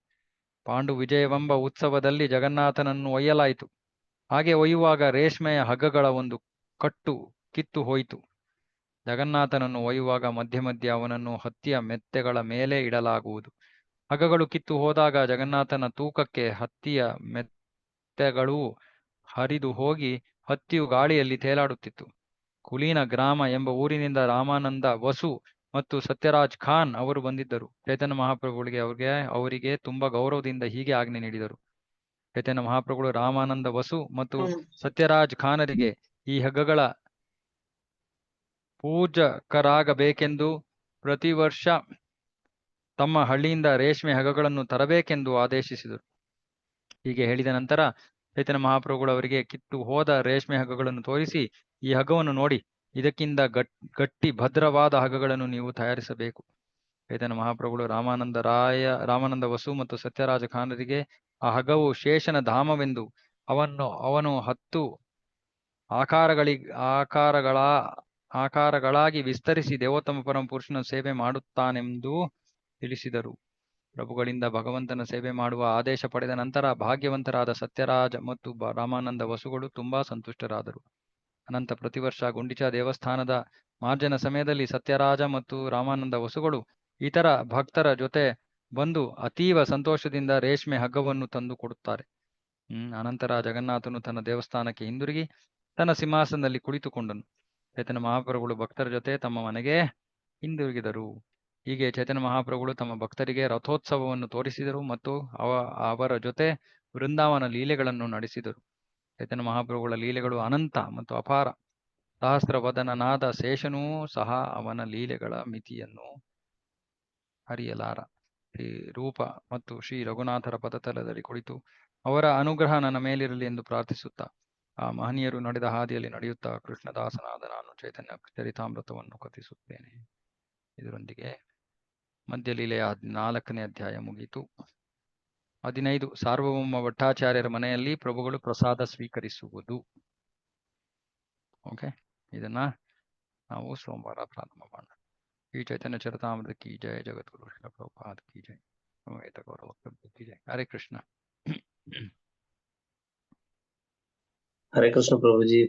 ಪಾಂಡು ವಿಜಯವೆಂಬ ಉತ್ಸವದಲ್ಲಿ ಜಗನ್ನಾಥನನ್ನು ಒಯ್ಯಲಾಯಿತು. ಹಾಗೆ ಒಯ್ಯುವಾಗ ರೇಷ್ಮೆಯ ಹಗ್ಗಗಳ ಒಂದು ಕಟ್ಟು ಕಿತ್ತು ಹೋಯಿತು. ಜಗನ್ನಾಥನನ್ನು ಒಯ್ಯುವಾಗ ಮಧ್ಯೆ ಮಧ್ಯೆ ಅವನನ್ನು ಹತ್ತಿಯ ಮೆತ್ತೆಗಳ ಮೇಲೆ ಇಡಲಾಗುವುದು. ಹಗ್ಗಗಳು ಕಿತ್ತು ಹೋದಾಗ ಜಗನ್ನಾಥನ ತೂಕಕ್ಕೆ ಹತ್ತಿಯ ಮೆತ್ತೆಗಳು ಹರಿದು ಹೋಗಿ ಹತ್ತಿಯು ಗಾಳಿಯಲ್ಲಿ ತೇಲಾಡುತ್ತಿತ್ತು. ಕುಲೀನ ಗ್ರಾಮ ಎಂಬ ಊರಿನಿಂದ ರಾಮಾನಂದ ವಸು ಮತ್ತು ಸತ್ಯರಾಜ್ ಖಾನ್ ಅವರು ಬಂದಿದ್ದರು. ಚೈತನ್ಯ ಮಹಾಪ್ರಭುಗಳಿಗೆ ಅವರಿಗೆ ತುಂಬಾ ಗೌರವದಿಂದ ಹೀಗೆ ಆಜ್ಞೆ ನೀಡಿದರು. ಚೈತನ್ಯ ಮಹಾಪ್ರಭುಗಳು ರಾಮಾನಂದ ವಸು ಮತ್ತು ಸತ್ಯರಾಜ್ ಖಾನರಿಗೆ ಈ ಹಗ್ಗಗಳ ಪೂಜಕರಾಗಬೇಕೆಂದು ಪ್ರತಿ ವರ್ಷ ತಮ್ಮ ಹಳ್ಳಿಯಿಂದ ರೇಷ್ಮೆ ಹಗ್ಗಗಳನ್ನು ತರಬೇಕೆಂದು ಆದೇಶಿಸಿದರು. ಹೀಗೆ ಹೇಳಿದ ನಂತರ ಚೈತನ್ಯ ಮಹಾಪ್ರಭುಗಳು ಅವರಿಗೆ ಕಿತ್ತು ಹೋದ ರೇಷ್ಮೆ ಹಗ್ಗಗಳನ್ನು ತೋರಿಸಿ, ಈ ಹಗ್ಗವನ್ನು ನೋಡಿ, ಇದಕ್ಕಿಂತ ಗಟ್ಟಿ ಭದ್ರವಾದ ಹಗ್ಗಗಳನ್ನು ನೀವು ತಯಾರಿಸಬೇಕು. ಚೈತನ್ಯ ಮಹಾಪ್ರಭುಗಳು ರಾಮಾನಂದ ವಸು ಮತ್ತು ಸತ್ಯರಾಜ ಖಾನರಿಗೆ ಆ ಹಗ್ಗವು ಶೇಷನ ಧಾಮವೆಂದು, ಅವನು 10 ಆಕಾರಗಳಾಗಿ ವಿಸ್ತರಿಸಿ ದೇವೋತ್ತಮ ಪರಮ ಪುರುಷನ ಸೇವೆ ಮಾಡುತ್ತಾನೆಂದು ತಿಳಿಸಿದರು. ಪ್ರಭುಗಳಿಂದ ಭಗವಂತನ ಸೇವೆ ಮಾಡುವ ಆದೇಶ ಪಡೆದ ನಂತರ ಭಾಗ್ಯವಂತರಾದ ಸತ್ಯರಾಜ ಮತ್ತು ರಾಮಾನಂದ ವಸುಗಳು ತುಂಬಾ ಸಂತುಷ್ಟರಾದರು. ಅನಂತ ಪ್ರತಿವರ್ಷ ಗುಂಡಿಚಾ ದೇವಸ್ಥಾನದ ಮಾರ್ಜನ ಸಮಯದಲ್ಲಿ ಸತ್ಯರಾಜ ಮತ್ತು ರಾಮಾನಂದ ವಸುಗಳು ಇತರ ಭಕ್ತರ ಜೊತೆ ಬಂದು ಅತೀವ ಸಂತೋಷದಿಂದ ರೇಷ್ಮೆ ಹಗ್ಗವನ್ನು ತಂದು ಕೊಡುತ್ತಾರೆ. ಅನಂತರ ಜಗನ್ನಾಥನು ತನ್ನ ದೇವಸ್ಥಾನಕ್ಕೆ ಹಿಂದಿರುಗಿ ತನ್ನ ಸಿಂಹಾಸನದಲ್ಲಿ ಕುಳಿತುಕೊಂಡನು. ಚೈತನ್ಯ ಮಹಾಪ್ರಭುಗಳು ಭಕ್ತರ ಜೊತೆ ತಮ್ಮ ಮನೆಗೆ ಹಿಂದಿರುಗಿದರು. ಹೀಗೆ ಚೈತನ್ಯ ಮಹಾಪ್ರಭುಗಳು ತಮ್ಮ ಭಕ್ತರಿಗೆ ರಥೋತ್ಸವವನ್ನು ತೋರಿಸಿದರು ಮತ್ತು ಅವರ ಜೊತೆ ವೃಂದಾವನ ಲೀಲೆಗಳನ್ನು ನಡೆಸಿದರು. ಚೈತನ್ಯ ಮಹಾಪ್ರಭುಗಳ ಲೀಲೆಗಳು ಅನಂತ ಮತ್ತು ಅಪಾರ. ಸಹಸ್ರವದನನಾದ ಶೇಷನೂ ಸಹ ಅವನ ಲೀಲೆಗಳ ಮಿತಿಯನ್ನು ಅರಿಯಲಾರ. ಶ್ರೀ ರೂಪ ಮತ್ತು ಶ್ರೀ ರಘುನಾಥರ ಪದತಲದಲ್ಲಿ ಕುಳಿತು ಅವರ ಅನುಗ್ರಹ ನನ್ನ ಮೇಲಿರಲಿ ಎಂದು ಪ್ರಾರ್ಥಿಸುತ್ತಾ ಆ ಮಹನೀಯರು ನಡೆದ ಹಾದಿಯಲ್ಲಿ ನಡೆಯುತ್ತಾ ಕೃಷ್ಣದಾಸನಾದ ನಾನು ಚೈತನ್ಯ ಚರಿತಾಮೃತವನ್ನು ಕಥಿಸುತ್ತೇನೆ. ಇದರೊಂದಿಗೆ ಮಧ್ಯಲೀಲೆಯ 4ನೇ ಅಧ್ಯಾಯ ಮುಗಿಯಿತು. 15 ಸಾರ್ವಭೌಮ ಭಟ್ಟಾಚಾರ್ಯರ ಮನೆಯಲ್ಲಿ ಪ್ರಭುಗಳು ಪ್ರಸಾದ ಸ್ವೀಕರಿಸುವುದು. ಓಕೆ, ಇದನ್ನ ನಾವು ಸೋಮವಾರ ಪ್ರಾರಂಭ ಮಾಡೋಣ. ಈ ಚೈತನ್ಯ ಚರಿತಾಮೃತ ಕಿ ಜಯ, ಜಗದ್ಗುರು ಶ್ರೀಲ ಪ್ರಭುಪಾದ ಕಿ ಜಯ, ಸಮವೇತ ಗೌರವ ಕಿ ಜಯ. ಹರೇ ಕೃಷ್ಣ. ಹರೇ ಕೃಷ್ಣ ಪ್ರಭುಜಿ.